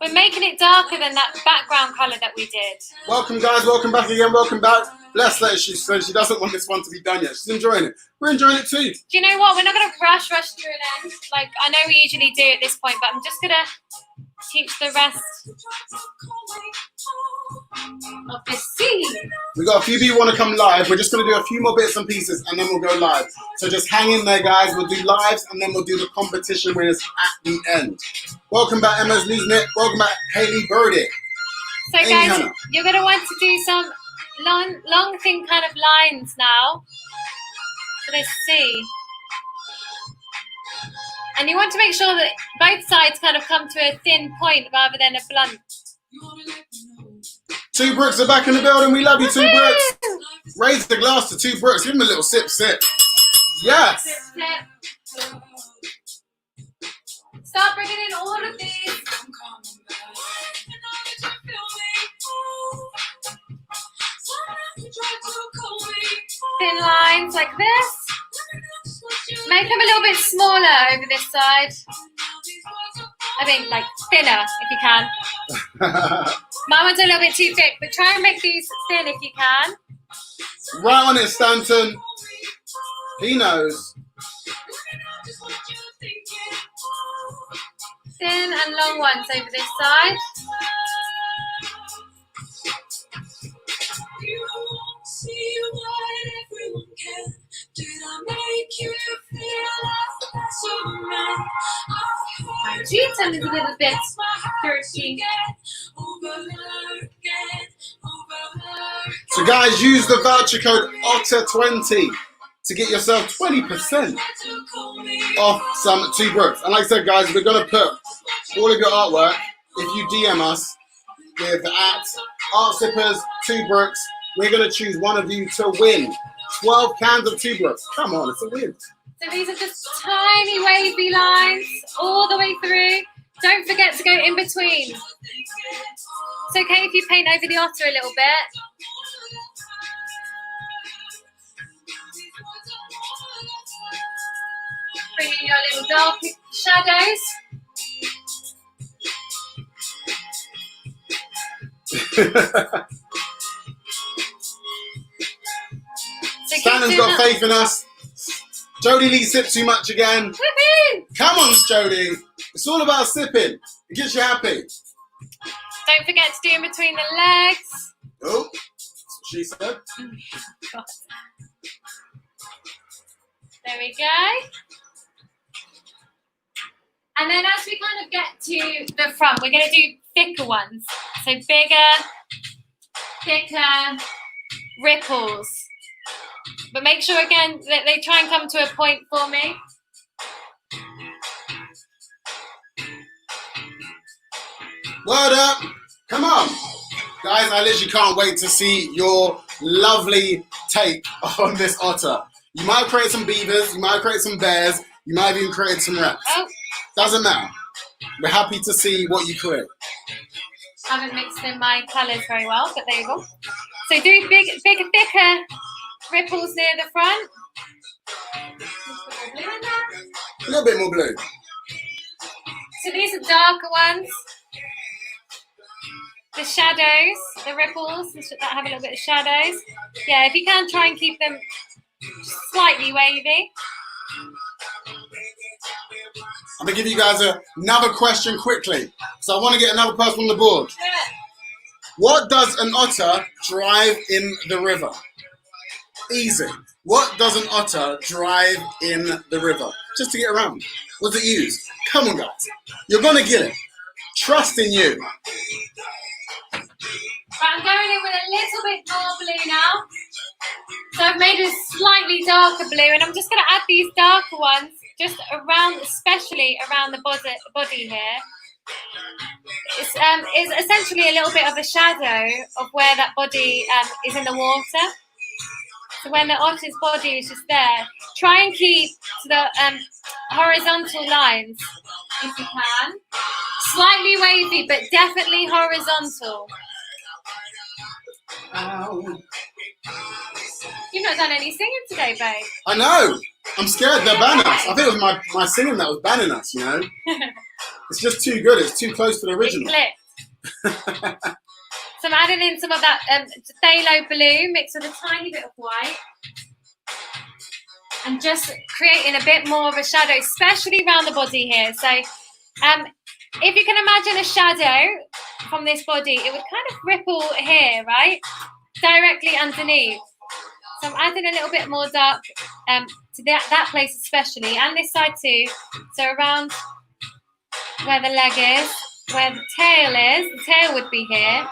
We're making it darker than that background colour that we did. Welcome guys, welcome back again, welcome back. Bless her, she said she doesn't want this one to be done yet. She's enjoying it. We're enjoying it too. Do you know what? We're not going to rush through an end. Like, I know we usually do at this point, but I'm just going to teach the rest of this scene. We got a few people want to come live. We're just going to do a few more bits and pieces and then we'll go live. So just hang in there guys. We'll do lives and then we'll do the competition winners at the end. Welcome back Emma's Newsnet. Welcome back Hayley Burdick. So guys, you're going to want to do some long thin kind of lines now for this C. And you want to make sure that both sides kind of come to a thin point rather than a blunt. Two Brooks are back in the building. We love you, Two Brooks. Raise the glass to Two Brooks. Give him a little sip, sip. Yes. Sip, sip. Start bringing in all of these. Thin lines like this. Make them a little bit smaller over this side. I think like thinner if you can. Mine one's a little bit too thick, but try and make these thin if you can. Right on it, Stanton. He knows. Thin and long ones over this side. My jeans are a little bit dirty. So guys, use the voucher code OTTER20 to get yourself 20% off some Two Brooks. And like I said guys, we're going to put all of your artwork, if you DM us with @Art Sippers Two Brooks, we're going to choose one of you to win 12 cans of Two Brooks. Come on, it's a win. So these are just tiny wavy lines all the way through. Don't forget to go in between. It's okay if you paint over the otter a little bit. Bring in your little dark shadows. Stanton's got faith in us. Jodie Lee sipped too much again. Woohoo! Come on, Jodie. It's all about sipping. It gets you happy. Don't forget to do in between the legs. Oh, that's what she said. God. There we go. And then as we kind of get to the front, we're going to do thicker ones. So So bigger, thicker ripples. But make sure again that they try and come to a point for me. Word up. Come on. Guys, I literally can't wait to see your lovely take on this otter. You might have created some beavers, you might have created some bears, you might have even created some rats. Oh. Doesn't matter. We're happy to see what you create. Haven't mixed in my colours very well, but there you go. So do bigger, thicker ripples near the front. Blue in there. A little bit more blue. So these are darker ones. The shadows, the ripples that have a little bit of shadows. Yeah, if you can, try and keep them slightly wavy. I'm going to give you guys another question quickly. So I want to get another person on the board. Yeah. What does an otter drive in the river? Easy. What does an otter drive in the river? Just to get around. What does it use? Come on, guys. You're going to get it. Trust in you. Right, I'm going in with a little bit more blue now. So I've made a slightly darker blue, and I'm just going to add these darker ones just around, especially around the body here. It's essentially a little bit of a shadow of where that body is in the water. So when the otter's body is just there, try and keep to the horizontal lines if you can. Slightly wavy, but definitely horizontal. You've not done any singing today, babe. I know. I'm scared they're banning us. I think it was my singing that was banning us, you know. It's just too good. It's too close to the original. It clicked. So I'm adding in some of that phthalo blue mixed with a tiny bit of white. And just creating a bit more of a shadow, especially around the body here. So if you can imagine a shadow from this body, it would kind of ripple here, right? Directly underneath. So I'm adding a little bit more dark to that place especially, and this side too. So around where the leg is, where the tail would be here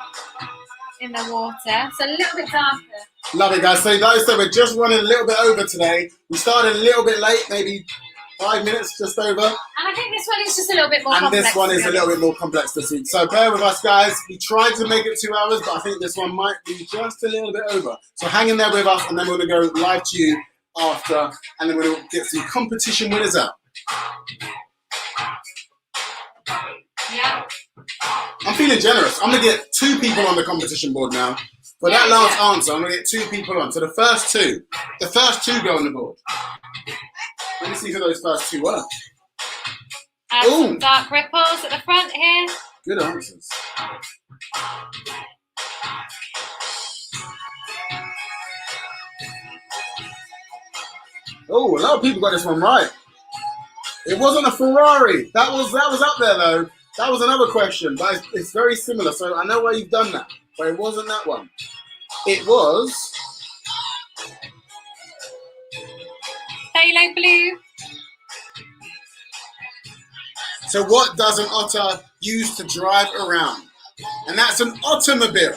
in the water. So a little bit darker. Love it, guys. So like I said, we're just running a little bit over today. We started a little bit late, maybe 5 minutes just over. And I think this one is just a little bit more complex. And this one is a little bit more complex to see. So bear with us, guys. We tried to make it 2 hours, but I think this one might be just a little bit over. So hang in there with us, and then we're going to go live to you after, and then we're going to get some competition winners out. Yeah. I'm feeling generous. I'm going to get 2 people on the competition board now. For that last answer, I'm going to get 2 people on. So the first two go on the board. Let me see who those first 2 were. Some dark ripples at the front here. Good answers. Oh, a lot of people got this one right. It wasn't a Ferrari. That was up there though. That was another question, but it's very similar. So I know why you've done that, but it wasn't that one. It was phthalo blue. So what does an otter use to drive around? And that's an automobile.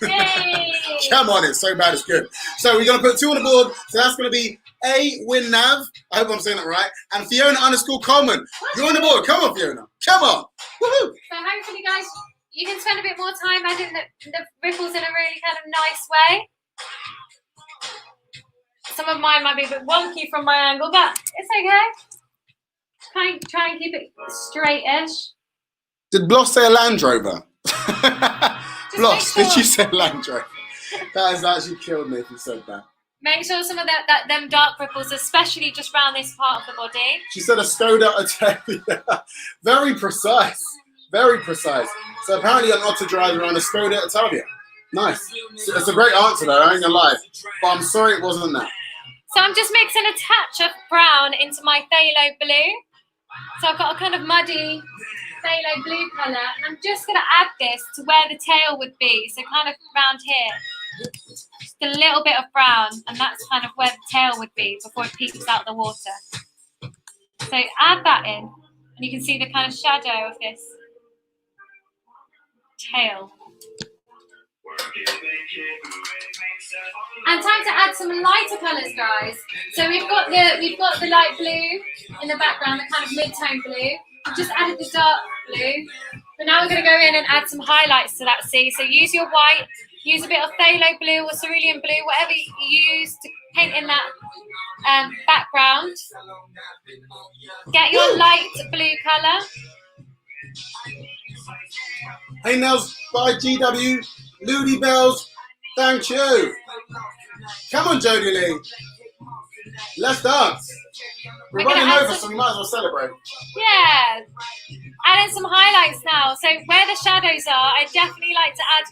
Yay! Come on, it's so bad it's good. So we're going to put 2 on the board. So that's going to be A, WinNav. I hope I'm saying that right. And Fiona_Coleman. You're on the board. Come on, Fiona. Come on. Woohoo! So hopefully, guys, you can spend a bit more time adding the ripples in a really kind of nice way. Some of mine might be a bit wonky from my angle, but it's okay. Try and keep it straight-ish. Did Bloss say a Land Rover? Bloss, sure. did you say Land Rover? That has actually killed me if you said that. Make sure some of them dark ripples, especially just around this part of the body. She said a Skoda Octavia. Very precise. Very precise. So apparently an otter drives around a Skoda Octavia. Nice. It's a great answer though, I ain't gonna lie. But I'm sorry it wasn't that. So I'm just mixing a touch of brown into my phthalo blue. So I've got a kind of muddy phthalo blue colour, and I'm just going to add this to where the tail would be, so kind of around here. Just a little bit of brown, and that's kind of where the tail would be before it peeks out the water. So add that in, and you can see the kind of shadow of this tail. And time to add some lighter colours, guys. So we've got the light blue in the background, the kind of mid-tone blue. We've just added the dark blue. But now we're going to go in and add some highlights to that sea. So use your white, use a bit of phthalo blue or cerulean blue, whatever you use to paint in that background. Get your light blue colour. Hey Nels by GW, Ludi Bells, thank you. Come on, Jodie Lee. Let's dance. We're running over, so we might as well celebrate. Yeah. Add in some highlights now. So where the shadows are, I definitely like to add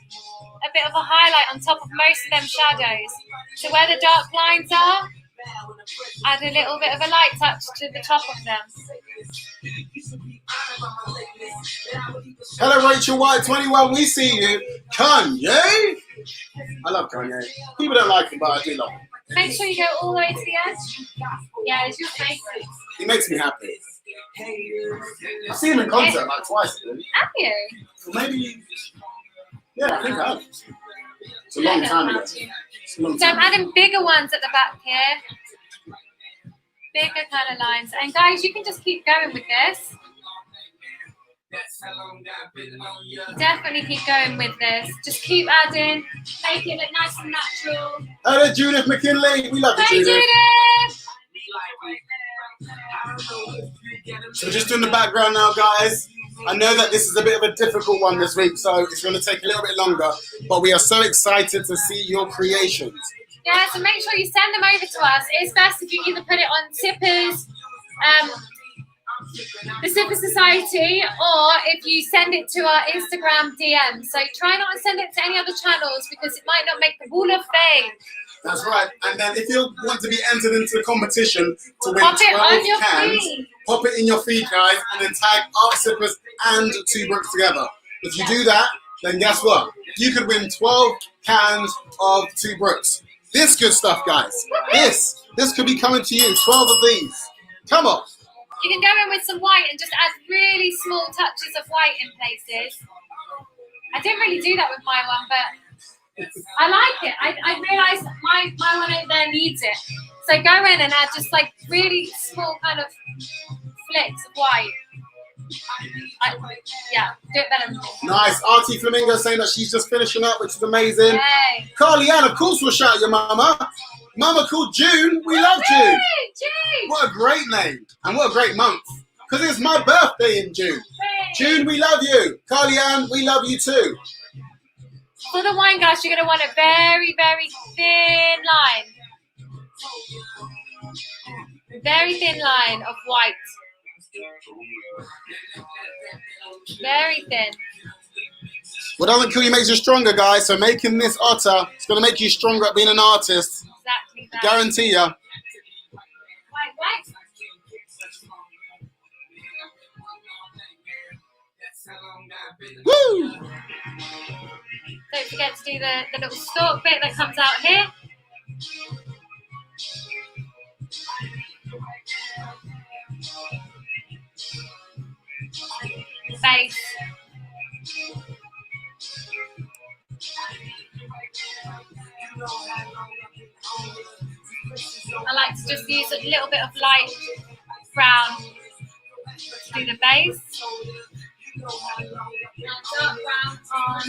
a bit of a highlight on top of most of them shadows. So where the dark lines are, add a little bit of a light touch to the top of them. Hello, Rachel White 21. We see you. Kanye. I love Kanye. People don't like him, but I do love him. Make sure you go all the way to the edge. Yeah, it's your favourite. He makes me happy. I've seen him in concert like twice. Have you? Maybe. Yeah, I think I have. It's a long time ago. So I'm adding bigger ones at the back here. Bigger kind of lines. And guys, you can just keep going with this. Definitely keep going with this. Just keep adding. Make it look nice and natural. Hello, Judith McKinley. We love you, Hey, Judith. Judith. So just in the background now, guys. I know that this is a bit of a difficult one this week, so it's going to take a little bit longer. But we are so excited to see your creations. Yeah, so make sure you send them over to us. It's best if you either put it on Tippers, the Zipper Society, or if you send it to our Instagram DM. So try not to send it to any other channels because it might not make the Wall of Fame. That's right. And then if you want to be entered into the competition to win Pop it 12 on your cans, feed. pop it in your feed, guys, and then tag Art Zippers and Two Brooks together. If you do that, then guess what? You could win 12 cans of Two Brooks. This good stuff, guys. This could be coming to you. 12 of these. Come on. You can go in with some white and just add really small touches of white in places. I didn't really do that with my one, but I like it. I realised my one over there needs it. So go in and add just like really small kind of flicks of white. Yeah, do it better than me. Nice. Auntie Flamingo saying that she's just finishing up, which is amazing. Yay. Carly Ann, of course we'll shout your mama. Mama called June. We love June. June. What a great name. And what a great month. Because it's my birthday in June. June, we love you. Carly Ann, we love you too. For the wine glass, you're going to want a very, very thin line. Very thin line of white. Very thin. What doesn't kill you makes you stronger, guys. So making this otter, it's going to make you stronger at being an artist. Exactly that. Guarantee ya. White. Woo! Don't forget to do the little stalk bit that comes out here. The base. I like to just use a little bit of light brown to do the base. And dark brown on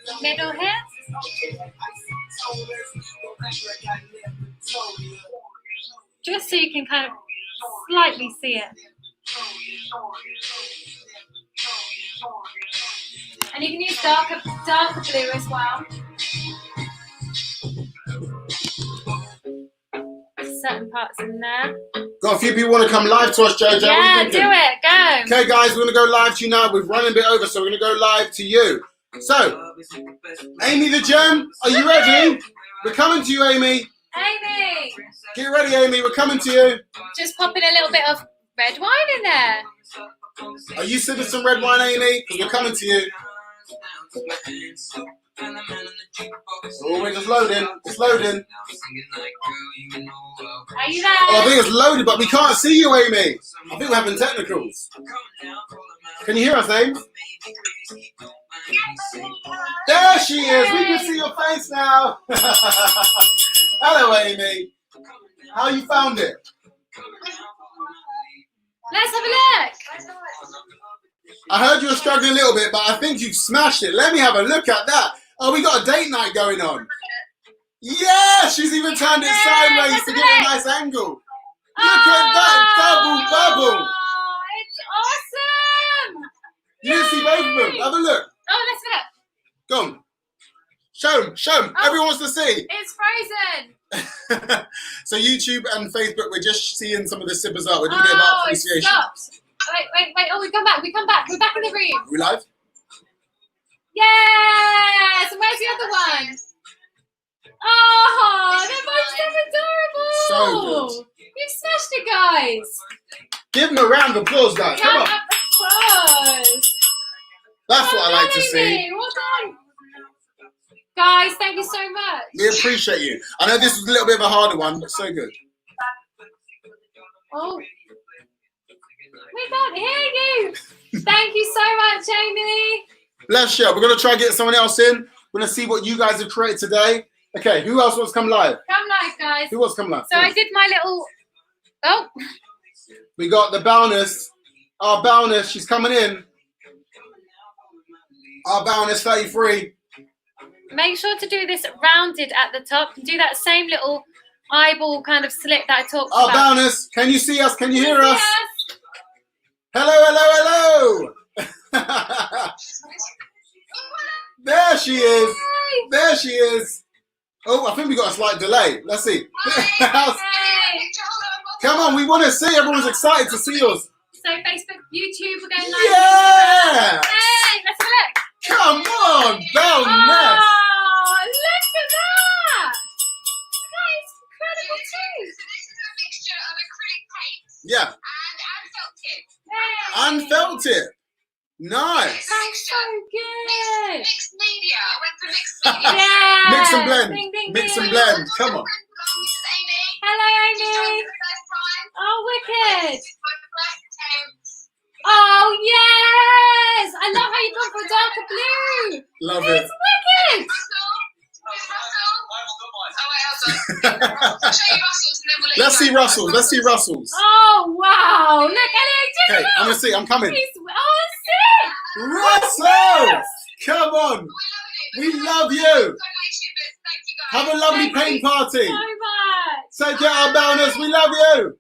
the middle here. Just so you can kind of slightly see it. And you can use darker blue as well. Certain parts in there. Got a few people want to come live to us, Jojo. Yeah, do it. Go. Okay, guys, we're going to go live to you now. We've run a bit over, so we're going to go live to you. So, Amy the Gem, are you ready? We're coming to you, Amy. Amy. Get ready, Amy. We're coming to you. Just popping a little bit of red wine in there. Are you sipping some red wine, Amy? Because we're coming to you. Oh, we're just loading. It's loading. Are you there? Oh, I think it's loaded, but we can't see you, Amy. I think we're having technicals. Can you hear us, Amy? There she is. We can see your face now. Hello, Amy. How you found it? Let's have a look. I heard you were struggling a little bit, but I think you've smashed it. Let me have a look at that. Oh, we got a date night going on. Yeah, she's even turned it sideways to get a nice angle. Look at that double bubble. It's awesome. You didn't see both of them. Have a look. Oh, let's look. Go on. Show them. Show them. Oh. Everyone wants to see. It's frozen. So YouTube and Facebook, we're just seeing some of the sippers up. We're doing a bit about It appreciation. stopped. Wait. Oh, we come back. We're back in the room. Are we live? Yes. And where's the other one? Oh, they're both so adorable. So good. You've smashed it, guys. Give them a round of applause, guys. Come on. Applause. That's Well what I like to done, see. Amy. Well done. Guys, thank you so much. We appreciate you. I know this was a little bit of a harder one, but so good. Oh. We can't hear you. Thank you so much, Amy. Bless you. We're going to try and get someone else in. We're going to see what you guys have created today. Okay, who else wants to come live? Come live, guys. Who wants to come live? So I did my little... Oh. We got the Bowness. Our Bowness, she's coming in. Our Bowness 33. Make sure to do this rounded at the top. Do that same little eyeball kind of slit that I talked Our about. Bowness, can you see us? Can you hear us? Yes. Hello, hello, hello. There she is. Yay. There she is. Oh, I think we got a slight delay. Let's see. Yay. Come on, we want to see. Everyone's excited to see us. So Facebook, YouTube, we're going live. Yeah. Hey, let's have a look. Come on, Bowness. Oh, look at that. That is incredible too. So this is a mixture of acrylic paint Yeah, and felt tip. Yay. and felt it. Nice. That's so good. Mixed media. I went for mixed media. Yeah. Mix and blend. Ding, ding, Mix ding. and blend. Come on. This is Amy. Hello, She's joined Amy. for the first time. Oh, wicked. This is my first attempt. Oh, yes. I love how you've gone for a darker blue. Love it. It's wicked. Russell. Who's Russell? Oh, wait, hold on. I'll show you Russell's and then we'll let Let's you see know. Russell's. Let's see Russell's. Oh, wow. Look, Elliot, check Okay, it I'm out. gonna see. I'm coming. Oh, sick. Russell, come on. We love you. Donation, but thank you guys. Have a lovely Thank paint party. So much. Take care, our Bowness. We love you.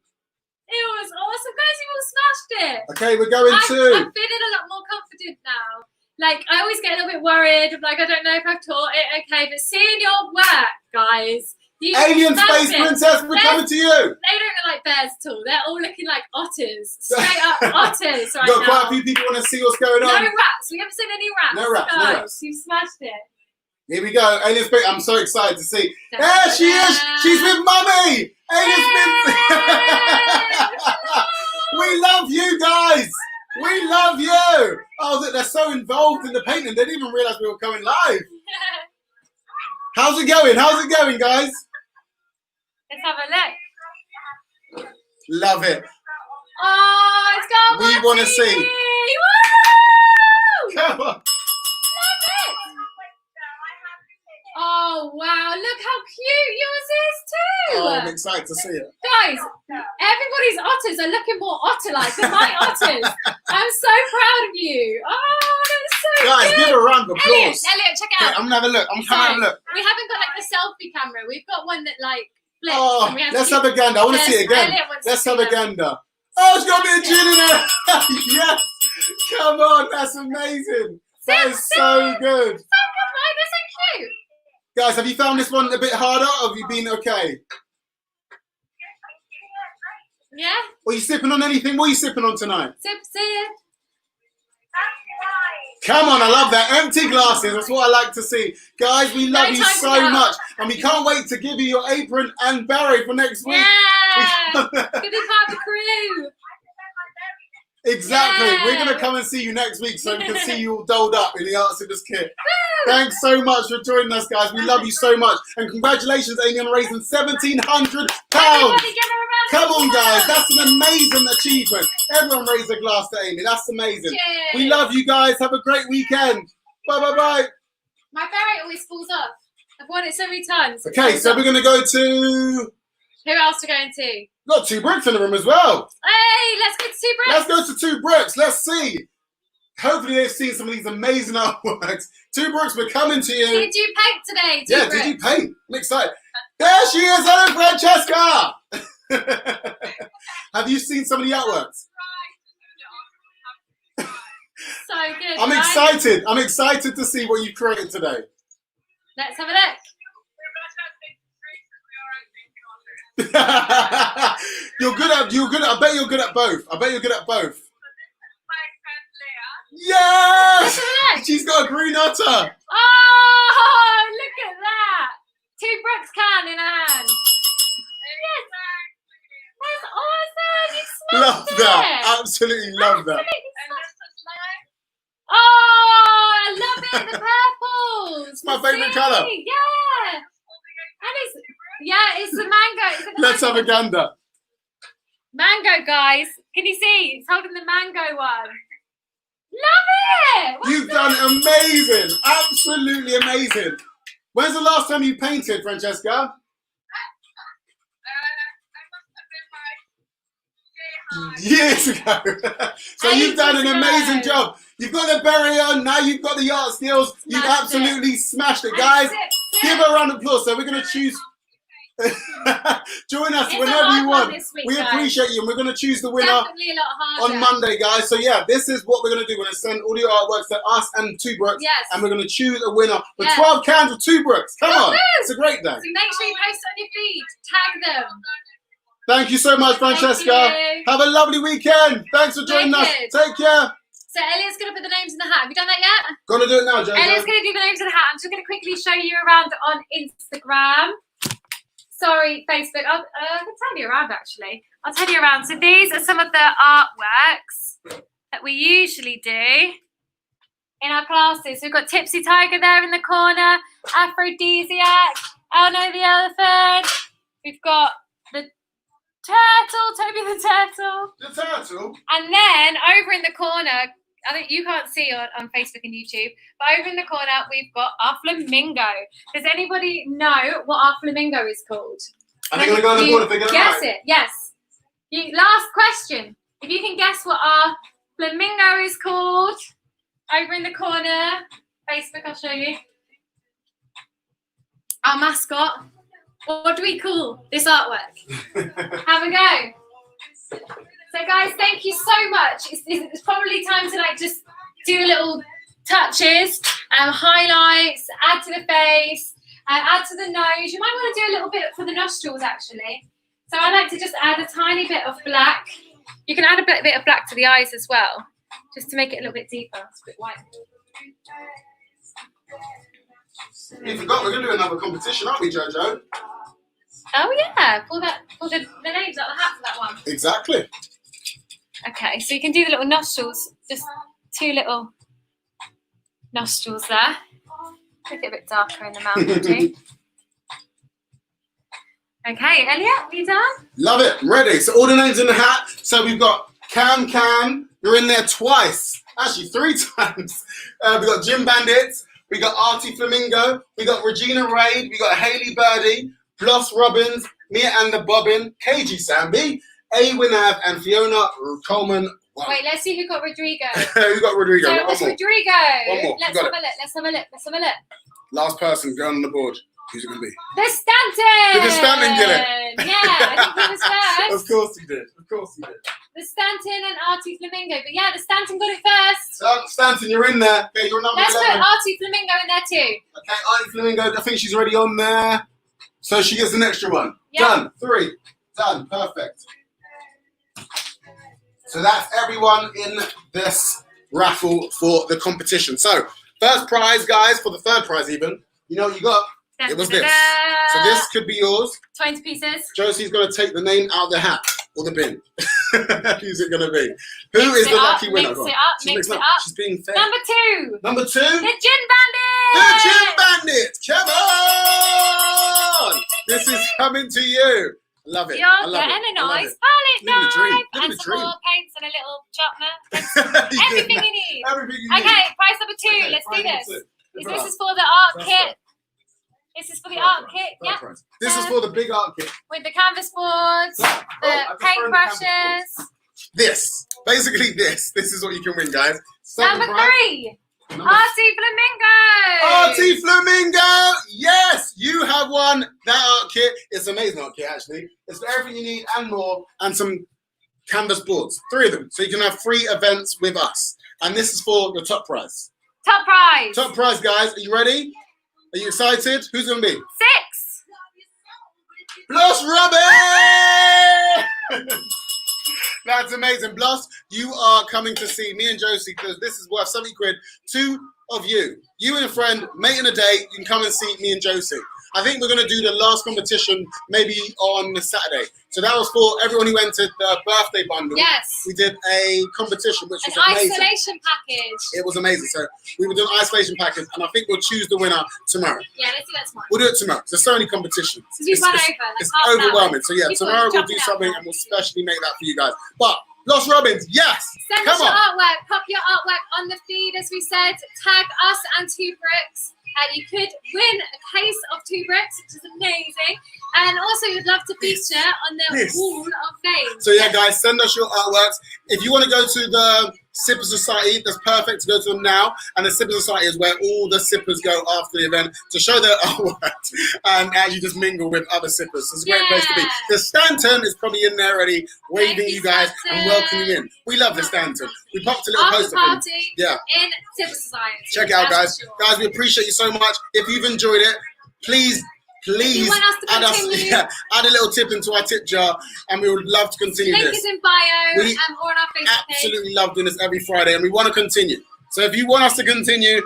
It was awesome. Guys, you all smashed it. Okay, we're going I'm to. feeling a lot more confident now. Like, I always get a little bit worried. I'm like, I don't know if I've taught it. Okay, but seeing your work, guys. You Alien smashed Space it. Princess, we're coming to you. They don't look like bears at all. They're all looking like otters. Straight up otters right Got quite now. a few people want to see what's going No on. rats. We haven't seen any rats. No rats, no Guys, rats. you smashed it. Here we go. Alien Space. I'm so excited to see. There she is. She's with Mummy. Alien Space. We love you guys. We love you. Oh, they're so involved in the painting. They didn't even realize we were coming live. How's it going? How's it going, guys? Let's have a look. Love it. Oh, it's got We one wanna TV. see. Woo! Come on. Love it. Oh, wow. Look how cute yours is too. Oh, I'm excited to see it. Guys, everybody's otters are looking more otter-like than my otters. I'm so proud of you. Oh, that's so Guys, good. give a round of applause. Elliot, check it Okay, out. I'm gonna have a look. I'm coming to have a look. We haven't got like the selfie camera. We've got one that like flips. Oh, and we have let's to have a gander. I want to see it again. Elliot wants to Let's see have a that. gander. Oh, it's got a bit of gin in there. Yes. Come on, that's amazing. That is so good. So good, right? They're so cute. Guys, have you found this one a bit harder or have you been okay? Yeah? Are you sipping on anything? What are you sipping on tonight? Sip, sip. Come on, I love that. Empty glasses. That's what I like to see. Guys, we love No you time for so that. much. And we can't wait to give you your apron and beret for next week. Yeah. Good to be part of the crew. Exactly. Yeah. We're going to come and see you next week so we can see you all dolled up in the Arts in this kit. Thanks so much for joining us, guys. We love you so much. And congratulations, Amy, on raising £1,700. Everybody give her a round of Come on, guys. applause. That's an amazing achievement. Everyone raise a glass to Amy. That's amazing. Cheers. We love you guys. Have a great weekend. Bye, bye, bye. My beret always falls off. I've worn it so many times. Okay, so we're going to go to... Who else are we going to? Got 2 bricks in the room as well. Hey, let's go to 2 bricks. Let's go to 2 bricks. Let's see. Hopefully they've seen some of these amazing artworks. 2 bricks, we're coming to you. Did you paint today? Yeah, did you paint? I'm excited. There she is. Hello, Francesca. Have you seen some of the artworks? So good. I'm right? excited. I'm excited to see what you've created today. Let's have a look. You're good at. I bet you're good at both. Yes! She's got a green otter. Oh, look at that. 2 bricks can in her hand. Yes. That's awesome. You Love smashed that. it. Absolutely love that. Absolutely smashed it. Oh, I love it. The purples. It's my favourite colour. Yeah. And it's the mango. Let's have a gander. Mango, guys. Can you see? It's holding the mango one. Love it. You've done amazing. Absolutely amazing. When's the last time you painted, Francesca? Years ago. So you've done an amazing job. You've got the beret on, now you've got the art skills. You've absolutely smashed it, guys. Give her a round of applause. So we're going to choose. Join us whenever you want. We appreciate you. And we're going to choose the winner on Monday, guys. So yeah, this is what we're going to do. We're going to send all your artworks to us and 2 bricks. Yes. And we're going to choose a winner for 12 cans of 2 bricks. Come on. It's a great day. So make sure you post on your feed. Tag them. Thank you so much, Francesca. Have a lovely weekend. Thanks for joining us. Take care. So Elliot's going to put the names in the hat. Have you done that yet? Gonna do it now, Jojo. Elliot's going to do the names in the hat. I'm just going to quickly show you around on Instagram. Sorry, Facebook. I can turn you around, actually. I'll turn you around. So these are some of the artworks that we usually do in our classes. So we've got Tipsy Tiger there in the corner, Aphrodisiac, Elno the Elephant. We've got the Turtle, Toby the Turtle. The turtle? And then over in the corner, I think you can't see on Facebook and YouTube, but over in the corner, we've got our flamingo. Does anybody know what our flamingo is called? Are they going to go on the board if they get it guess right? it, yes. Last question. If you can guess what our flamingo is called, over in the corner, Facebook, I'll show you. Our mascot. What do we call this artwork? Have a go. So guys, thank you so much. It's probably time to just do little touches, highlights, add to the face, add to the nose. You might want to do a little bit for the nostrils actually. So I like to just add a tiny bit of black. You can add a bit of black to the eyes as well, just to make it a little bit deeper. It's a bit white. You forgot we're going to do another competition, aren't we, Jojo? Oh yeah, pull the names out of the hat for that one. Exactly. Okay, so you can do the little nostrils, just 2 little nostrils there. Make it a bit darker in the mouth, maybe. Okay, Elliot, are you done? Love it. I'm ready. So all the names in the hat. So we've got Cam. You're in there twice. Actually, 3 times. We've got Jim Bandits. We got Artie Flamingo. We got Regina Raid. We got Hayley Birdie. Bloss Robbins. Mia and the Bobbin. KG Samby. A. Winav and Fiona Coleman. Wow. Wait, let's see who got Rodrigo. Who got Rodrigo? So it was Rodrigo. One more. Let's have a look. Last person going on the board. Who's it going to be? The Stanton! Did the Stanton get it? Yeah, I think he was first. Of course he did. The Stanton and Artie Flamingo. But yeah, the Stanton got it first. So, Stanton, you're in there. Okay, you're number 11. Let's put Artie Flamingo in there too. Okay, Artie Flamingo, I think she's already on there. So she gets an extra one. Yep. Done. 3. Done. Perfect. So that's everyone in this raffle for the competition. So, first prize, guys, for the 3rd prize even, you know what you got? It was this. So this could be yours. 20 pieces. Josie's going to take the name out of the hat or the bin. Who's it going to be? Who is the lucky winner? Mix it up. She's being fair. Number 2. Number 2? The Gin Bandits. Bandits! Gym Bandits! Come on! This is coming to you. Love it. You're I love getting it. a I love nice it. palette Living a dream. knife Living and a some dream. more paints and a little chopper. You Everything did you need. Everything you need. Okay, prize number 2. Okay, Let's do prize number this. two. This is for the art First kit. prize. This is for the First art prize. kit. First Yep. prize. This is for the big art kit. With the canvas boards, Oh, the I've just thrown the canvas paintbrushes. This. Basically this. This is what you can win, guys. Second Number prize. 3. Number Arty Flamingo. Arty Flamingo! Yes, you have won that art kit. It's an amazing art kit, actually. It's got everything you need and more, and some canvas boards. 3 of them. So you can have free events with us. And this is for the top prize. Top prize. Top prize, guys. Are you ready? Are you excited? Who's going to be? 6. Bloss Robin! That's amazing. Bloss, you are coming to see me and Josie because this is worth 70 quid. 2 of you. You and a friend, mate in a date, you can come and see me and Josie. I think we're going to do the last competition maybe on the Saturday. So that was for everyone who entered the birthday bundle. Yes. We did a competition, which An was amazing. isolation package. It was amazing. So we were doing isolation package, and I think we'll choose the winner tomorrow. Yeah, let's do that tomorrow. We'll do it tomorrow. There's so many competitions. Because we've run over. It's Like half an hour. overwhelming. So yeah, People tomorrow are we'll do jumping something out. and we'll specially make that for you guys. But Bloss Robbins, yes. Send Come us your on. artwork. Pop your artwork on the feed, as we said. Tag us and 2 bricks. And you could win a case of 2 bricks, which is amazing. And also, we'd love to feature on the This. wall of fame. So yeah, guys, send us your artworks. If you want to go to the Sipper Society, that's perfect to go to them now. And the Sipper Society is where all the sippers go after the event to show their artwork and actually just mingle with other sippers. It's a great place to be. Yeah. The Stanton is probably in there already, waving Thank you you, guys and Stanton. welcoming you in. We love the Stanton. We popped a little After poster for them. party Yeah. in Civil Society. Check it out, That's guys. for sure. Guys, we appreciate you so much. If you've enjoyed it, please you want us to add continue, add a little tip into our tip jar, and we would love to continue link this. is in bio We or on our Facebook page. Absolutely love doing this every Friday, and we want to continue. So if you want us to continue,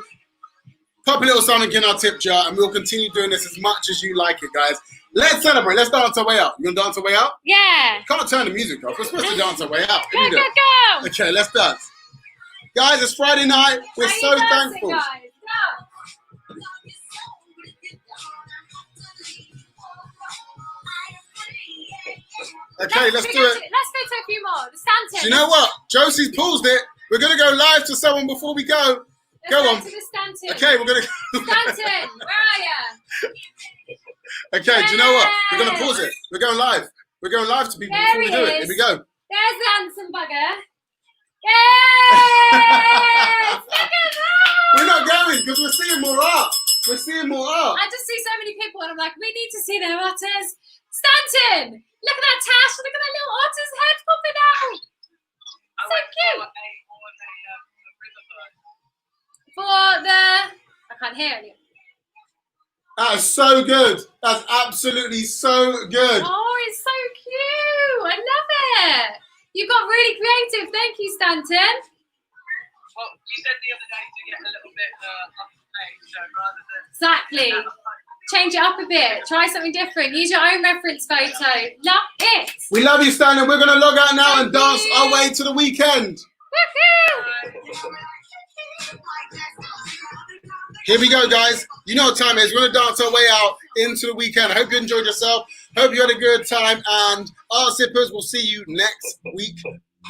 pop a little something in our tip jar, and we'll continue doing this as much as you like it, guys. Let's celebrate. Let's dance our way out. You want to dance our way out? Yeah. Can't turn the music off. We're supposed to dance our way out. Go, Can we go, do it? go. Okay, let's dance. Guys, it's Friday night. We're How you so dancing, thankful. guys? Go. Okay, let's do it. Let's go to a few more. The Stanton. Do you know what? Josie's paused it. We're going to go live to someone before we go. Let's Go go on. to the Stanton. Okay, we're going to... Stanton, where are you? Okay, do you know what? We're going to pause it. We're going live. We're going live to people There before we he do it. is. Here we go. There's the handsome bugger. Yes! Look at that! We're not going because we're seeing more art. We're seeing more art. I just see so many people and I'm like, we need to see their otters. Stanton! Look at that Tash! Look at that little otter's head popping out! So cute! For the... I can't hear it. That is so good. That's absolutely so good. Oh, it's so cute! I love it! You got really creative. Thank you, Stanton. Well, you said the other day to get a little bit up to date, so rather than Exactly. Change it up a bit. Try something different. Use your own reference photo. Love it. We love you, Stan, and we're going to log out now and Thank dance you. our way to the weekend. Woohoo! Here we go, guys. You know what time it is. We're going to dance our way out into the weekend. I hope you enjoyed yourself. Hope you had a good time. And our sippers will see you next week,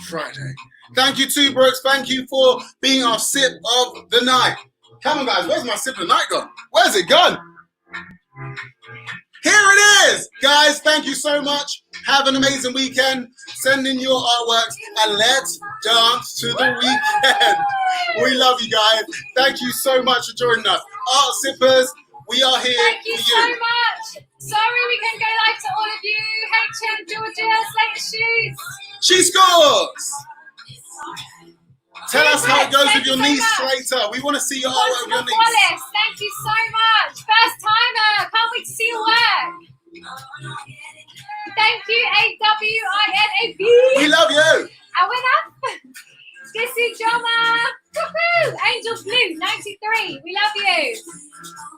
Friday. Thank you, too, Brooks. Thank you for being our sip of the night. Come on, guys. Where's my sip of the night gone? Where's it gone? Here it is. Guys, thank you so much. Have an amazing weekend. Send in your artworks and let's dance to the weekend. We love you guys. Thank you so much for joining us. Art Sippers, we are here Thank you for so you. much. Sorry we couldn't go live to all of you. HM, Georgia, Slate Shoots. She scores. Tell us how it goes with your Thank you niece so much. later. We want to see your artwork with your niece. Wallace, thank you so much. First timer. Can't wait to see your work. Thank you, AWINAB. We love you. A winner. Dissy Joma. Woohoo! Angel Blue, 93. We love you.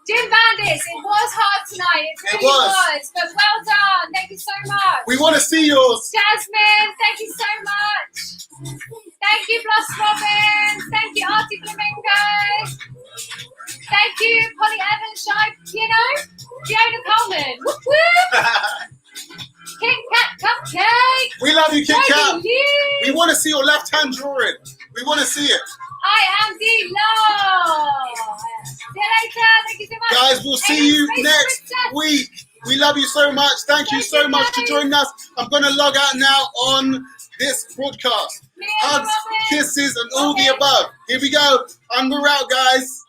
Gym Bandits, it was hard tonight. It really was. But well done. Thank you so much. We want to see yours. Jasmine, thank you so much. Thank you, Bloss Robin. Thank you, Artie Flamingo. Thank you, you, Kit Kat. We want to see your left hand drawing. We want to see it. I am D-Lo. See you later. Thank you so much. Guys, we'll see you next week. We love you so much. Thank you so much for joining us. I'm going to log out now on this broadcast. Hugs, kisses, and all the above. Here we go. And we're out, guys.